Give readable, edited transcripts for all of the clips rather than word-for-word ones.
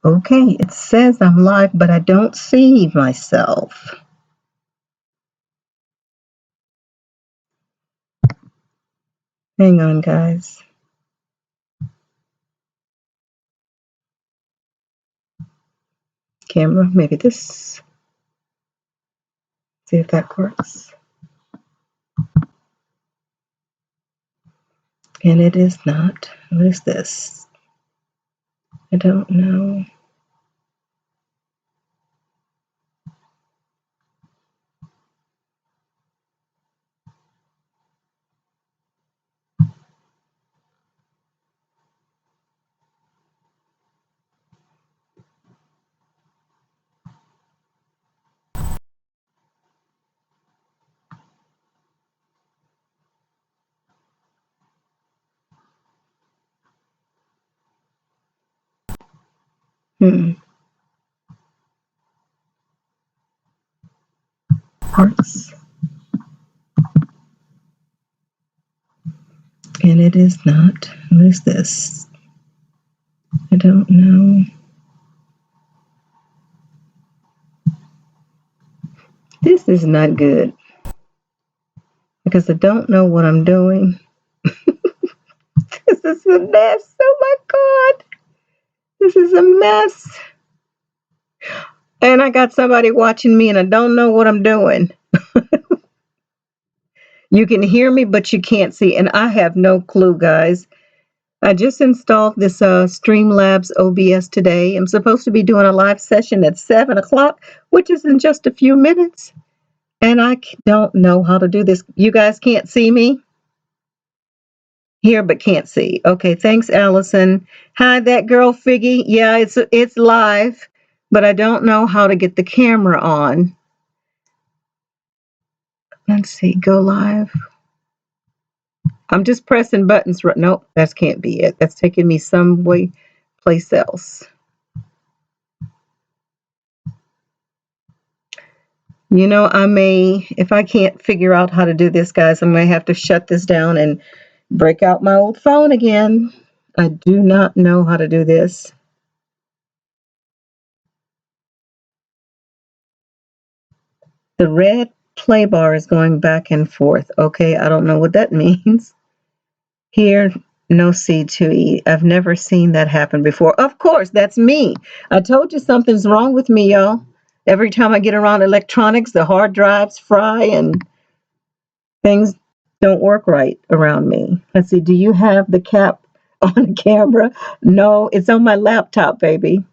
Okay, it says I'm live, but I don't see myself. Hang on, guys. Camera, maybe this. See if that works. And it is not. What is this? I don't know. Parts. And it is not. What is this? I don't know. This is not good because I don't know what I'm doing. This is a mess. Oh my God. This is a mess. And I got somebody watching me and I don't know what I'm doing. You can hear me, but you can't see. And I have no clue, guys. I just installed this Streamlabs OBS today. I'm supposed to be doing a live session at 7 o'clock, which is in just a few minutes. And I don't know how to do this. You guys can't see me? Here, but can't see. Okay, thanks, Allison. Hi, that girl, Figgy. Yeah, it's live, but I don't know how to get the camera on. Let's see, go live. I'm just pressing buttons. Nope, that can't be it. That's taking me some way place else. You know, if I can't figure out how to do this, guys, I may have to shut this down and break out my old phone again. I do not know how to do this. The red play bar is going back and forth. Okay, I don't know what that means. Here, no C2E. I've never seen that happen before. Of course, that's me. I told you something's wrong with me, y'all. Every time I get around electronics, the hard drives fry and things don't work right around me. Let's see, do you have the cap on the camera? No, it's on my laptop, baby.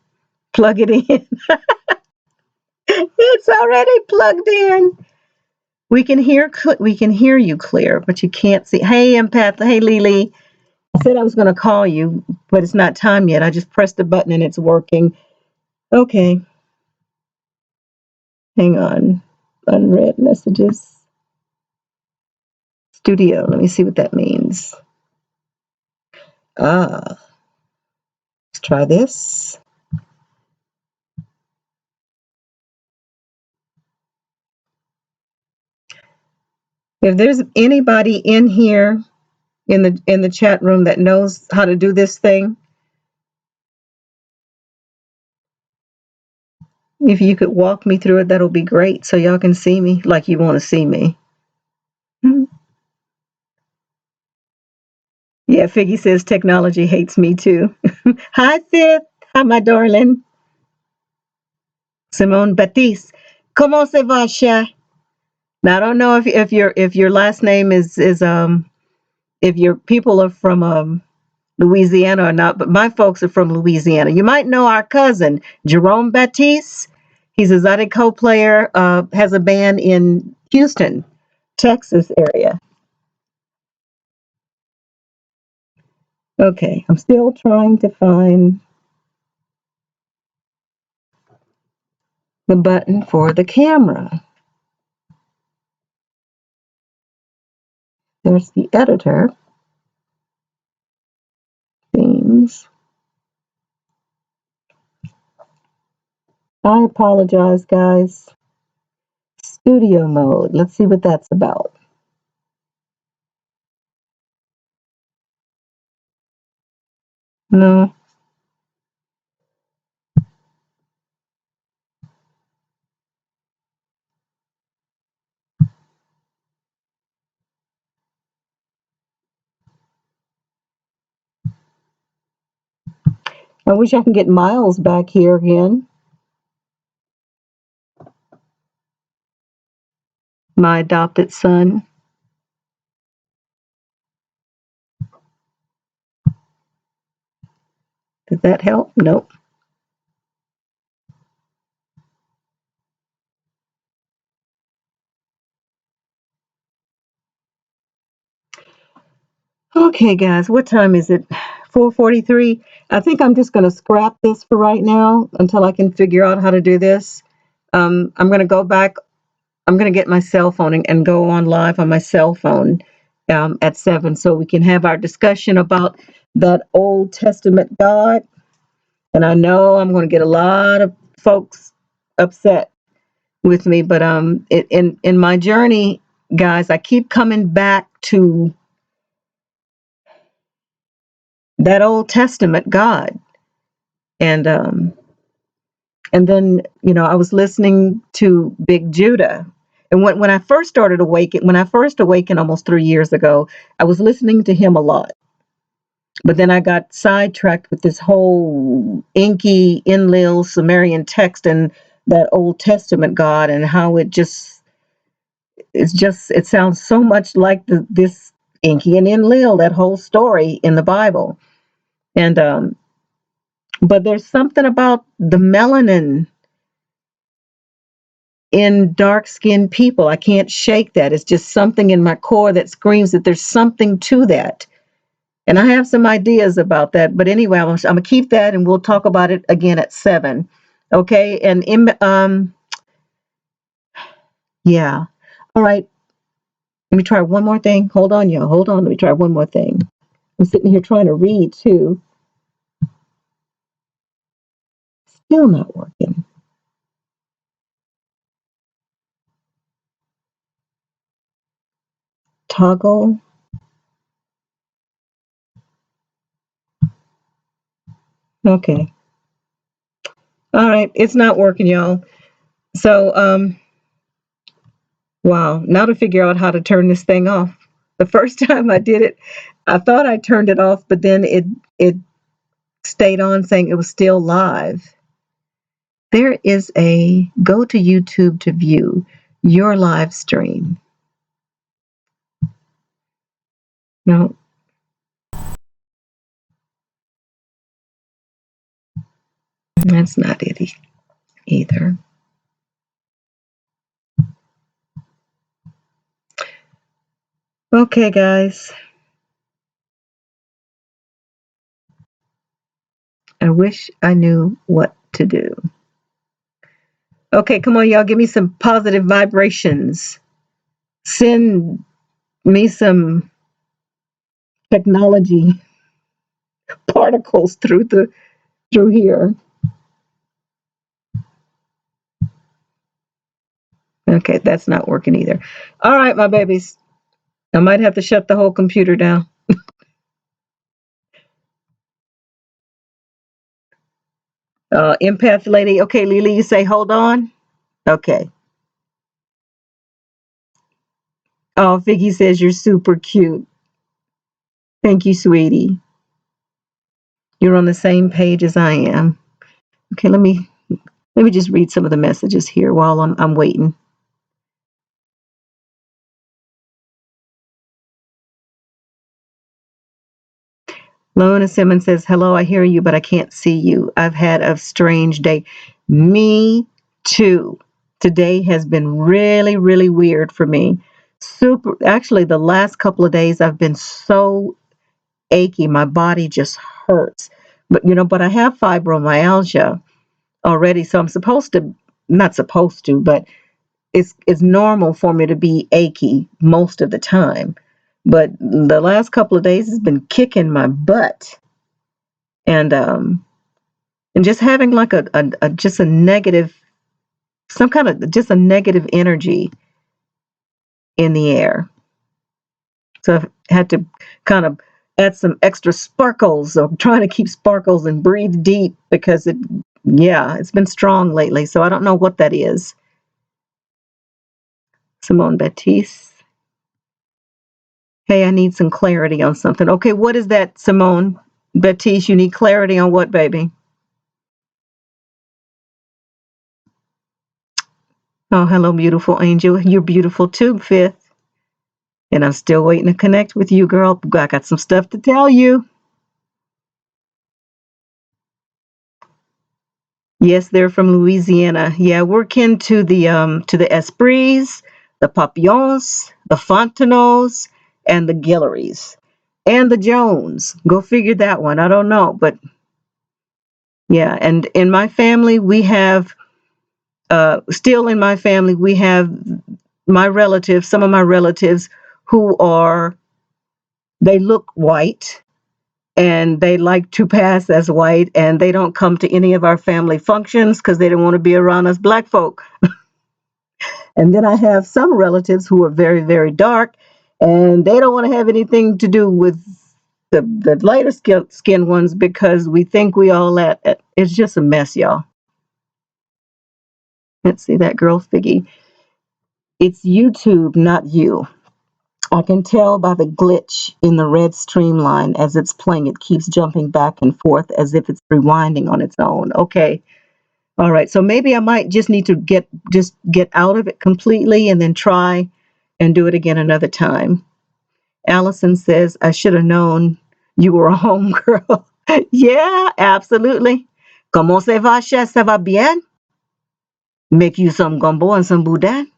Plug it in. It's already plugged in. We can hear you clear, but you can't see. Hey, Empath. Hey, Lily. I said I was going to call you, but it's not time yet. I just pressed the button and it's working. Okay. Hang on. Unread messages. Studio. Let me see what that means. Let's try this. If there's anybody in here in the chat room that knows how to do this thing, if you could walk me through it, that'll be great so y'all can see me like you want to see me. Yeah, Figgy says technology hates me too. Hi, Fifth. Hi, my darling. Simone Baptiste. Comment ça va, cher? Now I don't know if your last name is if your people are from Louisiana or not, but my folks are from Louisiana. You might know our cousin Jerome Baptiste. He's a Zydeco player. Has a band in Houston, Texas area. Okay, I'm still trying to find the button for the camera. There's the editor. Themes. I apologize, guys. Studio mode. Let's see what that's about. No. I wish I could get Miles back here again. My adopted son. Did that help? Nope. Okay, guys, what time is it? 4:43. I think I'm just going to scrap this for right now until I can figure out how to do this. I'm going to go back. I'm going to get my cell phone and go on live on my cell phone at 7 so we can have our discussion about that Old Testament God. And I know I'm going to get a lot of folks upset with me, but in my journey, guys, I keep coming back to that Old Testament God. And and then, I was listening to Big Judah. And when I first started awakening, when I first awakened almost 3 years ago, I was listening to him a lot. But then I got sidetracked with this whole inky Enlil Sumerian text and that Old Testament God and how it sounds so much like this Inky and Enlil, that whole story in the Bible. And but there's something about the melanin in dark skinned people. I can't shake that. It's just something in my core that screams that there's something to that. And I have some ideas about that. But anyway, I'm going to keep that and we'll talk about it again at 7. Okay. And yeah. All right. Let me try one more thing. Hold on, y'all. Hold on. Let me try one more thing. I'm sitting here trying to read too. Still not working. Toggle. Okay. All right. It's not working, y'all. So, wow. Now to figure out how to turn this thing off. The first time I did it, I thought I turned it off, but then it stayed on saying it was still live. There is a go to YouTube to view your live stream. No, that's not it either. Okay, guys. I wish I knew what to do. Okay, come on, y'all. Give me some positive vibrations. Send me some technology particles through here. Okay, that's not working either. All right, my babies. I might have to shut the whole computer down. Empath Lady. Okay, Lily, you say hold on. Okay. Oh, Vicky says you're super cute. Thank you, sweetie. You're on the same page as I am. Okay, let me just read some of the messages here while I'm waiting. Lona Simmons says, hello, I hear you, but I can't see you. I've had a strange day. Me too. Today has been really, really weird for me. Actually, the last couple of days I've been so achy. My body just hurts. But I have fibromyalgia already, so I'm not supposed to, but it's normal for me to be achy most of the time. But the last couple of days has been kicking my butt. And just having like a just a negative, some kind of just a negative energy in the air. So I've had to kind of add some extra sparkles, or trying to keep sparkles and breathe deep because it's been strong lately. So I don't know what that is. Simone Baptiste. Hey, I need some clarity on something. Okay, what is that, Simone? Baptiste, you need clarity on what, baby? Oh, hello, beautiful angel. You're beautiful too, Fifth. And I'm still waiting to connect with you, girl. I got some stuff to tell you. Yes, they're from Louisiana. Yeah, we're kin to the Esprits, the Papillons, the Fonteneaux, and the Guillerys. And the Jones. Go figure that one. I don't know. But yeah, and in my family we have still in my family we have my relatives, some of my relatives who are they look white and they like to pass as white and they don't come to any of our family functions because they don't want to be around us black folk. And then I have some relatives who are very, very dark and they don't want to have anything to do with the lighter skin ones because we think we all that. It's just a mess, y'all. Let's see that girl Figgy. It's YouTube, not you. I can tell by the glitch in the red streamline as it's playing. It keeps jumping back and forth as if it's rewinding on its own. Okay. All right. So maybe I might just need to get out of it completely and then try and do it again another time. Allison says, I should have known you were a home girl. Yeah, absolutely. Comment ça va, chef? Ça va bien? Make you some gumbo and some boudin?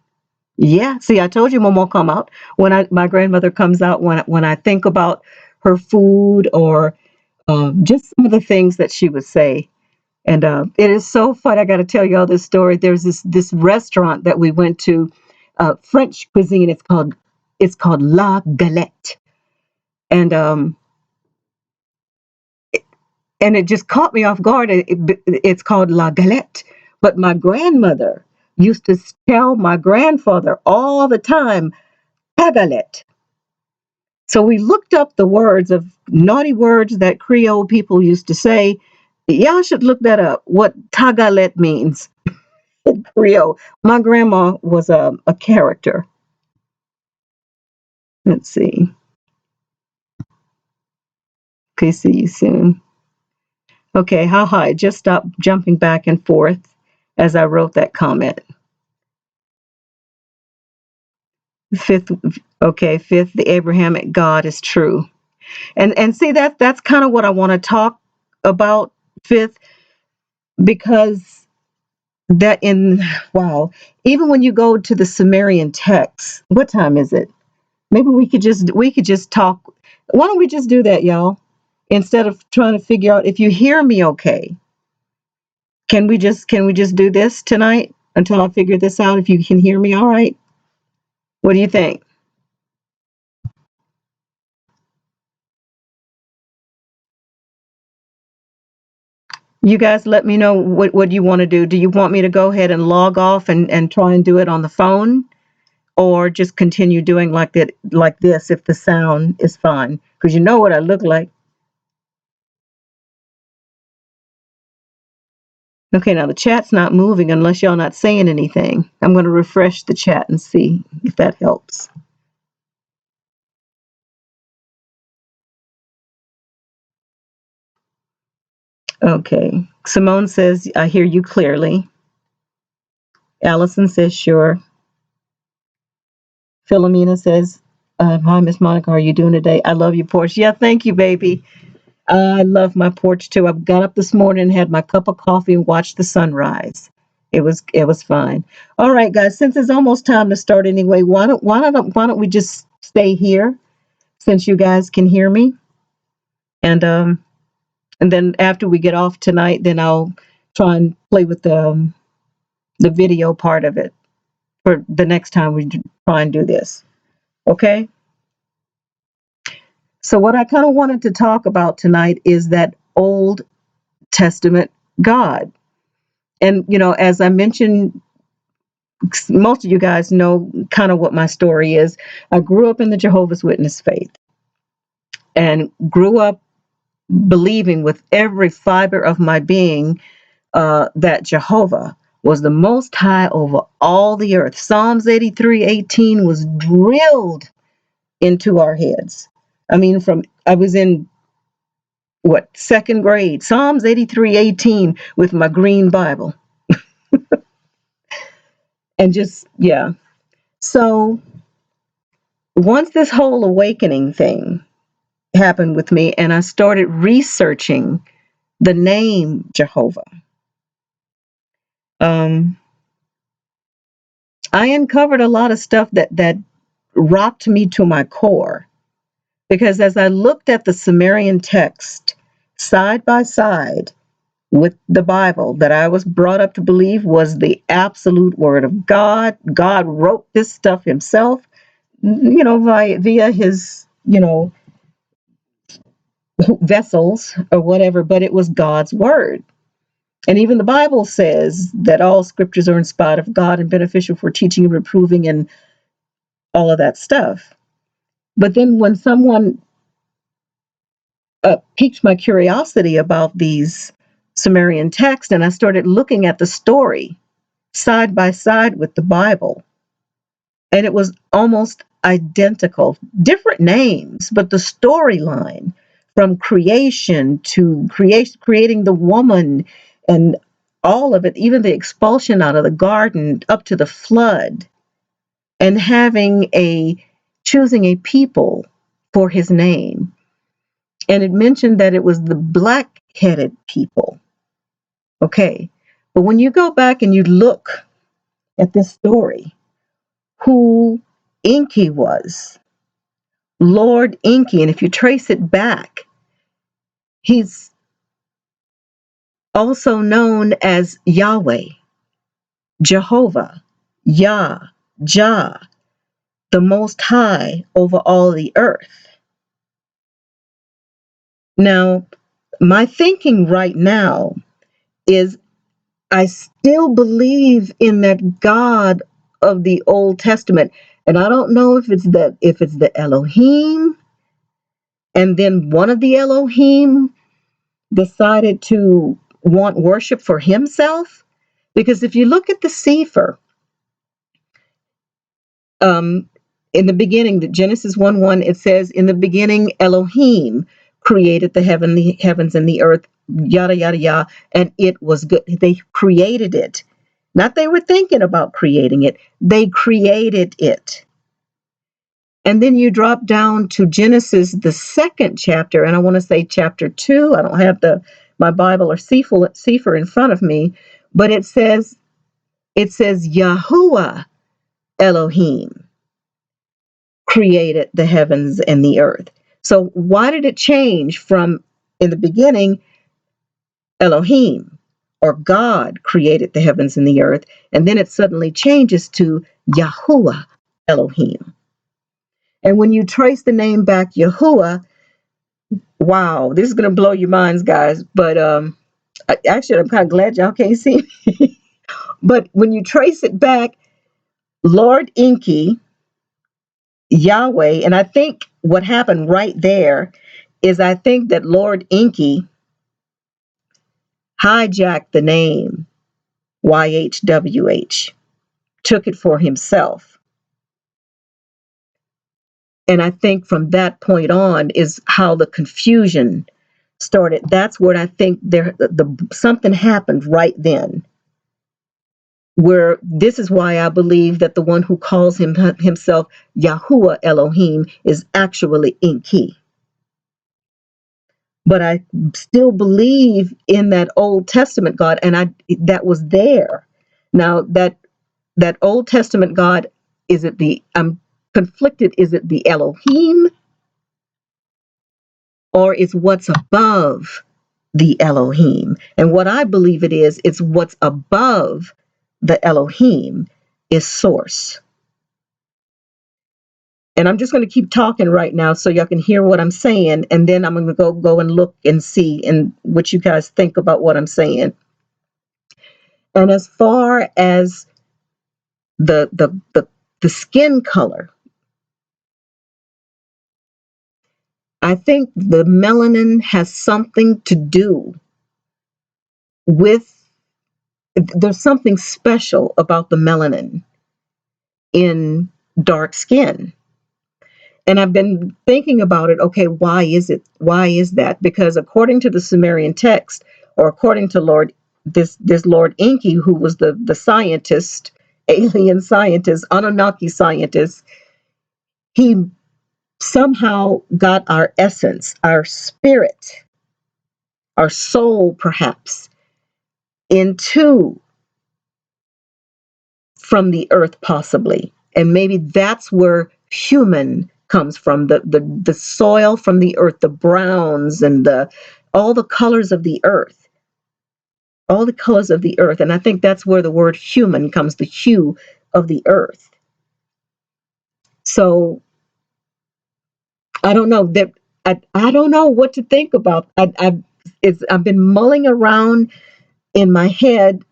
Yeah, see, I told you Momo come out. When my grandmother comes out when I think about her food or just some of the things that she would say. And it is so fun. I got to tell y'all this story. There's this restaurant that we went to, French cuisine. It's called La Galette, and it just caught me off guard. It's called La Galette, but my grandmother used to tell my grandfather all the time, Pagalette. So we looked up the words of naughty words that Creole people used to say. Y'all should look that up, what Tagalet means in Creole. My grandma was a character. Let's see. Okay, see you soon. Okay, haha, it just stopped jumping back and forth as I wrote that comment. Fifth, okay, fifth, the Abrahamic God is true. And see that's kind of what I want to talk about, fifth, because that in wow, even when you go to the Sumerian text, what time is it? Maybe we could just talk. Why don't we just do that, y'all? Instead of trying to figure out if you hear me okay. Can we just do this tonight until I figure this out if you can hear me all right? What do you think? You guys let me know what you want to do. Do you want me to go ahead and log off and try and do it on the phone? Or just continue doing like this if the sound is fine? Because you know what I look like. Okay, now the chat's not moving unless y'all not saying anything. I'm going to refresh the chat and see if that helps. Okay. Simone says, I hear you clearly. Allison says, sure. Philomena says, hi, Miss Monica. How are you doing today? I love your porch. Yeah, thank you, baby. I love my porch too. I got up this morning, had my cup of coffee, and watched the sunrise. It was fine. All right, guys. Since it's almost time to start anyway, why don't we just stay here since you guys can hear me, and and then after we get off tonight, then I'll try and play with the video part of it for the next time we try and do this. Okay. So what I kind of wanted to talk about tonight is that Old Testament God. And as I mentioned, most of you guys know kind of what my story is. I grew up in the Jehovah's Witness faith and grew up believing with every fiber of my being that Jehovah was the most high over all the earth. Psalms 83:18 was drilled into our heads. I mean, from I was in second grade, Psalms 83:18 with my green Bible. And just, yeah. So once this whole awakening thing happened with me and I started researching the name Jehovah, um, I uncovered a lot of stuff that rocked me to my core. Because as I looked at the Sumerian text side by side with the Bible that I was brought up to believe was the absolute word of God, God wrote this stuff himself, via his, vessels or whatever, but it was God's word. And even the Bible says that all scriptures are inspired of God and beneficial for teaching and reproving and all of that stuff. But then when someone piqued my curiosity about these Sumerian texts, and I started looking at the story side by side with the Bible, and it was almost identical, different names, but the storyline from creation to creating the woman and all of it, even the expulsion out of the garden up to the flood, and choosing a people for his name. And it mentioned that it was the black-headed people. Okay. But when you go back and you look at this story, who Enki was, Lord Enki, and if you trace it back, he's also known as Yahweh, Jehovah, Yah, Jah, the Most High over all the earth. Now, my thinking right now is I still believe in that God of the Old Testament. And I don't know if it's the Elohim, and then one of the Elohim decided to want worship for himself. Because if you look at the Sefer, um, in the beginning, the Genesis 1:1, it says, in the beginning, Elohim created the heavens and the earth, yada, yada, yada, and it was good. They created it. Not they were thinking about creating it, they created it. And then you drop down to Genesis, the second chapter, and I want to say chapter 2. I don't have my Bible or Sefer in front of me, but it says Yahuwah Elohim created the heavens and the earth. So why did it change from in the beginning Elohim or God created the heavens and the earth, and then it suddenly changes to Yahuwah Elohim? And when you trace the name back Yahuwah, wow, this is going to blow your minds, guys. But actually, I'm kind of glad y'all can't see me. But when you trace it back, Lord Enki, Yahweh, and I think what happened right there is I think that Lord Enki hijacked the name YHWH, took it for himself. And I think from that point on is how the confusion started. That's what I think something happened right then, where this is why I believe that the one who calls himself Yahuwah Elohim is actually Enki. But I still believe in that Old Testament God, and that was there. Now that Old Testament God, I'm conflicted, is it the Elohim or is what's above the Elohim? And what I believe it is, it's what's above the Elohim is source. And I'm just going to keep talking right now so y'all can hear what I'm saying, and then I'm going to go and look and see and what you guys think about what I'm saying. And as far as the skin color, I think the melanin has something to do with, there's something special about the melanin in dark skin. And I've been thinking about it. Okay, why is it? Why is that? Because according to the Sumerian text, or according to this Lord Enki, who was the scientist, alien scientist, Anunnaki scientist, he somehow got our essence, our spirit, our soul, perhaps, into from the earth, possibly. And maybe that's where human comes from, the soil from the earth, the browns and the all the colors of the earth, all the colors of the earth. And I think that's where the word human comes, the hue of the earth. So I don't know that I don't know what to think about. I've been mulling around in my head,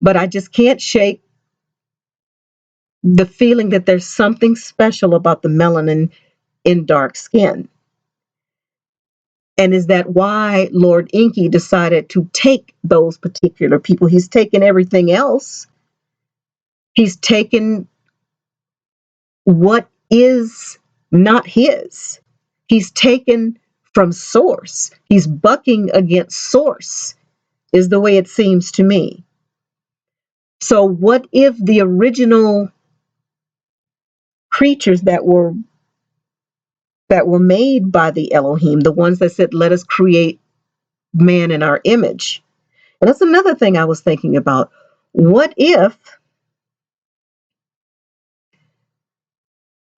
but I just can't shake the feeling that there's something special about the melanin in dark skin. And is that why Lord Inky decided to take those particular people? He's taken everything else. He's taken what is not his. He's taken from source. He's bucking against source, is the way it seems to me. So what if the original creatures that were made by the Elohim, the ones that said, let us create man in our image? And that's another thing I was thinking about. What if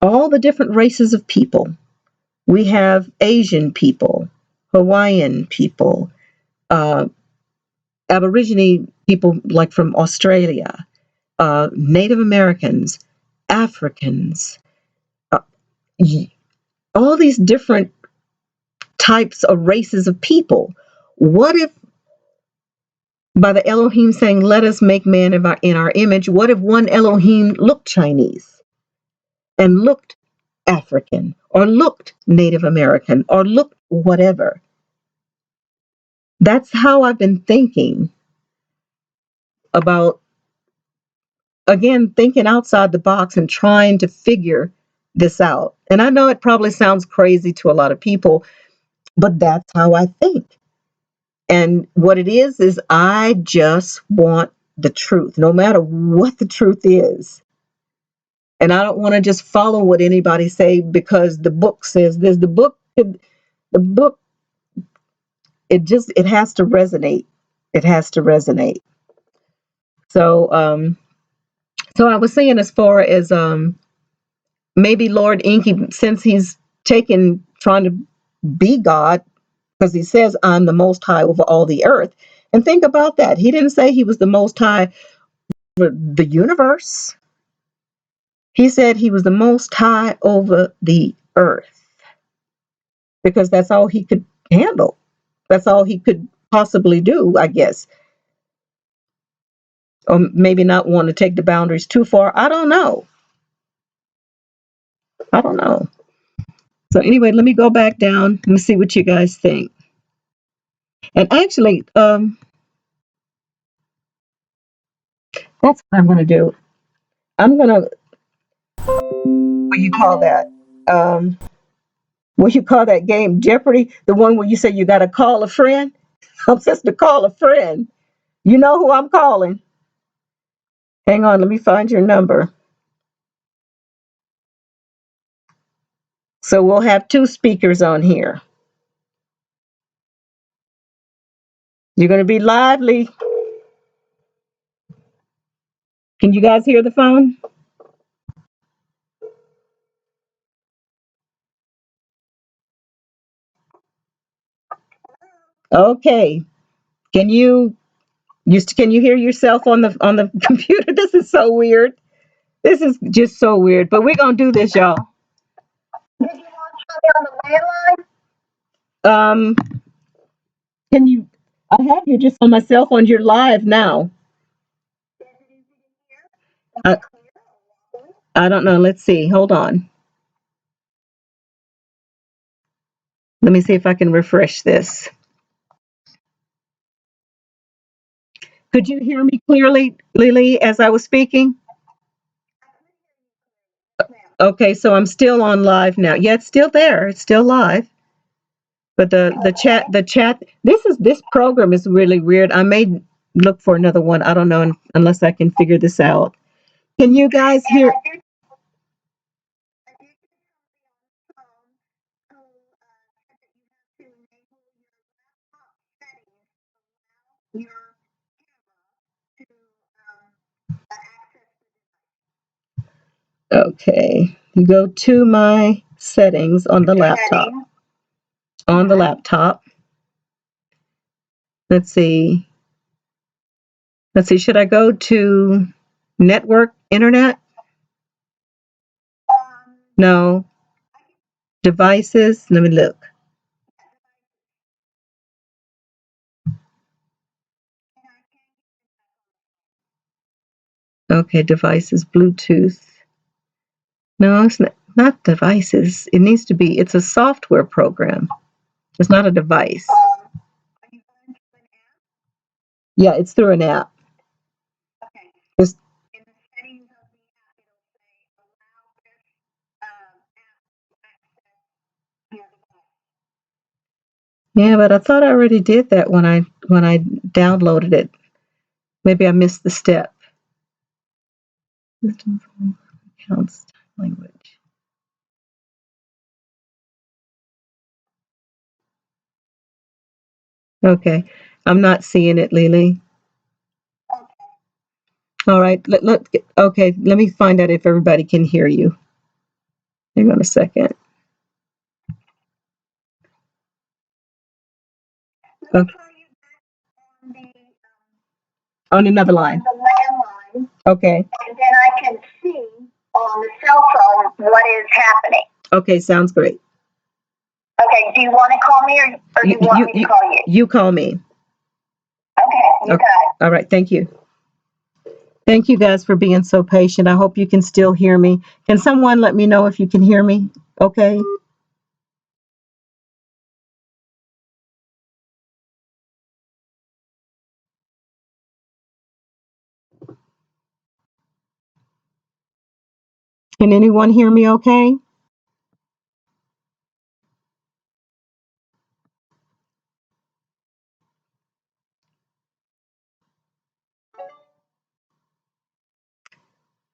all the different races of people, we have Asian people, Hawaiian people, uh, Aborigine people like from Australia, Native Americans, Africans, uh, all these different types of races of people. What if, by the Elohim saying, let us make man in our image, what if one Elohim looked Chinese and looked African or looked Native American or looked whatever? That's how I've been thinking about, again, thinking outside the box and trying to figure this out. And I know it probably sounds crazy to a lot of people, but that's how I think. And what it is I just want the truth, no matter what the truth is. And I don't want to just follow what anybody say because the book says this. The book, it has to resonate. It has to resonate. So so I was saying, as far as maybe Lord Inky, since he's taken trying to be God, because he says, I'm the most high over all the earth. And think about that. He didn't say he was the most high over the universe. He said he was the most high over the earth because that's all he could handle. That's all he could possibly do, I guess. Or maybe not want to take the boundaries too far. I don't know. I don't know. So anyway, let me go back down. Let me see what you guys think. And actually, that's what I'm going to do. I'm going to, what you call that? Um, what you call that game? Jeopardy? The one where you say you got to call a friend? I'm just to call a friend. You know who I'm calling. Hang on, let me find your number. So we'll have two speakers on here. You're going to be lively. Can you guys hear the phone? Okay. Can can you hear yourself on the computer? This is so weird. This is just so weird. But we're gonna do this, y'all. Um, can you? I have you just on my cell phone. You're live now. I, I don't know. Let's see. Hold on. Let me see if I can refresh this. Could you hear me clearly, Lily, as I was speaking? Okay, so I'm still on live now. Yeah, it's still there. It's still live. But the chat this program is really weird. I may look for another one. I don't know unless I can figure this out. Can you guys hear? Okay. You go to my settings on the laptop. On the laptop. Let's see. Let's see. Should I go to network internet? No. Devices. Let me look. Okay, devices, Bluetooth. No, it's not devices. It needs to be, it's a software program. It's not a device. Yeah, it's through an app. It's, yeah, but I thought I already did that when I downloaded it. Maybe I missed the step. Counts language. Okay, I'm not seeing it, Lily. All right, okay, let me find out if everybody can hear you. Hang on a second. Okay. On another line. Okay. And then I can see on the cell phone what is happening. Okay, sounds great. Okay, do you want to call me or do you want me to call you? You call me. Okay, you got it. All right, thank you. Thank you guys for being so patient. I hope you can still hear me. Can someone let me know if you can hear me? Okay. Can anyone hear me okay?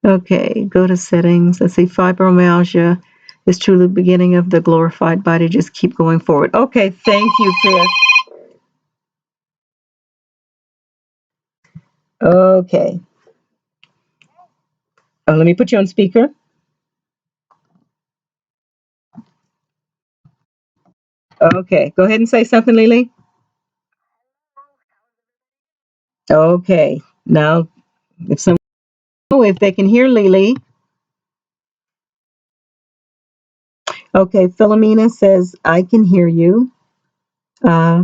Okay, go to settings. Let's see, fibromyalgia is truly the beginning of the glorified body. Just keep going forward. Okay, thank you, Fifth. Okay. Oh, let me put you on speaker. Okay, go ahead and say something, Lily. Okay, now if they can hear Lily. Okay, Philomena says I can hear you. Uh,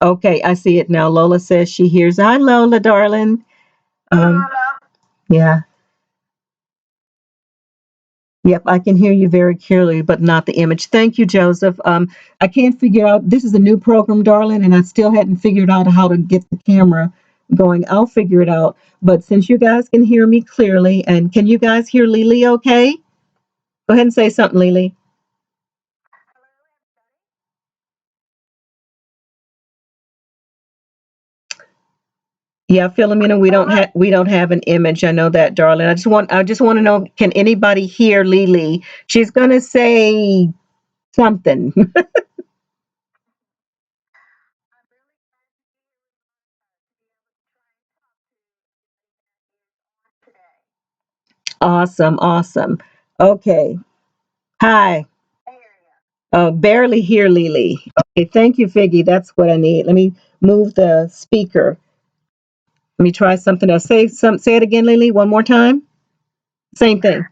okay, I see it now. Lola says she hears. Hi, Lola, darling. Um, yeah. Yep, I can hear you very clearly, but not the image. Thank you, Joseph. I can't figure out, this is a new program, darling, and I still hadn't figured out how to get the camera going. I'll figure it out. But since you guys can hear me clearly, and can you guys hear Lily okay? Go ahead and say something, Lily. Yeah, Philomena, we don't have an image. I know that, darling. I just want to know, can anybody hear Lily? She's gonna say something. Awesome, awesome. Okay. Hi. Barely hear Lily. Okay, thank you, Figgy. That's what I need. Let me move the speaker. Let me try something else. Say it again, Lily, one more time. Same thing.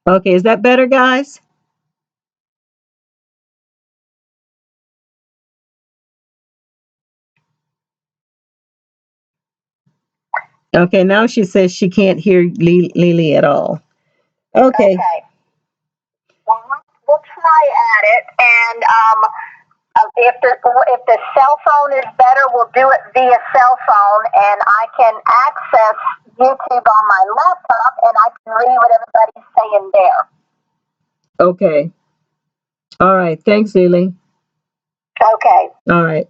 Okay, is that better, guys? Okay, now she says she can't hear Lily at all. Okay. at it, and if the cell phone is better, we'll do it via cell phone, and I can access YouTube on my laptop, and I can read what everybody's saying there. Okay. All right. Thanks, Lily. Okay. All right.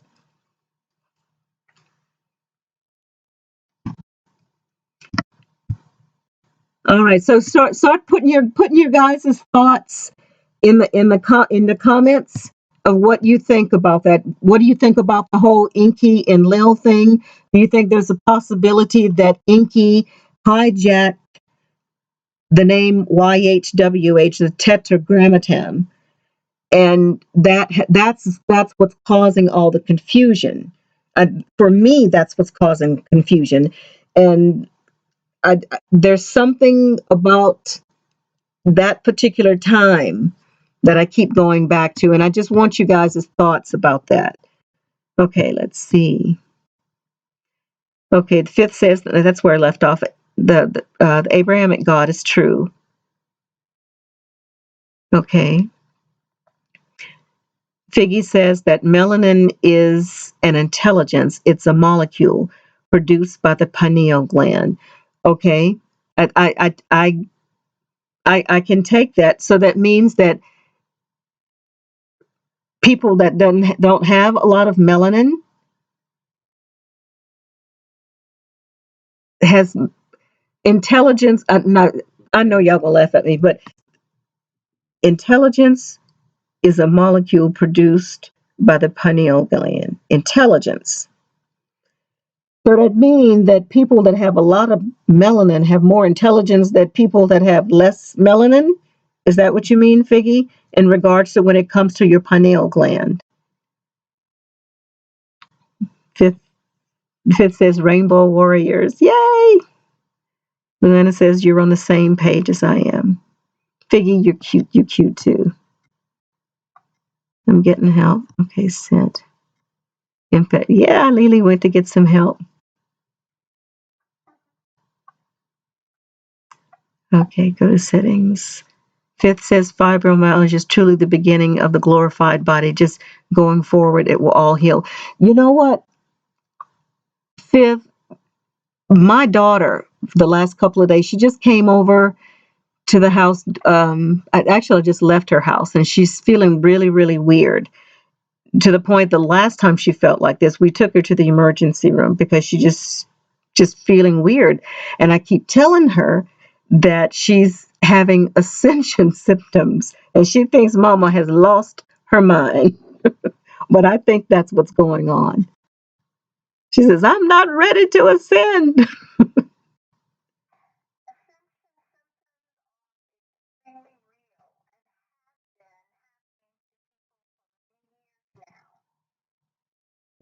All right. So start putting your guys' thoughts in the comments of what you think about that. What do you think about the whole Inky and Lil thing? Do you think there's a possibility that Inky hijacked the name YHWH, the Tetragrammaton, and that's what's causing all the confusion? For me, that's what's causing confusion, and there's something about that particular time that I keep going back to, and I just want you guys' thoughts about that. Okay, let's see. Okay, the fifth says that's where I left off. The Abrahamic God is true. Okay. Figgy says that melanin is an intelligence. It's a molecule produced by the pineal gland. Okay, I can take that. So that means that people that don't have a lot of melanin has intelligence. I know y'all gonna laugh at me, but intelligence is a molecule produced by the pineal gland. Intelligence. So that means that people that have a lot of melanin have more intelligence than people that have less melanin. Is that what you mean, Figgy, in regards to when it comes to your pineal gland? Fifth says Rainbow Warriors. Yay! Luana says you're on the same page as I am. Figgy, you're cute. You're cute too. I'm getting help. Okay, sent. In fact, yeah, Lily went to get some help. Okay, go to settings. Fifth says fibromyalgia is truly the beginning of the glorified body. Just going forward, it will all heal. You know what? Fifth, my daughter, the last couple of days, she just came over to the house. I just left her house, and she's feeling really, really weird. To the point, the last time she felt like this, we took her to the emergency room because she just feeling weird. And I keep telling her that she's having ascension symptoms and she thinks mama has lost her mind. But I think that's what's going on. She says, I'm not ready to ascend.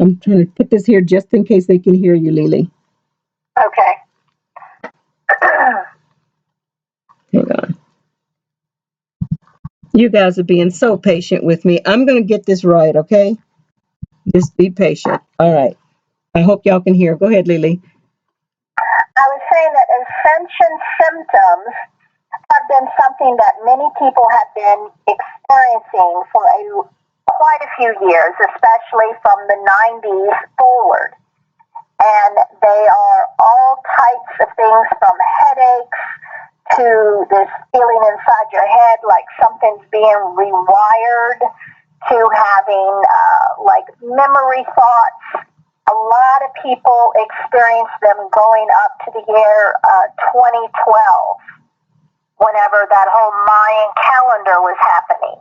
I'm trying to put this here just in case they can hear you, Lily. Okay. Hang on. You guys are being so patient with me. I'm going to get this right, okay? Just be patient. All right. I hope y'all can hear. Go ahead, Lily. I was saying that ascension symptoms have been something that many people have been experiencing for quite a few years, especially from the 90s forward. And they are all types of things from headaches to this feeling inside your head like something's being rewired to having like memory thoughts. A lot of people experience them going up to the year 2012, whenever that whole Mayan calendar was happening.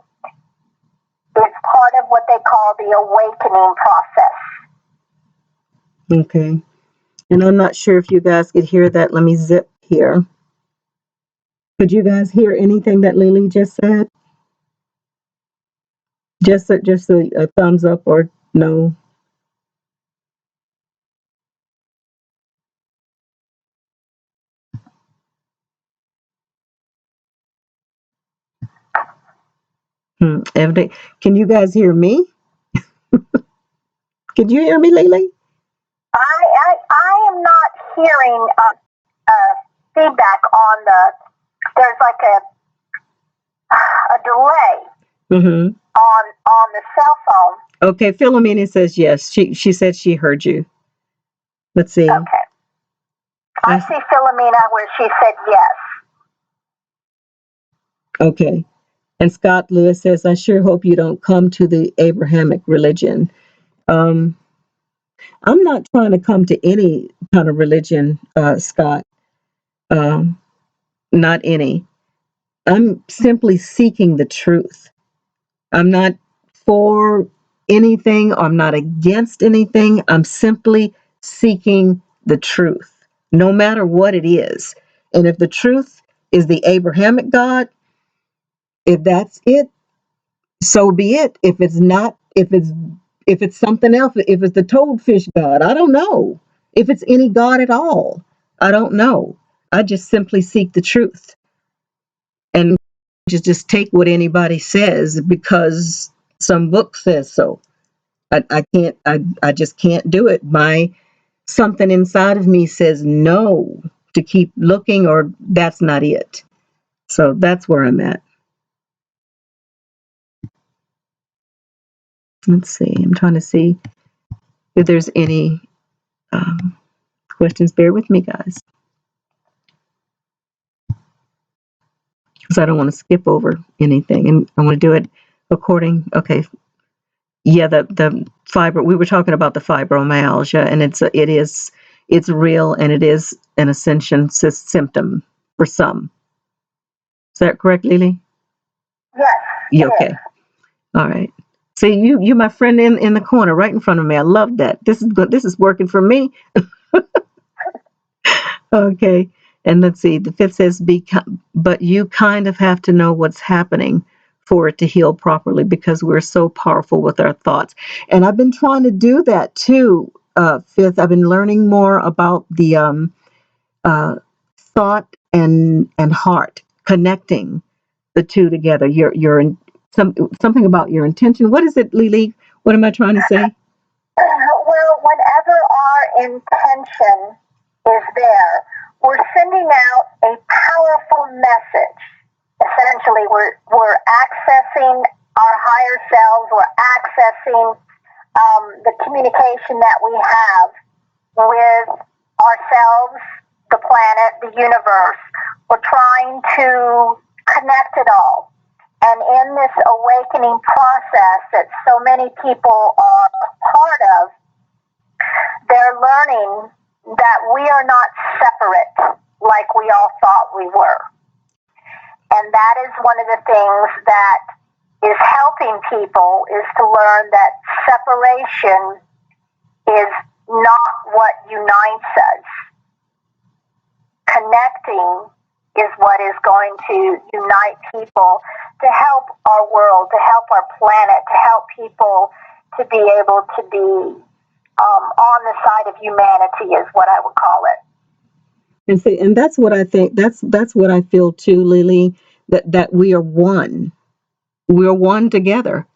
It's part of what they call the awakening process. Okay. And I'm not sure if you guys could hear that. Let me zip here. Could you guys hear anything that Lily just said? Just a thumbs up or no? Can you guys hear me? Could you hear me, Lily? I am not hearing feedback on there's like a delay. Mm-hmm. on the cell phone. Okay, Philomena says yes. She said she heard you. Let's see. Okay. I see Philomena where she said yes. Okay. And Scott Lewis says, I sure hope you don't come to the Abrahamic religion. Um, I'm not trying to come to any kind of religion, Scott. Um, not any. I'm simply seeking the truth. I'm not for anything. I'm not against anything. I'm simply seeking the truth, no matter what it is. And if the truth is the Abrahamic God, if that's it, so be it. If it's not, if it's something else, if it's the toadfish God, I don't know. If it's any God at all, I don't know. I just simply seek the truth and just take what anybody says because some book says so. I can't. I just can't do it. My something inside of me says no to keep looking, or that's not it. So that's where I'm at. Let's see. I'm trying to see if there's any um, questions. Bear with me, guys, because I don't want to skip over anything, and I want to do it according. Okay, yeah, the fibro. We were talking about the fibromyalgia, and it's real, and it is an ascension symptom for some. Is that correct, Lily? Yes, You it okay? is. All right. See, you my friend in the corner, right in front of me. I love that. This is good. This is working for me. Okay. And let's see. The fifth says, but you kind of have to know what's happening for it to heal properly because we're so powerful with our thoughts. And I've been trying to do that too. Fifth, I've been learning more about the uh, thought and heart, connecting the two together. Something about your intention. What is it, Lily? What am I trying to say? Well, whenever our intention is there, we're sending out a powerful message. Essentially, we're accessing our higher selves. We're accessing the communication that we have with ourselves, the planet, the universe. We're trying to connect it all. And in this awakening process that so many people are part of, they're learning that we are not separate like we all thought we were. And that is one of the things that is helping people is to learn that separation is not what unites us. Connecting is what is going to unite people to help our world, to help our planet, to help people to be able to be on the side of humanity is what I would call it. And see, and that's what I think. That's what I feel too, Lily. That we are one. We're one together.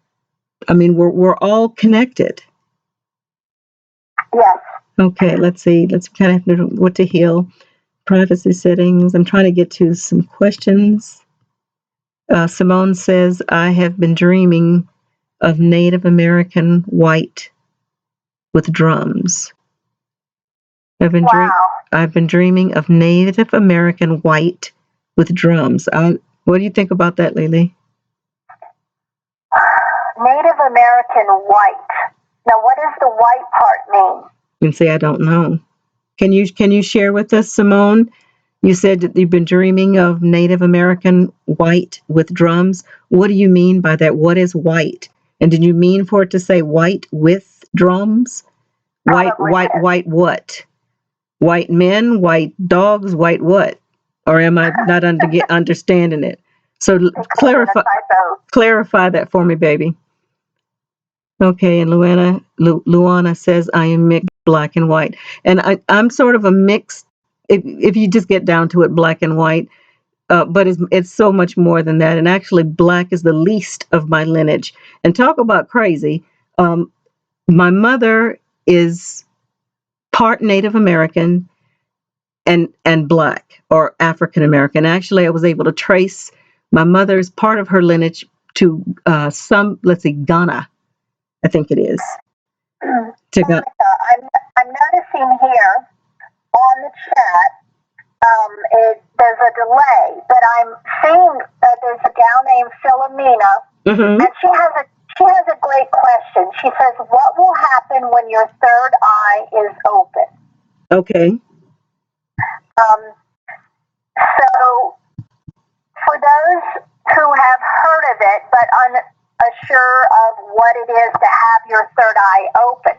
I mean, we're all connected. Yes. Okay, let's see. Let's kind of know what to heal. Privacy settings. I'm trying to get to some questions. Simone says, I have been dreaming of Native American white with drums. Wow. I've been dreaming of Native American white with drums. What do you think about that, Lily? Native American white. Now, what does the white part mean? And say, I don't know. Can you share with us, Simone? You said that you've been dreaming of Native American white with drums. What do you mean by that? What is white? And did you mean for it to say white with drums? Probably yes. White what? White men, white dogs, white what? Or am I not understanding it? So clarify that for me, baby. Okay, and Luana says I am mixed black and white, and I'm sort of a mix. If you just get down to it, black and white, but it's so much more than that. And actually, black is the least of my lineage. And talk about crazy. Um, my mother is part Native American and black or African American. Actually, I was able to trace my mother's part of her lineage some, let's see, Ghana, I think it is. To Ghana. Monica, I'm noticing here on the chat, there's a delay, but I'm seeing that there's a gal named Philomena, Mm-hmm. and she has a great question. She says, "What will happen when your third eye is open?" Okay. So, for those who have heard of it but unsure of what it is to have your third eye open,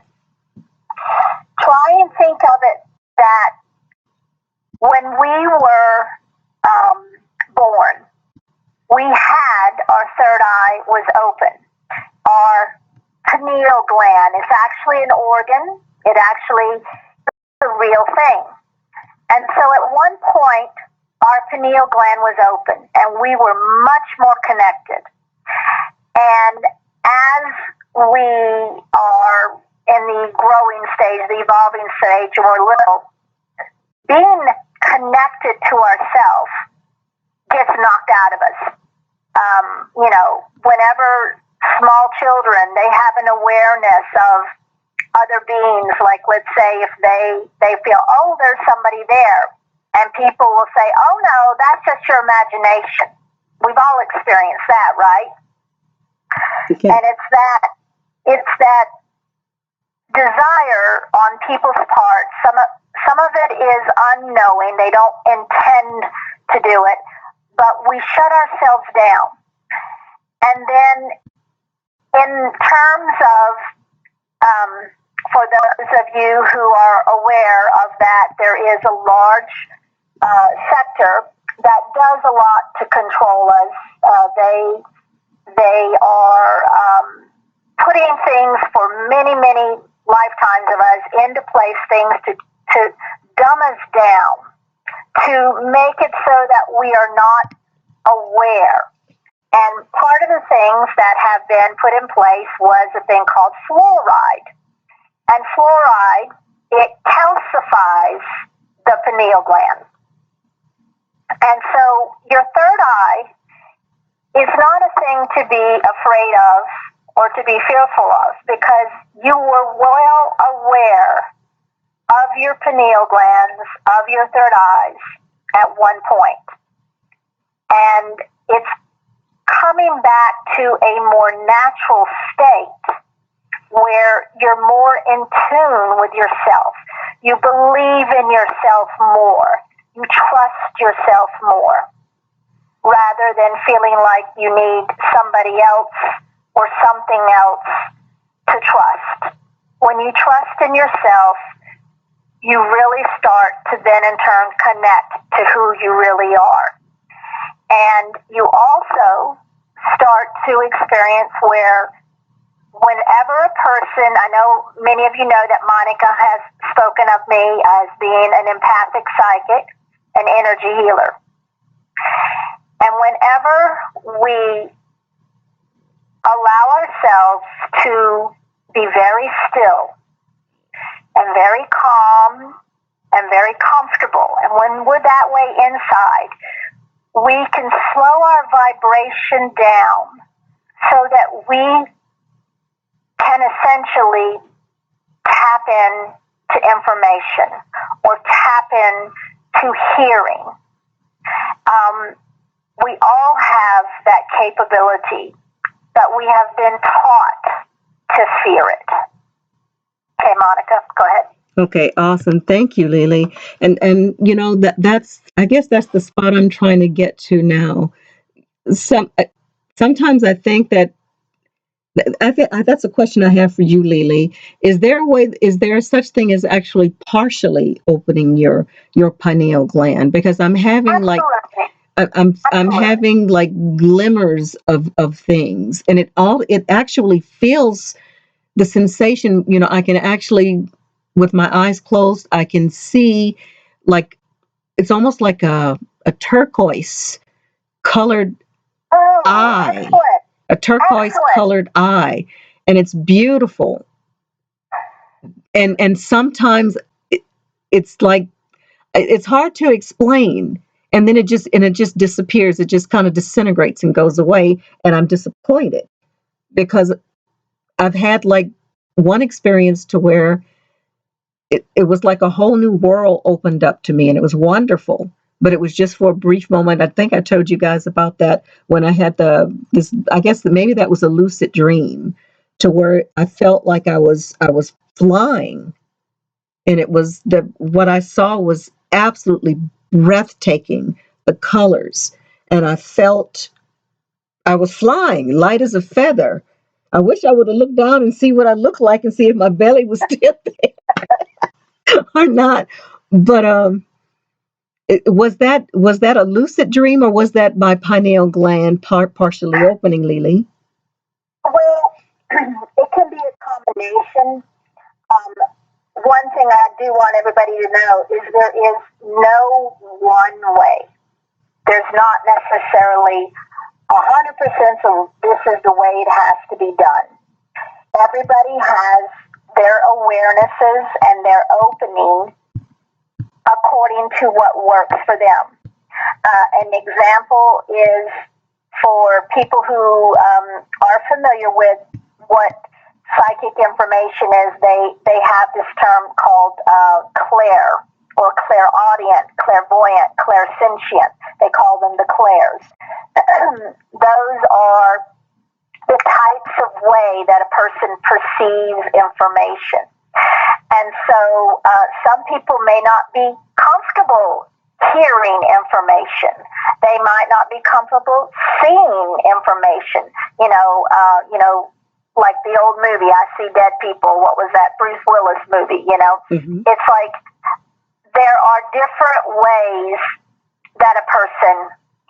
try and think of it that when we were born, we had our third eye was open. Our pineal gland is actually an organ. It actually is a real thing. And so at one point, our pineal gland was open and we were much more connected. And as we are in the growing stage, the evolving stage, and we're little, being connected to ourselves gets knocked out of us. Whenever small children, they have an awareness of other beings, like let's say if they feel, oh, there's somebody there, and people will say, oh no, that's just your imagination. We've all experienced that, right? Okay. And it's that desire on people's part. Some of it is unknowing. They don't intend to do it, but we shut ourselves down. And then in terms of, for those of you who are aware of that, there is a large sector that does a lot to control us. They are putting things for many, many lifetimes of us into place, things to dumb us down, to make it so that we are not aware. And part of the things that have been put in place was a thing called fluoride. And fluoride, it calcifies the pineal gland. And so your third eye is not a thing to be afraid of or to be fearful of, because you were well aware of your pineal glands, of your third eyes at one point. And it's coming back to a more natural state where you're more in tune with yourself. You believe in yourself more. You trust yourself more, rather than feeling like you need somebody else or something else to trust. When you trust in yourself, you really start to then in turn connect to who you really are. And you also start to experience where whenever a person, I know many of you know that Monica has spoken of me as being an empathic psychic, an energy healer. And whenever we allow ourselves to be very still and very calm and very comfortable, and when we're that way inside, we can slow our vibration down so that we can essentially tap in to information or tap in to hearing. We all have that capability, but we have been taught to fear it. Okay, Monica, go ahead. Okay, awesome. Thank you, Lily. And that's, I guess that's the spot I'm trying to get to now. Sometimes I think that that's a question I have for you, Lily. Is there such thing as actually partially opening your pineal gland? Because I'm having like Absolutely. I'm having like glimmers of things, and it actually feels the sensation. I can actually, with my eyes closed, I can see, like, it's almost like a turquoise colored eye, Excellent. a turquoise colored eye, and it's beautiful. And sometimes it's like, it's hard to explain. and then it just disappears. It just kind of disintegrates and goes away, and I'm disappointed because I've had like one experience to where it was like a whole new world opened up to me, and it was wonderful. But it was just for a brief moment. I think I told you guys about that when I had this. I guess maybe that was a lucid dream, to where I felt like I was flying, and it was what I saw was absolutely breathtaking. The colors, and I felt I was flying, light as a feather. I wish I would have looked down and see what I looked like and see if my belly was still there or not. But was that a lucid dream, or was that my pineal gland partially opening, Lily? Well, it can be a combination. Um, One thing I do want everybody to know is there is no one way. There's not necessarily 100% of this is the way it has to be done. Everybody has their awarenesses and their opening according to what works for them. An example is for people who are familiar with what psychic information is, they have this term called clair or clairaudient, clairvoyant, clairsentient. They call them the clairs. Those are the types of way that a person perceives information. And so some people may not be comfortable hearing information. They might not be comfortable seeing information. Like the old movie, I See Dead People. What was that? Bruce Willis movie, Mm-hmm. It's like there are different ways that a person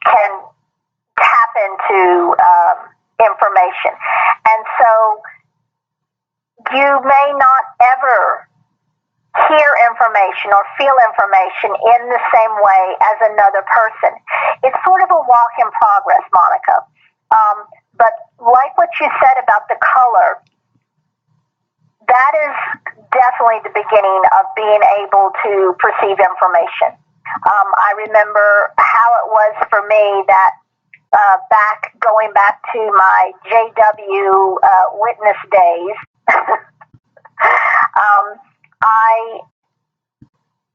can tap into information. And so you may not ever hear information or feel information in the same way as another person. It's sort of a walk in progress, Monica. But like what you said about the color, that is definitely the beginning of being able to perceive information. I remember how it was for me that going back to my JW witness days,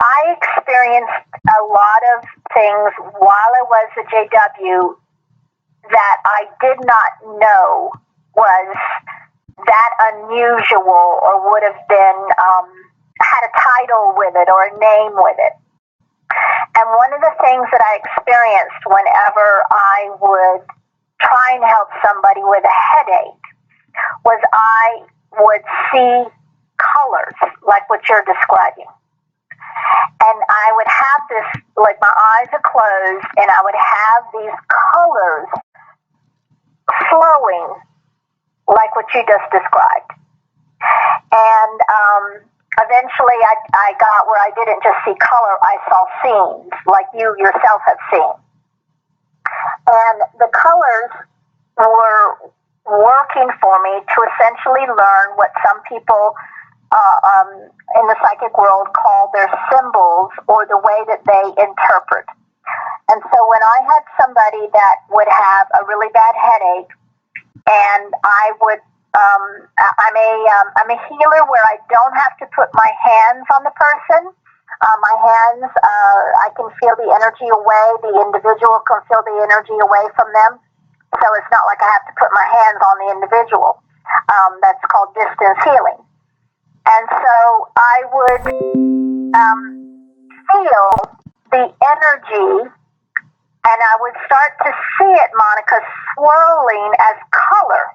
I experienced a lot of things while I was a JW that I did not know was that unusual or would have been had a title with it or a name with it. And one of the things that I experienced whenever I would try and help somebody with a headache was I would see colors like what you're describing. And I would have this, like my eyes are closed, and I would have these colors flowing like what you just described. And eventually I got where I didn't just see color, I saw scenes like you yourself have seen. And the colors were working for me to essentially learn what some people in the psychic world call their symbols or the way that they interpret. And so when I had somebody that would have a really bad headache, and I would, I'm a healer where I don't have to put my hands on the person. My hands, I can feel the energy away. The individual can feel the energy away from them. So it's not like I have to put my hands on the individual. That's called distance healing. And so I would feel the energy, and I would start to see it, Monica, swirling as color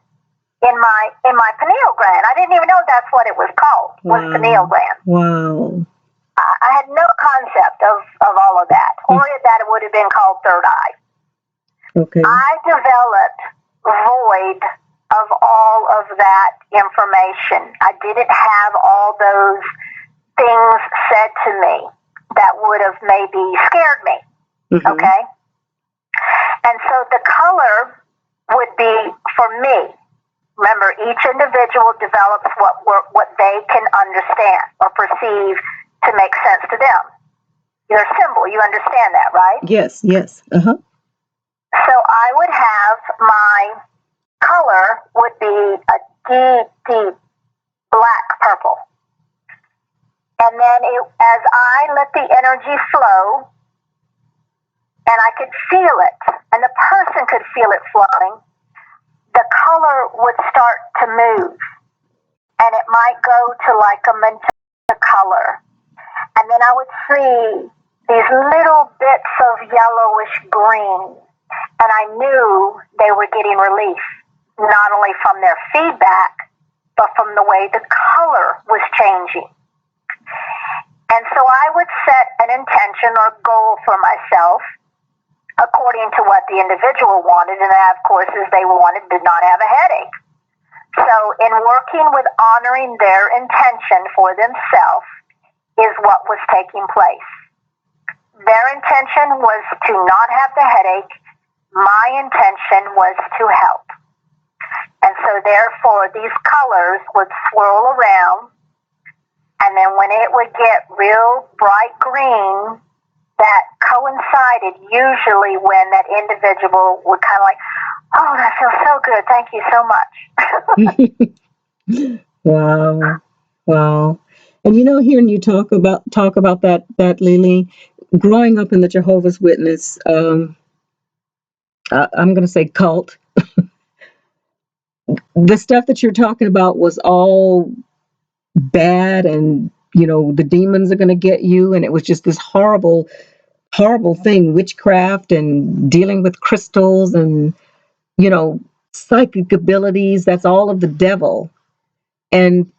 in my pineal gland. I didn't even know that's what it was called, was pineal gland. Wow. I had no concept of all of that, or that it would have been called third eye. Okay. I developed void of all of that information. I didn't have all those things said to me that would have maybe scared me. Mm-hmm. Okay? And so the color would be, for me, remember, each individual develops what they can understand or perceive to make sense to them. your symbol. You understand that, right? Yes, yes. Uh-huh. So I would have my color would be a deep, deep black purple. And then as I let the energy flow, and I could feel it, and the person could feel it flowing, the color would start to move. And it might go to like a magenta color. And then I would see these little bits of yellowish green. And I knew they were getting relief, not only from their feedback, but from the way the color was changing. And so I would set an intention or goal for myself according to what the individual wanted. And that, of course, is they did not have a headache. So in working with honoring their intention for themselves is what was taking place. Their intention was to not have the headache. My intention was to help. And so therefore these colors would swirl around, and then when it would get real bright green, that coincided usually when that individual would kind of like, oh, that feels so good. Thank you so much. Wow. Wow. And hearing you talk about that Lily, growing up in the Jehovah's Witness, I'm going to say cult, the stuff that you're talking about was all bad, and the demons are going to get you, and it was just this horrible, horrible thing, witchcraft and dealing with crystals and psychic abilities. That's all of the devil. And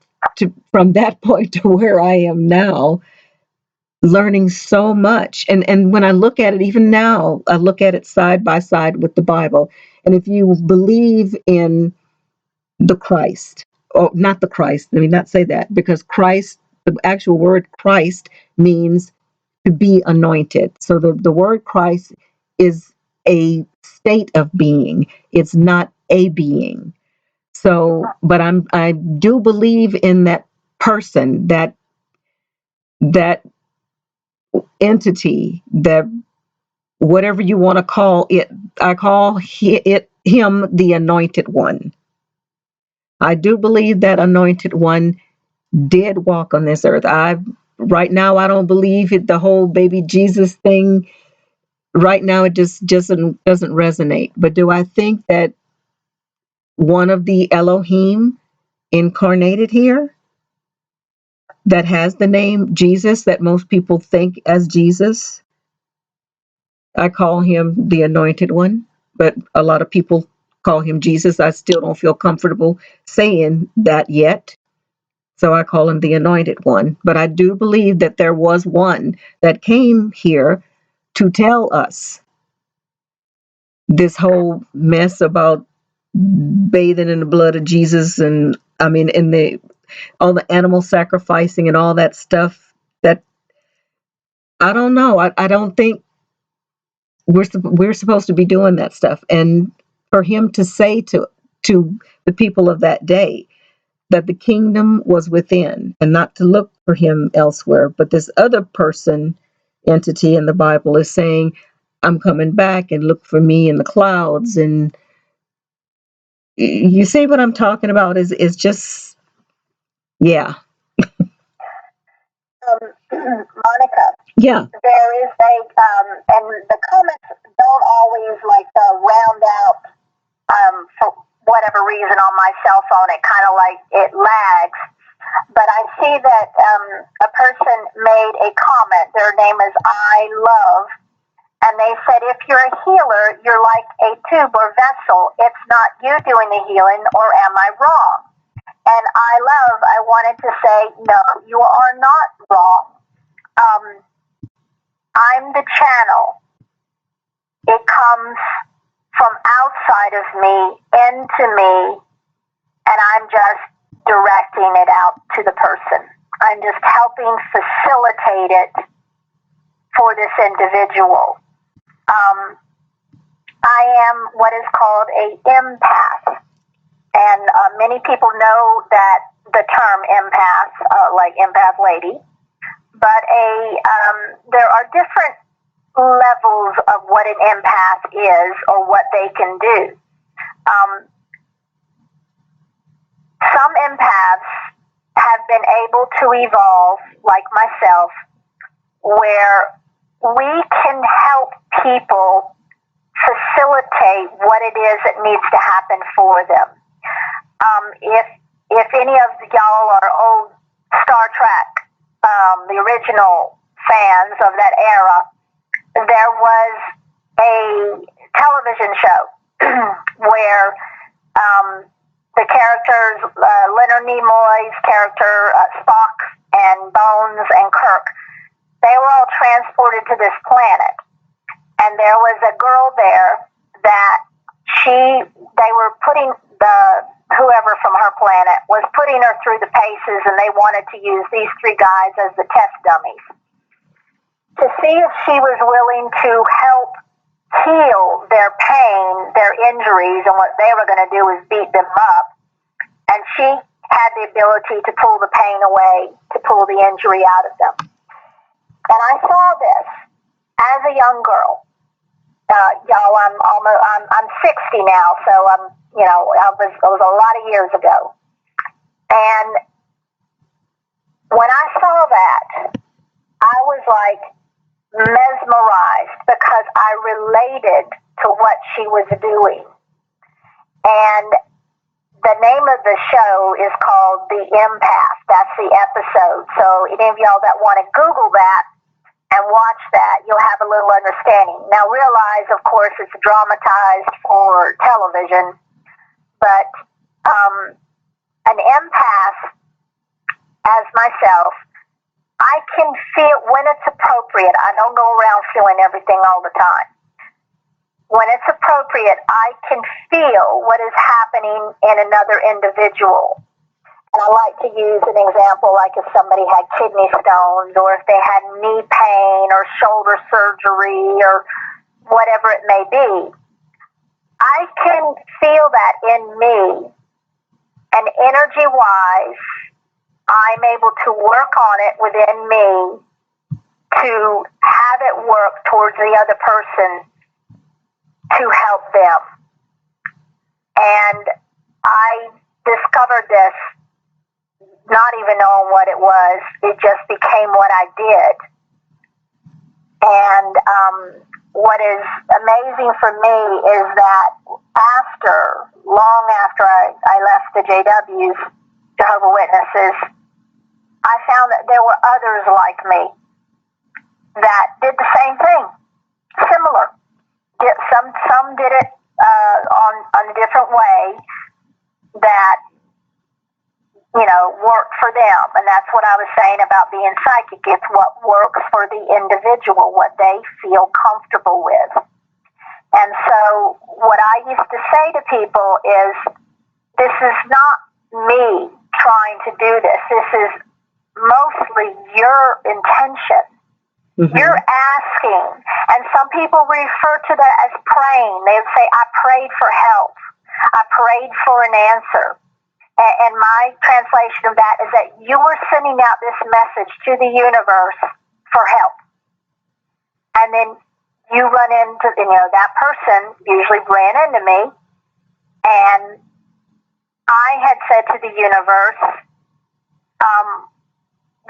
from that point to where I am now, learning so much. And when I look at it, even now, I look at it side by side with the Bible. And if you believe in the Christ, or not the Christ, let me not say that, because Christ, the actual word Christ means to be anointed. So the word Christ is a state of being. It's not a being. So, but I do believe in that person, that entity, that whatever you want to call it. I call him the anointed one. I do believe that anointed one did walk on this earth. Right now I don't believe it, the whole baby Jesus thing. Right now it just doesn't resonate. But do I think that one of the Elohim incarnated here, that has the name Jesus, that most people think as Jesus? I call him the anointed one, but a lot of people call him Jesus. I still don't feel comfortable saying that yet. So I call him the anointed one. But I do believe that there was one that came here to tell us this whole mess about bathing in the blood of Jesus, and I mean, in the all the animal sacrificing and all that stuff. That I don't know. I don't think we're supposed to be doing that stuff. And for him to say to the people of that day that the kingdom was within, and not to look for him elsewhere, but this other person, entity in the Bible, is saying, I'm coming back, and look for me in the clouds. And you see what I'm talking about? Is just, yeah. Monica, Yeah. there is and the comments don't always like round out for whatever reason on my cell phone. It kind of like it lags. But I see that a person made a comment. Their name is I Love. And they said, if you're a healer, you're like a tube or vessel. It's not you doing the healing, or am I wrong? And I wanted to say, no, you are not wrong. I'm the channel. It comes from outside of me into me, and I'm just directing it out to the person. I'm just helping facilitate it for this individual. I am what is called a empath, and many people know that the term empath, like Empath Lady. but there are different levels of what an empath is or what they can do. Um, some empaths have been able to evolve, like myself, where we can help people facilitate what it is that needs to happen for them. If any of y'all are old Star Trek, the original fans of that era, there was a television show where the characters, Leonard Nimoy's character, Spock, and Bones and Kirk, they were all transported to this planet. And there was a girl there that they were putting whoever from her planet was putting her through the paces, and they wanted to use these three guys as the test dummies to see if she was willing to help heal their pain, their injuries, and what they were going to do was beat them up. And she had the ability to pull the pain away, to pull the injury out of them. And I saw this as a young girl. Y'all, I'm 60 now, so it was a lot of years ago. And when I saw that, I was like mesmerized because I related to what she was doing. And the name of the show is called The Empath. That's the episode. So any of y'all that want to Google that and watch that, you'll have a little understanding. Now realize, of course, it's dramatized for television, but an empath, as myself, I can feel when it's appropriate. I don't go around feeling everything all the time. When it's appropriate, I can feel what is happening in another individual. And I like to use an example like if somebody had kidney stones or if they had knee pain or shoulder surgery or whatever it may be. I can feel that in me, and energy-wise, I'm able to work on it within me to have it work towards the other person to help them. And I discovered this not even knowing what it was. It just became what I did. And what is amazing for me is that long after I left the JWs, Jehovah's Witnesses, I found that there were others like me that did the same thing, similar. Some did it on a different way that worked for them, and that's what I was saying about being psychic. It's what works for the individual, what they feel comfortable with. And so what I used to say to people is, this is not me trying to do this. This is mostly your intention. Mm-hmm. You're asking, and some people refer to that as praying. They would say, I prayed for help. I prayed for an answer. And my translation of that is that you were sending out this message to the universe for help. And then you run into, that person usually ran into me, and I had said to the universe,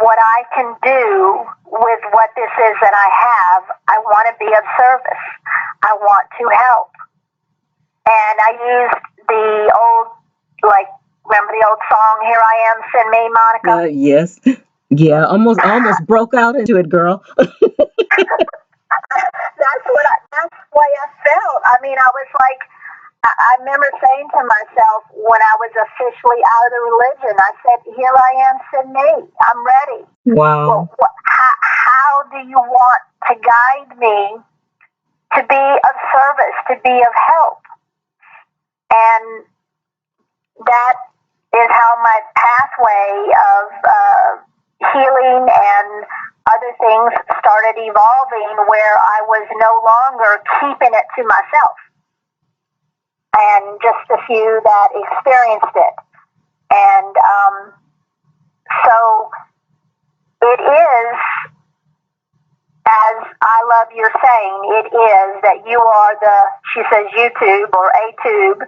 what I can do with what this is that I have, I want to be of service. I want to help. And I used the old, remember the old song, Here I Am, Send Me, Monica? Yes. Yeah, almost broke out into it, girl. That's the way I felt. I mean, I was like, I remember saying to myself when I was officially out of the religion, I said, here I am, send me. I'm ready. Wow. Well, how do you want to guide me to be of service, to be of help? And that is how my pathway of healing and other things started evolving, where I was no longer keeping it to myself. And just a few that experienced it. And so it is, as I love your saying, it is that you are she says YouTube or a tube.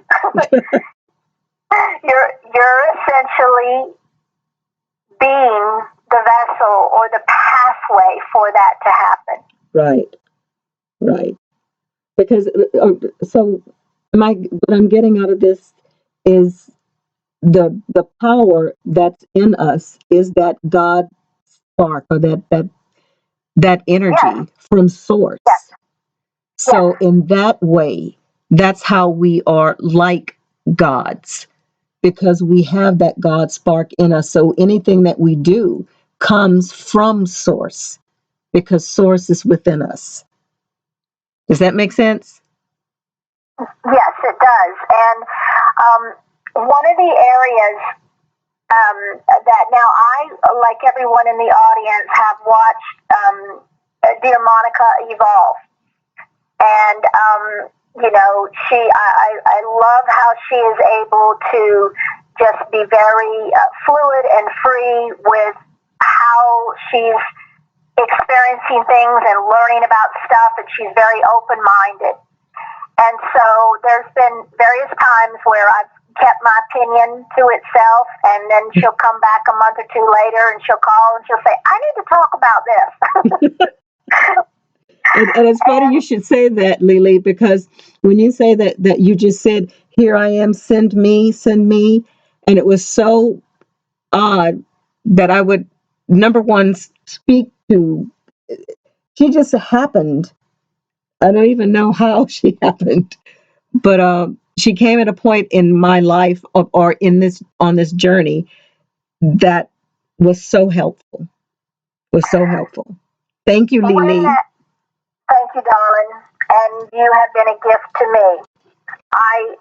You're essentially being the vessel or the pathway for that to happen. Right, right. Because so what I'm getting out of this is the power that's in us is that God spark, or that energy, Yes. from source. Yes. So in that way, that's how we are like gods, because we have that God spark in us. So anything that we do comes from source, because source is within us. Does that make sense? Yes, it does. And one of the areas that now I, like everyone in the audience, have watched Dear Monica evolve. And, I love how she is able to just be very fluid and free with how she's experiencing things and learning about stuff, and she's very open-minded. And so there's been various times where I've kept my opinion to itself, and then she'll come back a month or two later, and she'll call and she'll say, I need to talk about this. And it's funny you should say that, Lily, because when you say that you just said, here I am, send me, and it was so odd that I would, number one, speak to, she just happened. I don't even know how she happened, but she came at a point in my life, or in this, on this journey, that was so helpful. Thank you, When Lily. Thank you, darling. And you have been a gift to me. I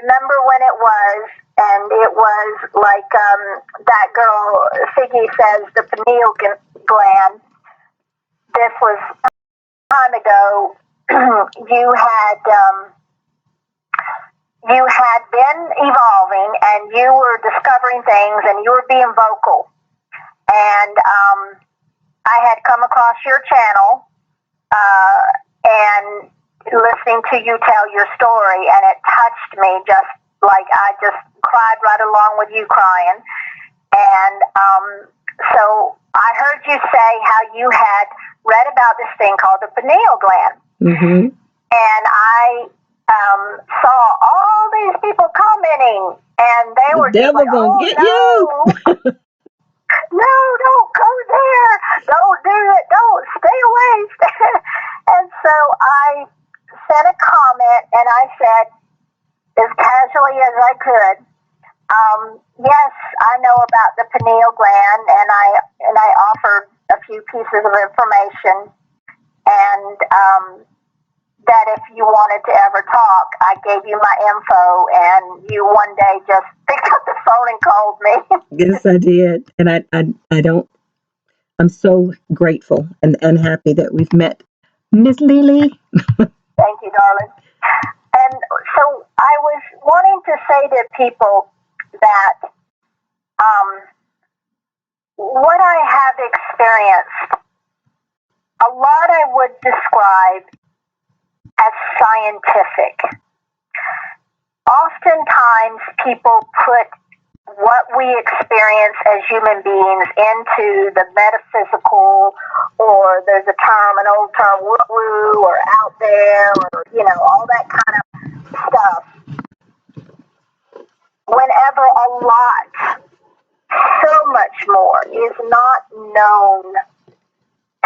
remember when it was, and it was like that girl, Siggy says, the pineal gland. This was time ago. You had been evolving, and you were discovering things, and you were being vocal. And I had come across your channel, and listening to you tell your story, and it touched me just like I just cried right along with you crying. And so I heard you say how you had read about this thing called the pineal gland. Mm-hmm. And I saw all these people commenting, and they were just like, gonna get no. you. No, don't go there. Don't do it. Don't stay away. And so I sent a comment, and I said, as casually as I could, yes, I know about the pineal gland, and I offered a few pieces of information, and that if you wanted to ever talk, I gave you my info, and you one day just picked up the phone and called me. Yes, I did, and I don't. I'm so grateful and happy that we've met, Miss Lily. Thank you, darling. And so I was wanting to say to people that what I have experienced, a lot I would describe as scientific. Oftentimes people put what we experience as human beings into the metaphysical, or there's a term, an old term, woo-woo, or out there, or, all that kind of stuff. Whenever a lot, so much more, is not known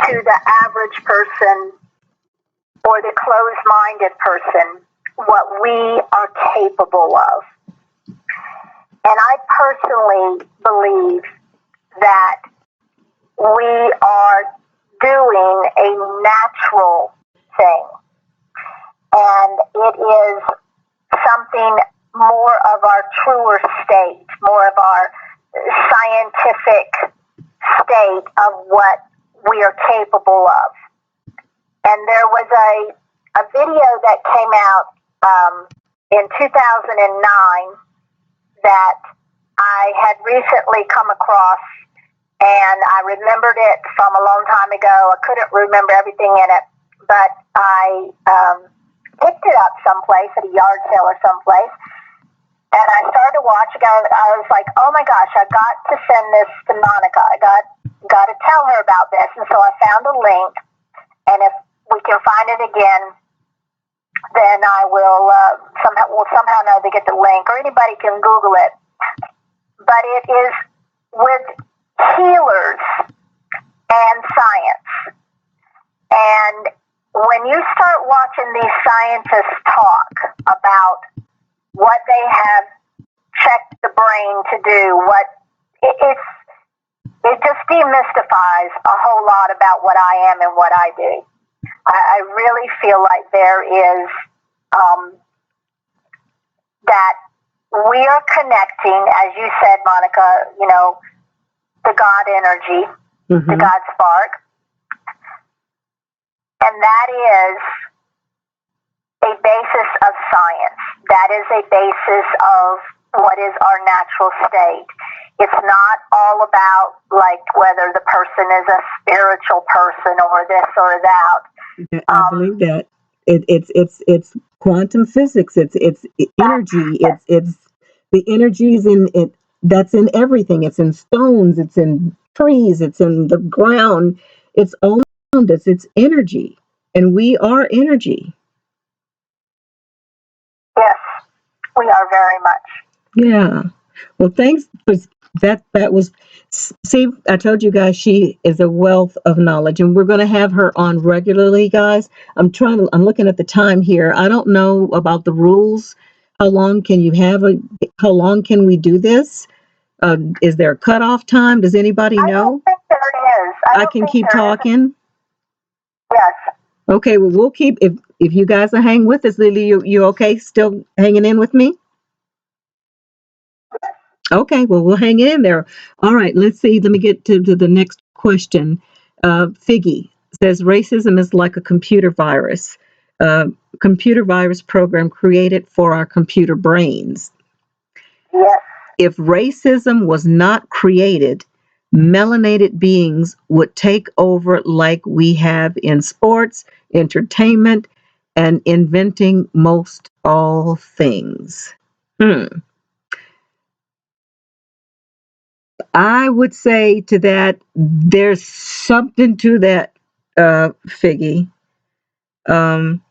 to the average person or the closed-minded person, what we are capable of. And I personally believe that we are doing a natural thing. And it is something more of our truer state, more of our scientific state of what we are capable of. And there was a video that came out in 2009 that I had recently come across, and I remembered it from a long time ago. I couldn't remember everything in it, but I picked it up someplace at a yard sale or someplace, and I started to watch it. I was like, "Oh my gosh, I got to send this to Monica. I got to tell her about this." And so I found a link, and if we can find it again, then I will somehow know to get the link, or anybody can Google it. But it is with healers and science. And when you start watching these scientists talk about what they have checked the brain to do, it just demystifies a whole lot about what I am and what I do. I really feel like there is that we are connecting, as you said, Monica, the God energy, the God spark. And that is a basis of science. That is a basis of what is our natural state. It's not all about like whether the person is a spiritual person or this or that. I believe that it's quantum physics. It's energy. It's the energies in it. That's in everything. It's in stones. It's in trees. It's in the ground. It's all around us. It's energy, and we are energy. Yes, we are very much. Yeah. Well, thanks for that. That was, see, I told you guys she is a wealth of knowledge, and we're going to have her on regularly, guys. I'm looking at the time here. I don't know about the rules. How long can we do this? Is there a cutoff time? Does anybody I don't know? think there is. I can keep talking. Yes. Okay, well, we'll keep, if you guys are hanging with us, Lily, you okay? Still hanging in with me? Okay, well, we'll hang in there. All right, let's see. Let me get to the next question. Figgy says racism is like a computer virus, computer virus program created for our computer brains. Yes. If racism was not created, melanated beings would take over like we have in sports, entertainment, and inventing most all things. Hmm. I would say to that, there's something to that, Figgy. Um,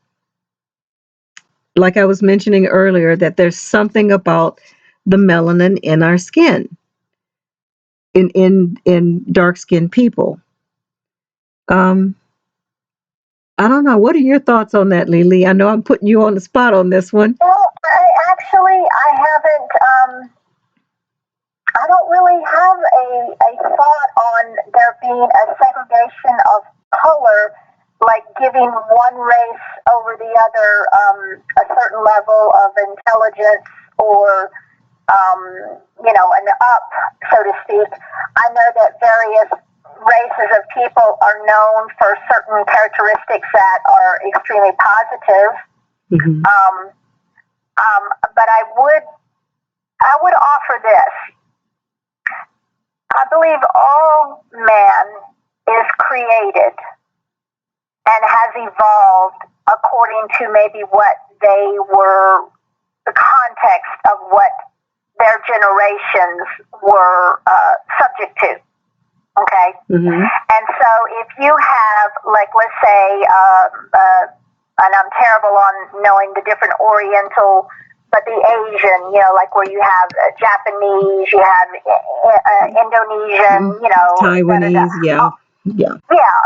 like I was mentioning earlier, that there's something about the melanin in our skin, in dark skinned people. Um, I don't know. What are your thoughts on that, Lily? I know I'm putting you on the spot on this one. Well, I haven't. I don't really have a thought on there being a segregation of color, like giving one race over the other a certain level of intelligence or, an up, so to speak. I know that various races of people are known for certain characteristics that are extremely positive. Mm-hmm. But I would offer this. I believe all man is created and has evolved according to maybe what they were, the context of what their generations were subject to. Okay? Mm-hmm. And so if you have, like, let's say, and I'm terrible on knowing the different Oriental, but the Asian, like where you have Japanese, you have Indonesian, Taiwanese, yeah. Yeah,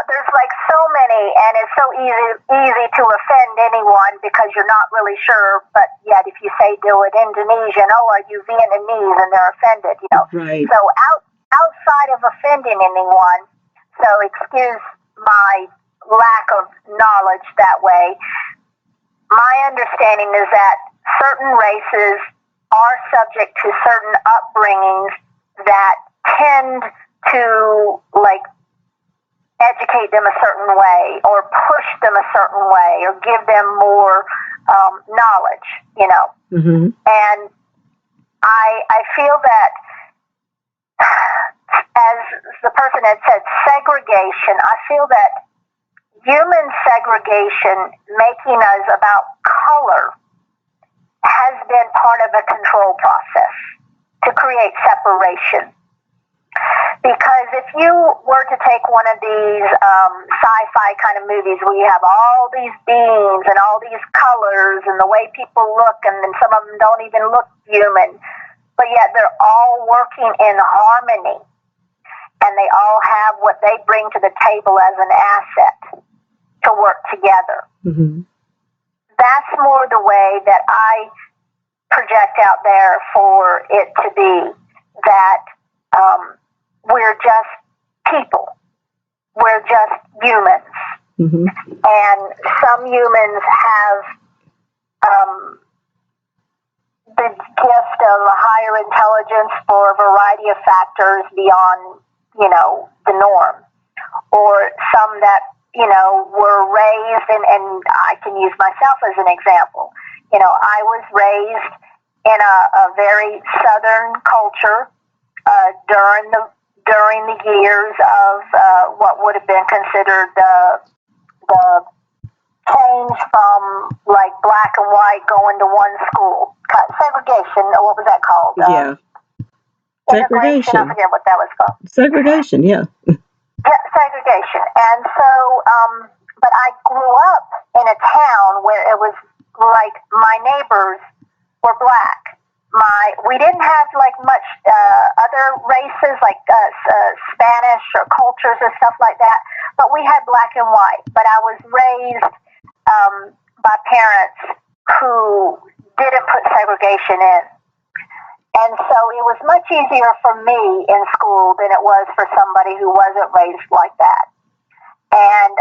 there's like so many, and it's so easy to offend anyone because you're not really sure. But yet, if you say do it Indonesian, oh, are you Vietnamese, and they're offended. Right. So outside of offending anyone, so excuse my lack of knowledge that way. My understanding is that certain races are subject to certain upbringings that tend to like educate them a certain way or push them a certain way or give them more knowledge. And I feel that as the person had said, segregation, I feel that human segregation, making us about color, has been part of a control process to create separation. Because if you were to take one of these sci-fi kind of movies where you have all these beams and all these colors and the way people look, and then some of them don't even look human, but yet they're all working in harmony, and they all have what they bring to the table as an asset to work together. Mm-hmm. That's more the way that I project out there for it to be, that we're just people. We're just humans. Mm-hmm. And some humans have the gift of a higher intelligence for a variety of factors beyond, the norm. Or some that, were raised, and I can use myself as an example. I was raised in a very Southern culture during the years of what would have been considered the change from like black and white going to one school. Segregation, what was that called? Yeah. Integration, I forget what that was called. Segregation, yeah. Yeah, segregation. And so, but I grew up in a town where it was like my neighbors were black. We didn't have like much other races like Spanish or cultures or stuff like that, but we had black and white. But I was raised by parents who didn't put segregation in. And so it was much easier for me in school than it was for somebody who wasn't raised like that. And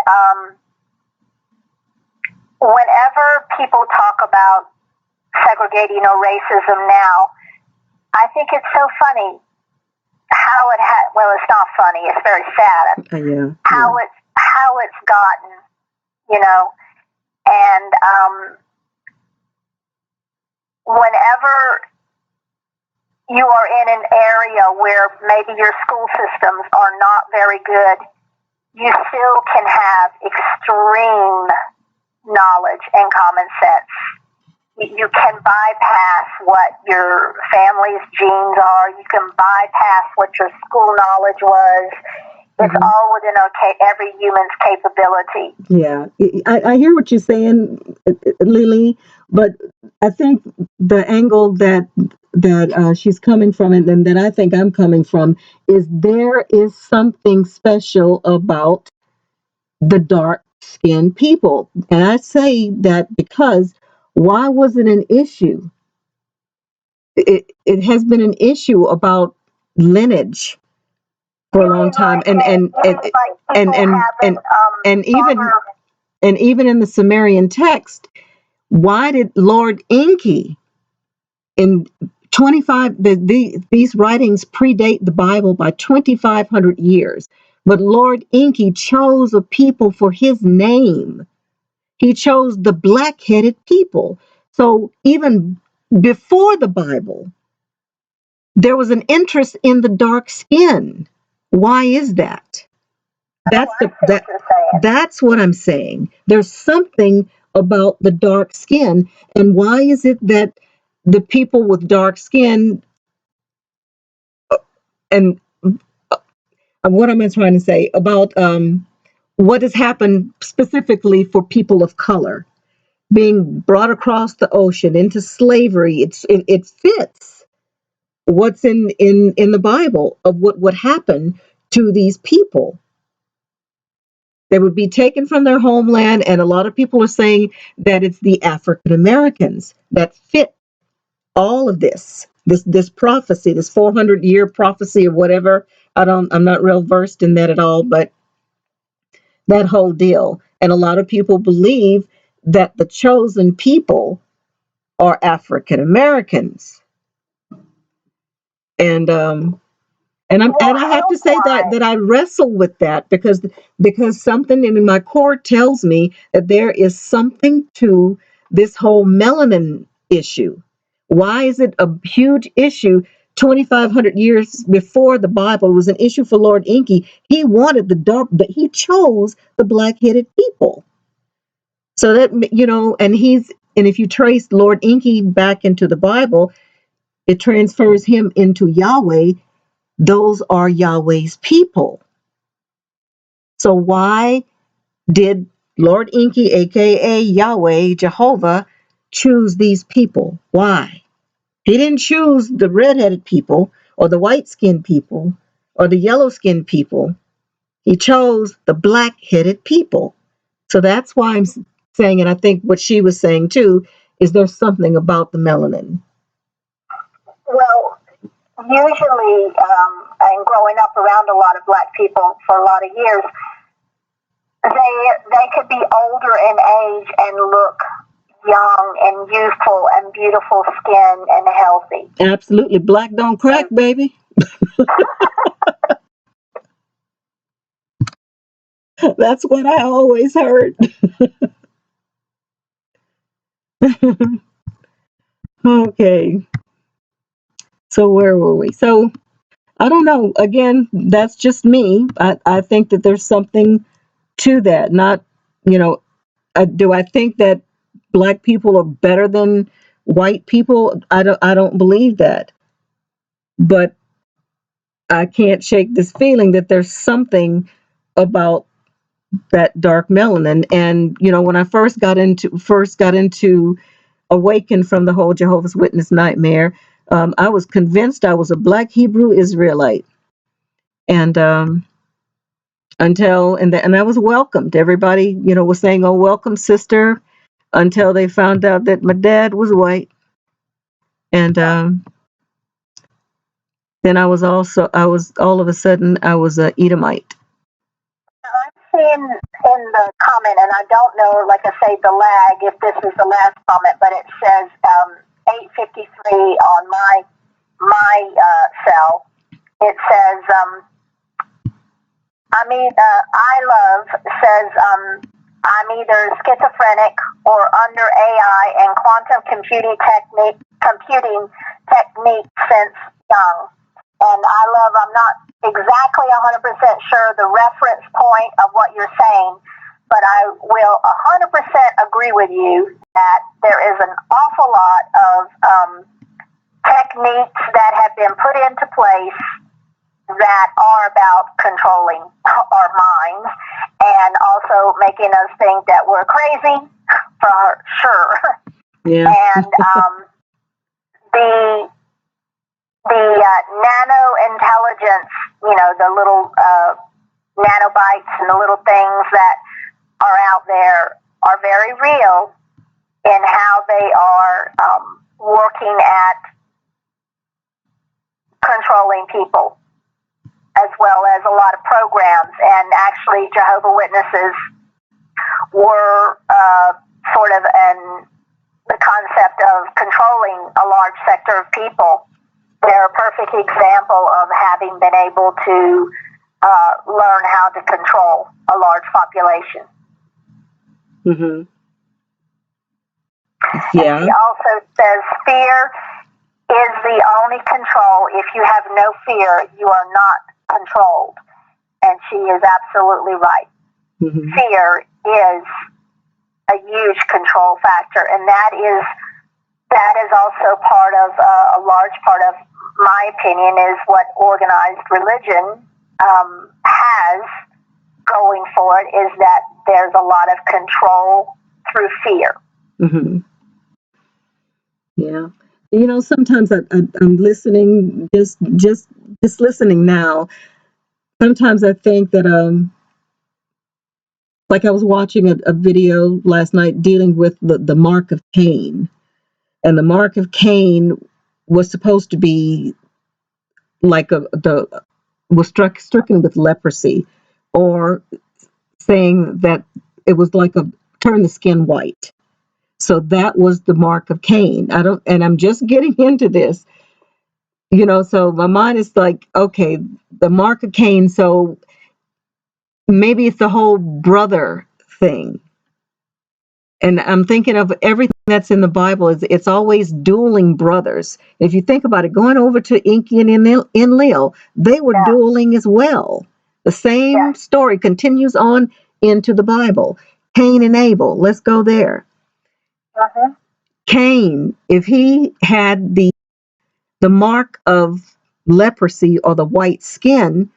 whenever people talk about segregating or racism now, I think it's so funny how it well, it's not funny, it's very sad. How it's gotten, and whenever you are in an area where maybe your school systems are not very good, you still can have extreme knowledge and common sense. You can bypass what your family's genes are. You can bypass what your school knowledge was. It's all within every human's capability. Yeah, I hear what you're saying, Lily, but I think the angle that she's coming from, and that I think I'm coming from, is there is something special about the dark-skinned people. And I say that because why was it an issue? It has been an issue about lineage for a long time, and even in the Sumerian text, why did Lord Enki in these writings predate the Bible by 2,500 years, but Lord Enki chose a people for his name. He chose the black-headed people. So even before the Bible, there was an interest in the dark skin. Why is that? That's what I'm saying. There's something about the dark skin, and why is it that the people with dark skin, and what am I trying to say about what has happened specifically for people of color being brought across the ocean into slavery? It fits what's in the Bible of what would happen to these people. They would be taken from their homeland, and a lot of people are saying that it's the African Americans that fit all of this prophecy, this 400-year prophecy or whatever. I'm not real versed in that at all, but that whole deal. And a lot of people believe that the chosen people are African Americans, and I have to say that I wrestle with that because something in my core tells me that there is something to this whole melanin issue. Why is it a huge issue 2,500 years before the Bible was an issue for Lord Inky. He wanted the dark, but he chose the black-headed people. So that, and if you trace Lord Inky back into the Bible, it transfers him into Yahweh. Those are Yahweh's people. So why did Lord Inky, aka Yahweh, Jehovah, choose these people? Why? He didn't choose the red-headed people or the white-skinned people or the yellow-skinned people. He chose the black-headed people. So that's why I'm saying, and I think what she was saying too, is there's something about the melanin. Well, usually, and growing up around a lot of black people for a lot of years, they could be older in age and look young and youthful and beautiful skin and healthy. Absolutely. Black don't crack, baby. That's what I always heard. Okay. So where were we? So I don't know. Again, that's just me. I think that there's something to that. Not, you know, do I think that black people are better than white people? I don't believe that. But I can't shake this feeling that there's something about that dark melanin. And when I first got into awakened from the whole Jehovah's Witness nightmare, I was convinced I was a black Hebrew Israelite, and and I was welcomed. Everybody, was saying, "Oh, welcome, sister," until they found out that my dad was white, and then I was all of a sudden I was a Edomite. I'm seeing in the comment, and I don't know, like I say, the lag, if this is the last comment, but it says 8:53 on my cell. It says, I love says, I'm either schizophrenic or under AI and quantum computing technique since young. And I love, I'm not exactly 100% sure the reference point of what you're saying, but I will 100% agree with you that there is an awful lot of techniques that have been put into place that are about controlling our minds and also making us think that we're crazy, for sure. Yeah. And the nano intelligence, the little nanobites and the little things that are out there are very real in how they are working at controlling people, as well as a lot of programs. And actually, Jehovah Witnesses were sort of the concept of controlling a large sector of people. They're a perfect example of having been able to learn how to control a large population. Mm-hmm. Yeah. And she also says fear is the only control. If you have no fear, you are not controlled. And she is absolutely right. Mm-hmm. Fear is a huge control factor, and that is also part of a large part of my opinion is what organized religion has going for it, is that there's a lot of control through fear. Mm-hmm. Yeah. Sometimes I'm listening, just listening now. Sometimes I think that like I was watching a video last night dealing with the mark of Cain, and the mark of Cain was supposed to be like was stricken with leprosy, or saying that it was like a turn the skin white. So that was the mark of Cain. And I'm just getting into this, so my mind is like, okay, the mark of Cain. So maybe it's the whole brother thing. And I'm thinking of everything that's in the Bible. It's always dueling brothers. If you think about it, going over to Inky and Enlil, they were dueling as well. The same story continues on into the Bible. Cain and Abel. Let's go there. Cain, if he had the mark of leprosy or the white skin,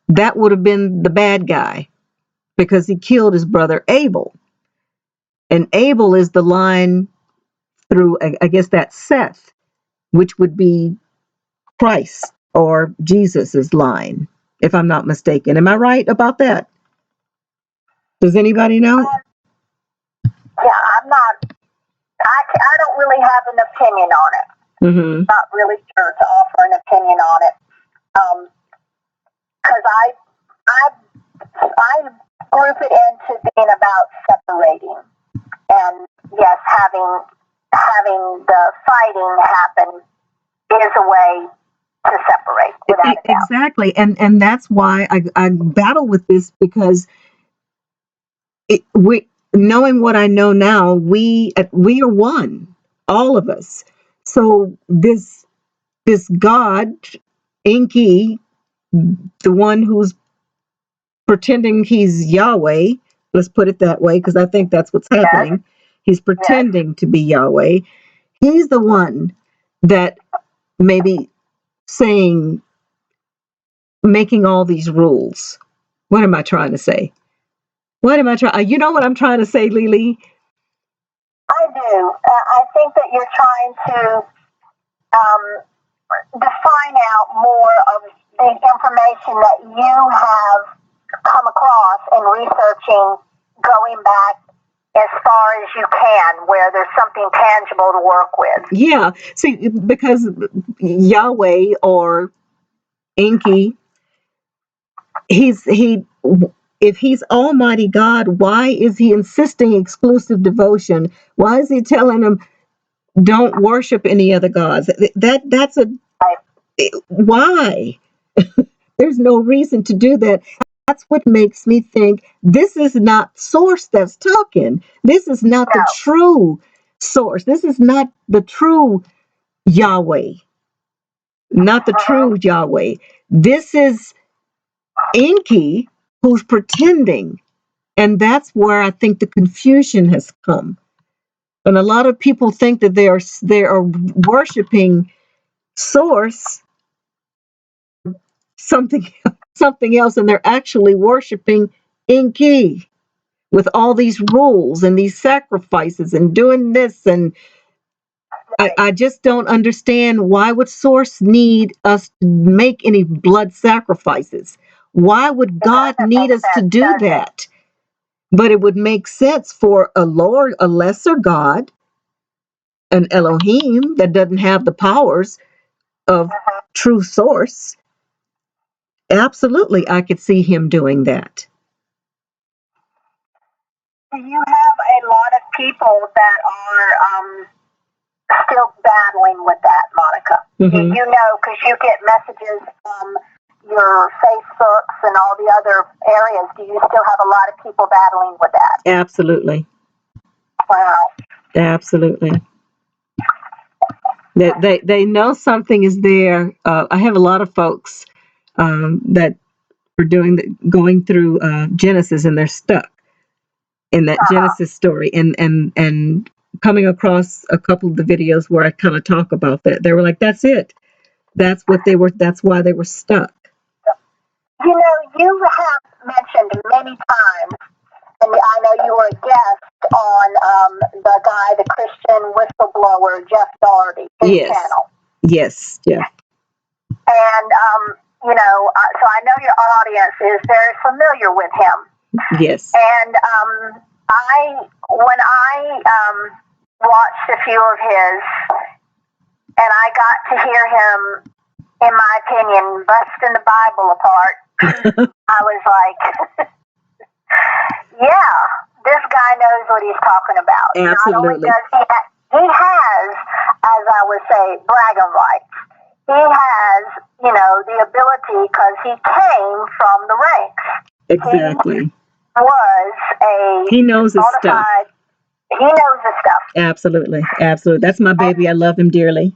that would have been the bad guy because he killed his brother Abel. And Abel is the line through, I guess that's Seth, which would be Christ or Jesus's line, if I'm not mistaken. Am I right about that? Does anybody know? Yeah, I'm not. I don't really have an opinion on it. Mm-hmm. Not really sure to offer an opinion on it, because I group it into being about separating, and yes, having the fighting happen is a way to separate without a doubt. Exactly, and that's why I battle with this, because knowing what I know now, we are one, all of us. So this God, Enki, the one who's pretending he's Yahweh, let's put it that way, because I think that's what's happening. He's pretending to be Yahweh. He's the one that maybe making all these rules. What am I trying to say? What am I trying? You know what I'm trying to say, Lily? I do. I think that you're trying to define out more of the information that you have come across in researching, going back as far as you can, where there's something tangible to work with. Yeah. See, because Yahweh or Enki, if he's Almighty God, why is he insisting exclusive devotion? Why is he telling them don't worship any other gods? That's a why? There's no reason to do that. That's what makes me think this is not source that's talking. This is not the true source. This is not the true Yahweh. Not the true Yahweh. This is Enki who's pretending. And that's where I think the confusion has come. And a lot of people think that they are worshiping source, something something else, and they're actually worshiping Enki with all these rules and these sacrifices and doing this. And I just don't understand, why would source need us to make any blood sacrifices? Why would God need us to do that? But it would make sense for a lesser God, an Elohim that doesn't have the powers of true source. Absolutely, I could see him doing that. You have a lot of people that are still battling with that, Monica. Mm-hmm. You know, because you get messages from your Facebooks and all the other areas. Do you still have a lot of people battling with that? Absolutely. Wow. Absolutely. They know something is there. I have a lot of folks that are going through Genesis, and they're stuck in that Genesis story, and coming across a couple of the videos where I kind of talk about that. They were like, "That's it. That's what they were. That's why they were stuck." You know, you have mentioned many times, and I know you were a guest on the guy, the Christian whistleblower, Jeff Doherty, his channel. Yes, Jeff. And, you know, so I know your audience is very familiar with him. Yes. And when I watched a few of his, and I got to hear him, in my opinion, busting the Bible apart, I was like, yeah, this guy knows what he's talking about. Absolutely. Not only does he has, as I would say, bragging rights. He has, you know, the ability, because he came from the ranks. Exactly. He was he knows his stuff. He knows his stuff. Absolutely. Absolutely. That's my And baby. I love him dearly.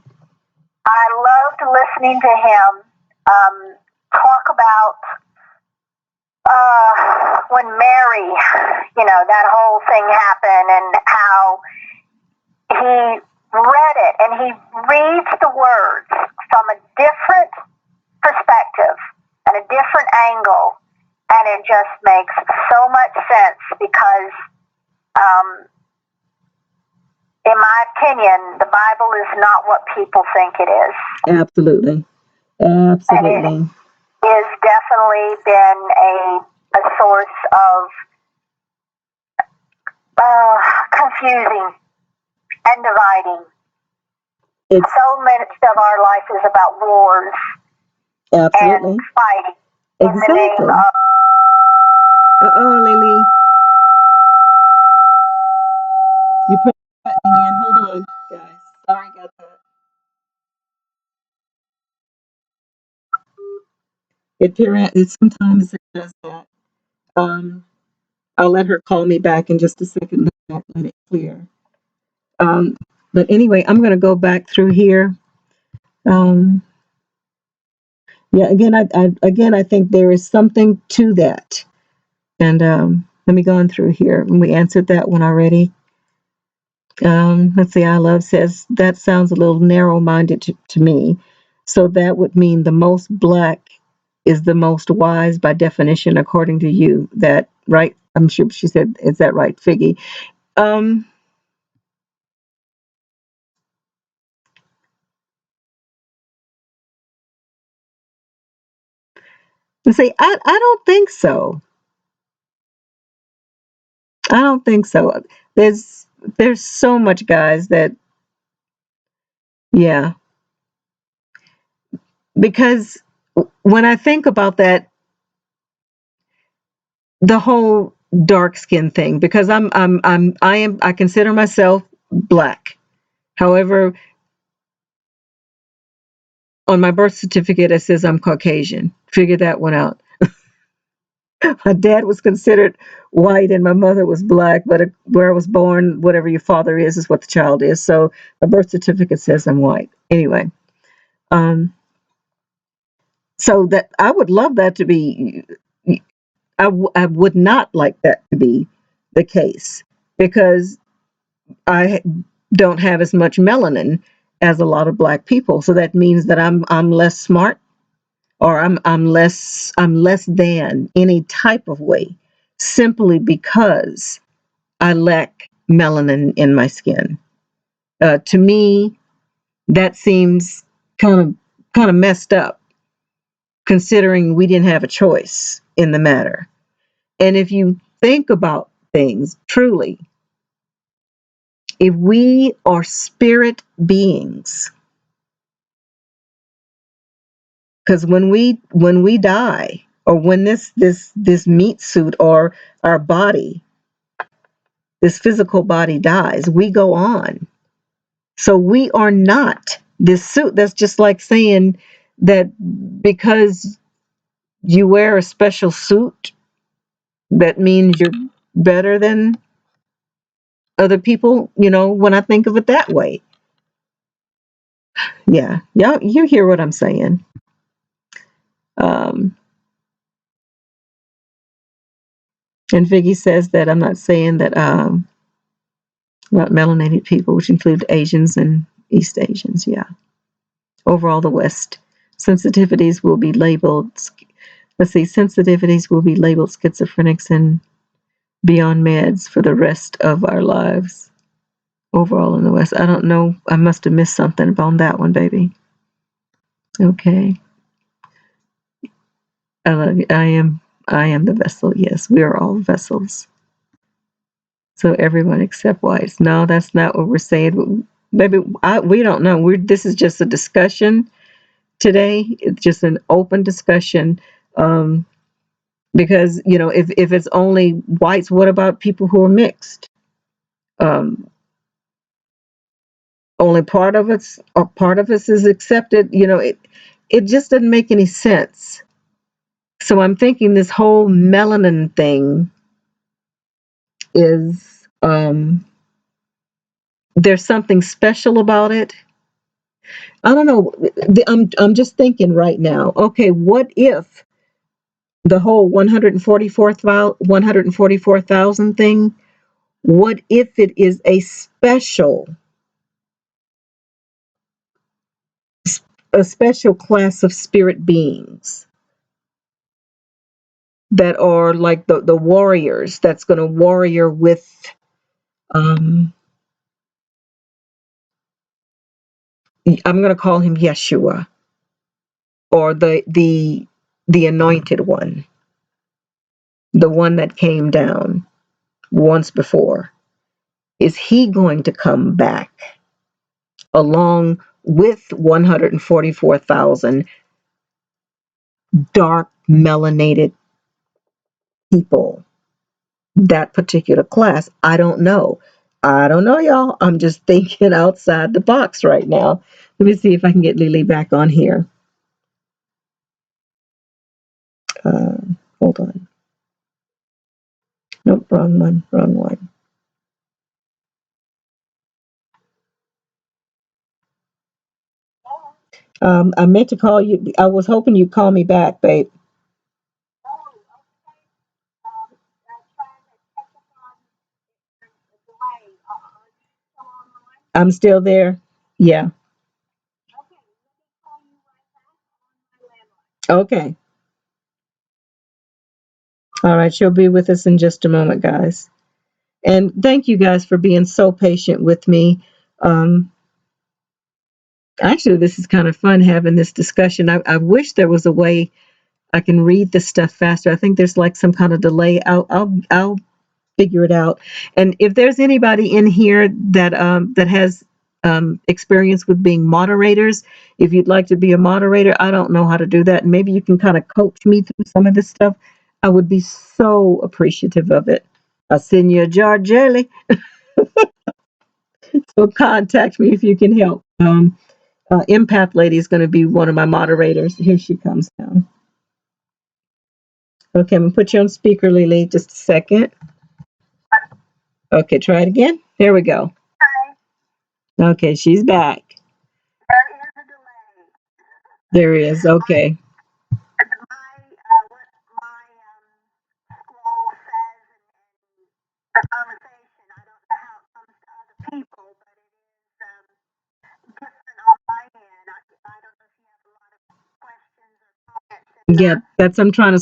I loved listening to him talk about when Mary, that whole thing happened and how he read it and he reads the words from a different perspective and a different angle. And it just makes so much sense because, in my opinion, the Bible is not what people think it is. Absolutely. And it Absolutely. has definitely been a source of confusing and dividing. It's So much of our life is about wars and absolutely. fighting in the name Exactly. of. Uh-oh, Lily. You put the button again. Hold on, guys. Sorry about that. It sometimes it does that. Um, I'll let her call me back in just a second. Let it clear. Um, but anyway, I'm going to go back through here. Um, yeah, again, I think there is something to that. And let me go on through here. And we answered that one already. Let's see. I love says that sounds a little narrow-minded to me. So that would mean the most black is the most wise by definition, according to you. That right? I'm sure she said, "Is that right, Figgy?" Um, and say, I don't think so. I don't think so. There's there's so much guys that yeah, because when I think about that, the whole dark skin thing, because I consider myself black. However, on my birth certificate it says I'm Caucasian. Figure that one out. My dad was considered white and my mother was black, but where I was born, whatever your father is what the child is. So my birth certificate says I'm white. Anyway, um, so that I would love that to be. I would not like that to be the case because I don't have as much melanin as a lot of black people. So that means that I'm less smart or I'm less than any type of way simply because I lack melanin in my skin. To me, that seems kind of messed up considering we didn't have a choice in the matter. And if you think about things truly, if we are spirit beings, because when we die or when this meat suit or our body, this physical body dies, we go on. So we are not this suit. That's just like saying that because you wear a special suit, that means you're better than other people, when I think of it that way. Yeah. Y'all, you hear what I'm saying. Um, and Viggy says that I'm not saying that about melanated people, which include Asians and East Asians. Yeah. Overall, the West. Sensitivities will be labeled, let's see, sensitivities will be labeled schizophrenics and beyond meds for the rest of our lives. Overall in the West. I don't know. I must have missed something on that one, baby. Okay. I love you. I am the vessel. Yes, we are all vessels. So everyone except whites. No, that's not what we're saying. Maybe we don't know. This is just a discussion today. It's just an open discussion. Um, because if it's only whites, what about people who are mixed? Um, only part of us is accepted. It just doesn't make any sense. So I'm thinking this whole melanin thing is there's something special about it. I don't know. I'm just thinking right now. Okay, what if the whole 144,000 thing? What if it is a special class of spirit beings that are like the warriors that's going to warrior with um I'm going to call him Yeshua, or the anointed one, the one that came down once before. Is he going to come back along with 144,000 dark melanated people, that particular class? I don't know, y'all. I'm just thinking outside the box right now. Let me see if I can get Lily back on here. uh, Hold on. Nope, wrong one, wrong one. I meant to call you. I was hoping you'd call me back, babe. I'm still there. Yeah. Okay. All right. She'll be with us in just a moment, guys. And thank you guys for being so patient with me. Um, Actually, this is kind of fun having this discussion. I wish there was a way I can read this stuff faster. I think there's like some kind of delay. I'll figure it out. And if there's anybody in here that has experience with being moderators, if you'd like to be a moderator, I don't know how to do that. And maybe you can kind of coach me through some of this stuff. I would be so appreciative of it. I'll send you a jar of jelly. So contact me if you can help. Empath Lady is going to be one of my moderators. Here she comes now. Okay, I'm going to put you on speaker, Lily, just a second. Okay, try it again. There we go. Okay, she's back. There is. Okay. Yeah, that's I'm trying to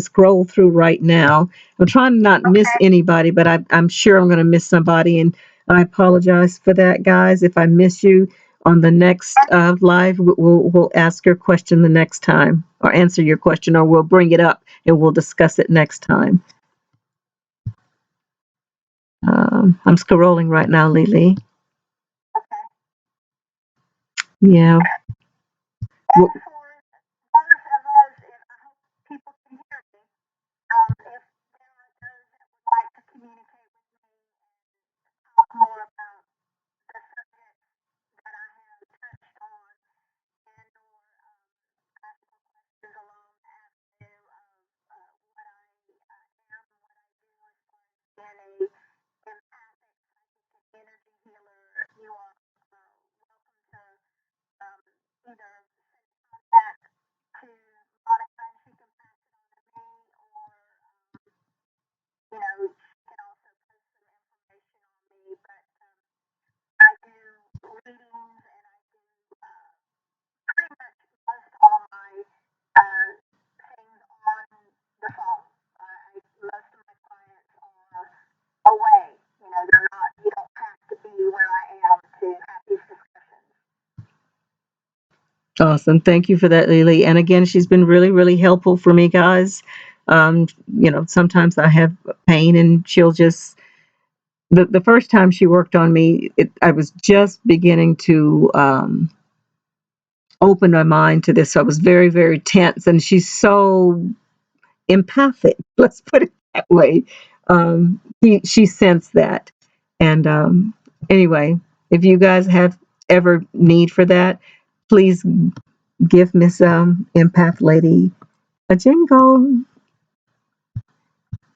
scroll through right now. I'm trying to not miss anybody, but I'm sure I'm going to miss somebody, and I apologize for that, guys. If I miss you on the next live, we'll ask your question the next time, or answer your question, or we'll bring it up and we'll discuss it next time. I'm scrolling right now, Lily. Yeah. Well, awesome. Thank you for that, Lily. And again, she's been really, really helpful for me, guys. Sometimes I have pain, and she'll just the first time she worked on me, I was just beginning to open my mind to this. So I was very, very tense, and she's so empathic. Let's put it that way. She sensed that, and anyway, if you guys have ever need for that, please give Miss Empath Lady a jingle.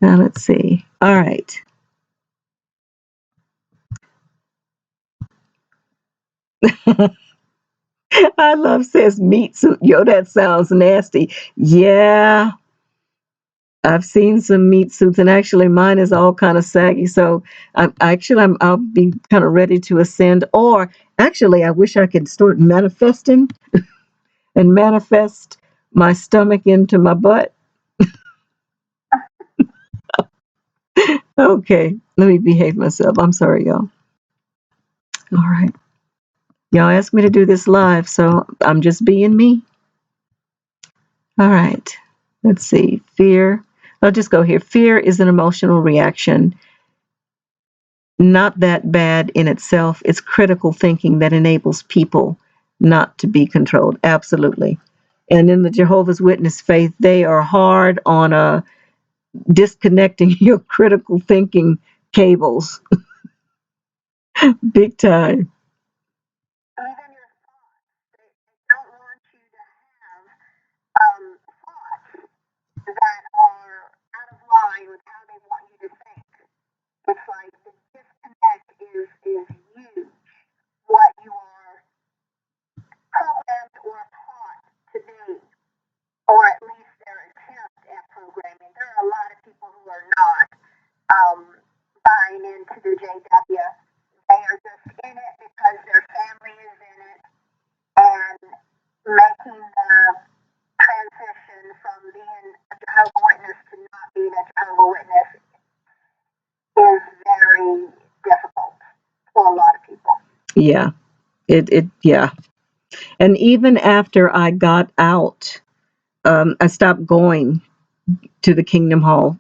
Now let's see. All right. I love says meat suit. Yo, that sounds nasty. Yeah, I've seen some meat suits, and actually, mine is all kind of saggy. So, I'll be kind of ready to ascend. Or actually, I wish I could start manifesting and manifest my stomach into my butt. Okay, let me behave myself. I'm sorry, y'all. All right, y'all asked me to do this live, so I'm just being me. All right, let's see. Fear. I'll just go here. Fear is an emotional reaction, not that bad in itself. It's critical thinking that enables people not to be controlled. Absolutely. And in the Jehovah's Witness faith, they are hard on disconnecting your critical thinking cables, big time. Even your thoughts, they don't want you to have thoughts that are out of line with how they want you to think. It's like the disconnect is huge. What you are programmed or taught to be, or at least their attempt at programming. There are a lot of people who are not um, buying into the JW. They are just in it because their family is in it, and making the transition from being a Jehovah Witness to not being a Jehovah Witness is very difficult for a lot of people. Yeah. Yeah. And even after I got out, I stopped going to the Kingdom Hall,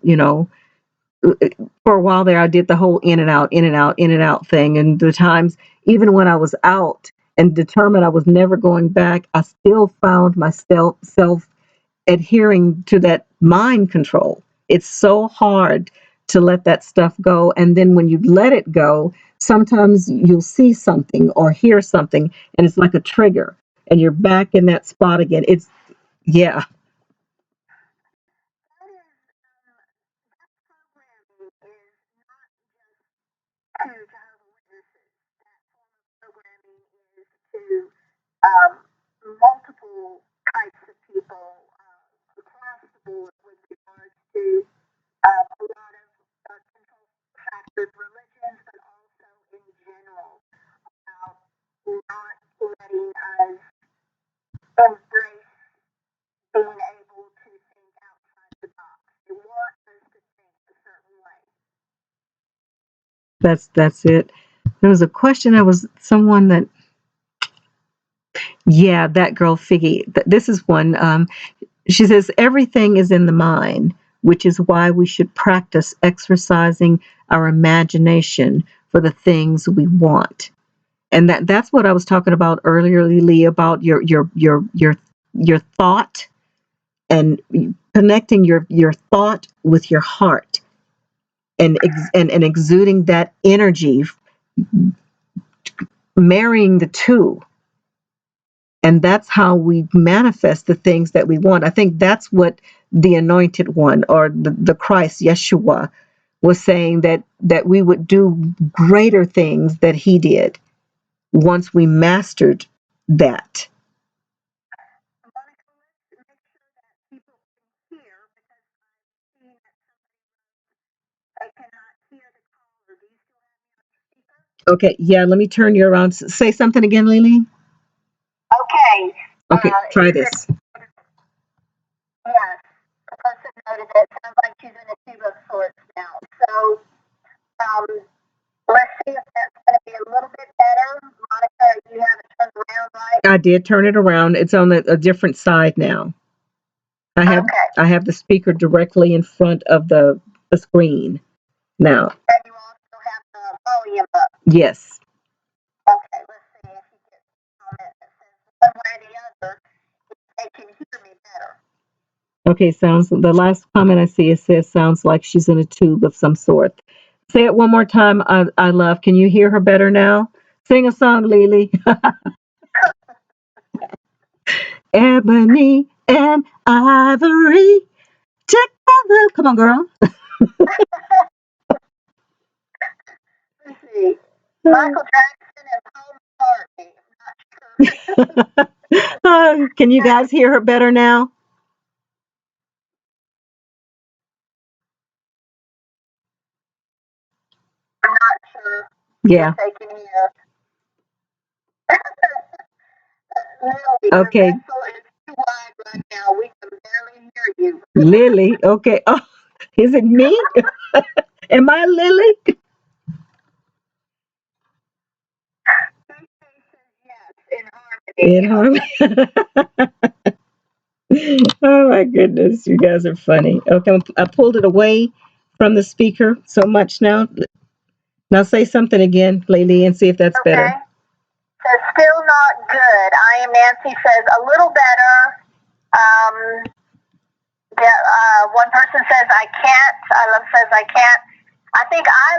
for a while there, I did the whole in and out, in and out, in and out thing. And the times, even when I was out and determined I was never going back, I still found myself adhering to that mind control. It's so hard to let that stuff go. And then when you let it go, sometimes you'll see something or hear something, and it's like a trigger, and you're back in that spot again. Yeah, That is, that programming is not to Jehovah Witnesses. That form of programming is to um, multiple types of people across the board with regards to a lot of control factors, religions, but also in general about not letting us embrace being able to think outside the box. They want us to think a certain way. that's it. There was a question. I was someone that, yeah, that girl Figgy. This is one. She says everything is in the mind, which is why we should practice exercising our imagination for the things we want. And that's what I was talking about earlier, Lily, about your thought and connecting your thought with your heart and exuding that energy, marrying the two. And that's how we manifest the things that we want. I think that's what the anointed one or the Christ, Yeshua, was saying, that we would do greater things that he did once we mastered that. Monica, let's make sure that people can hear because I've seen that they cannot hear the caller. Do you still have me on your speaker? Okay, yeah, let me turn you around. Say something again, Lily. Okay. Okay, try Is it? this. Yes. The person noted that it sounds like she's in a tube of sorts now. So um, let's see if that's going to be a little bit better. Monica, you have it turned around, right? I did turn it around. It's on a different side now. I have Okay. I have the speaker directly in front of the screen now. And you also have the volume up. Yes. Okay, let's see if you get a comment that says one way or the other, they can hear me better. Okay, sounds the last comment I see, it says sounds like she's in a tube of some sort. Say it one more time. I love. Can you hear her better now? Sing a song, Lily. Ebony and ivory together. Come on, girl. Let's see. Michael Jackson and Paul McCartney. Can you guys hear her better now? I'm not sure if Yeah. they can hear. Lily, your Okay. vessel is too wide right now. We can barely hear you. Lily. Okay. Oh, is it me? Am I Lily? Yes, in In harmony. harmony. Oh my goodness, you guys are funny. Okay, I pulled it away from the speaker so much now. Now say something again, Lily, and see if that's Okay. better. Says still not good. I am Nancy says a little better. Um, one person says I can't. I love says I can't. I think I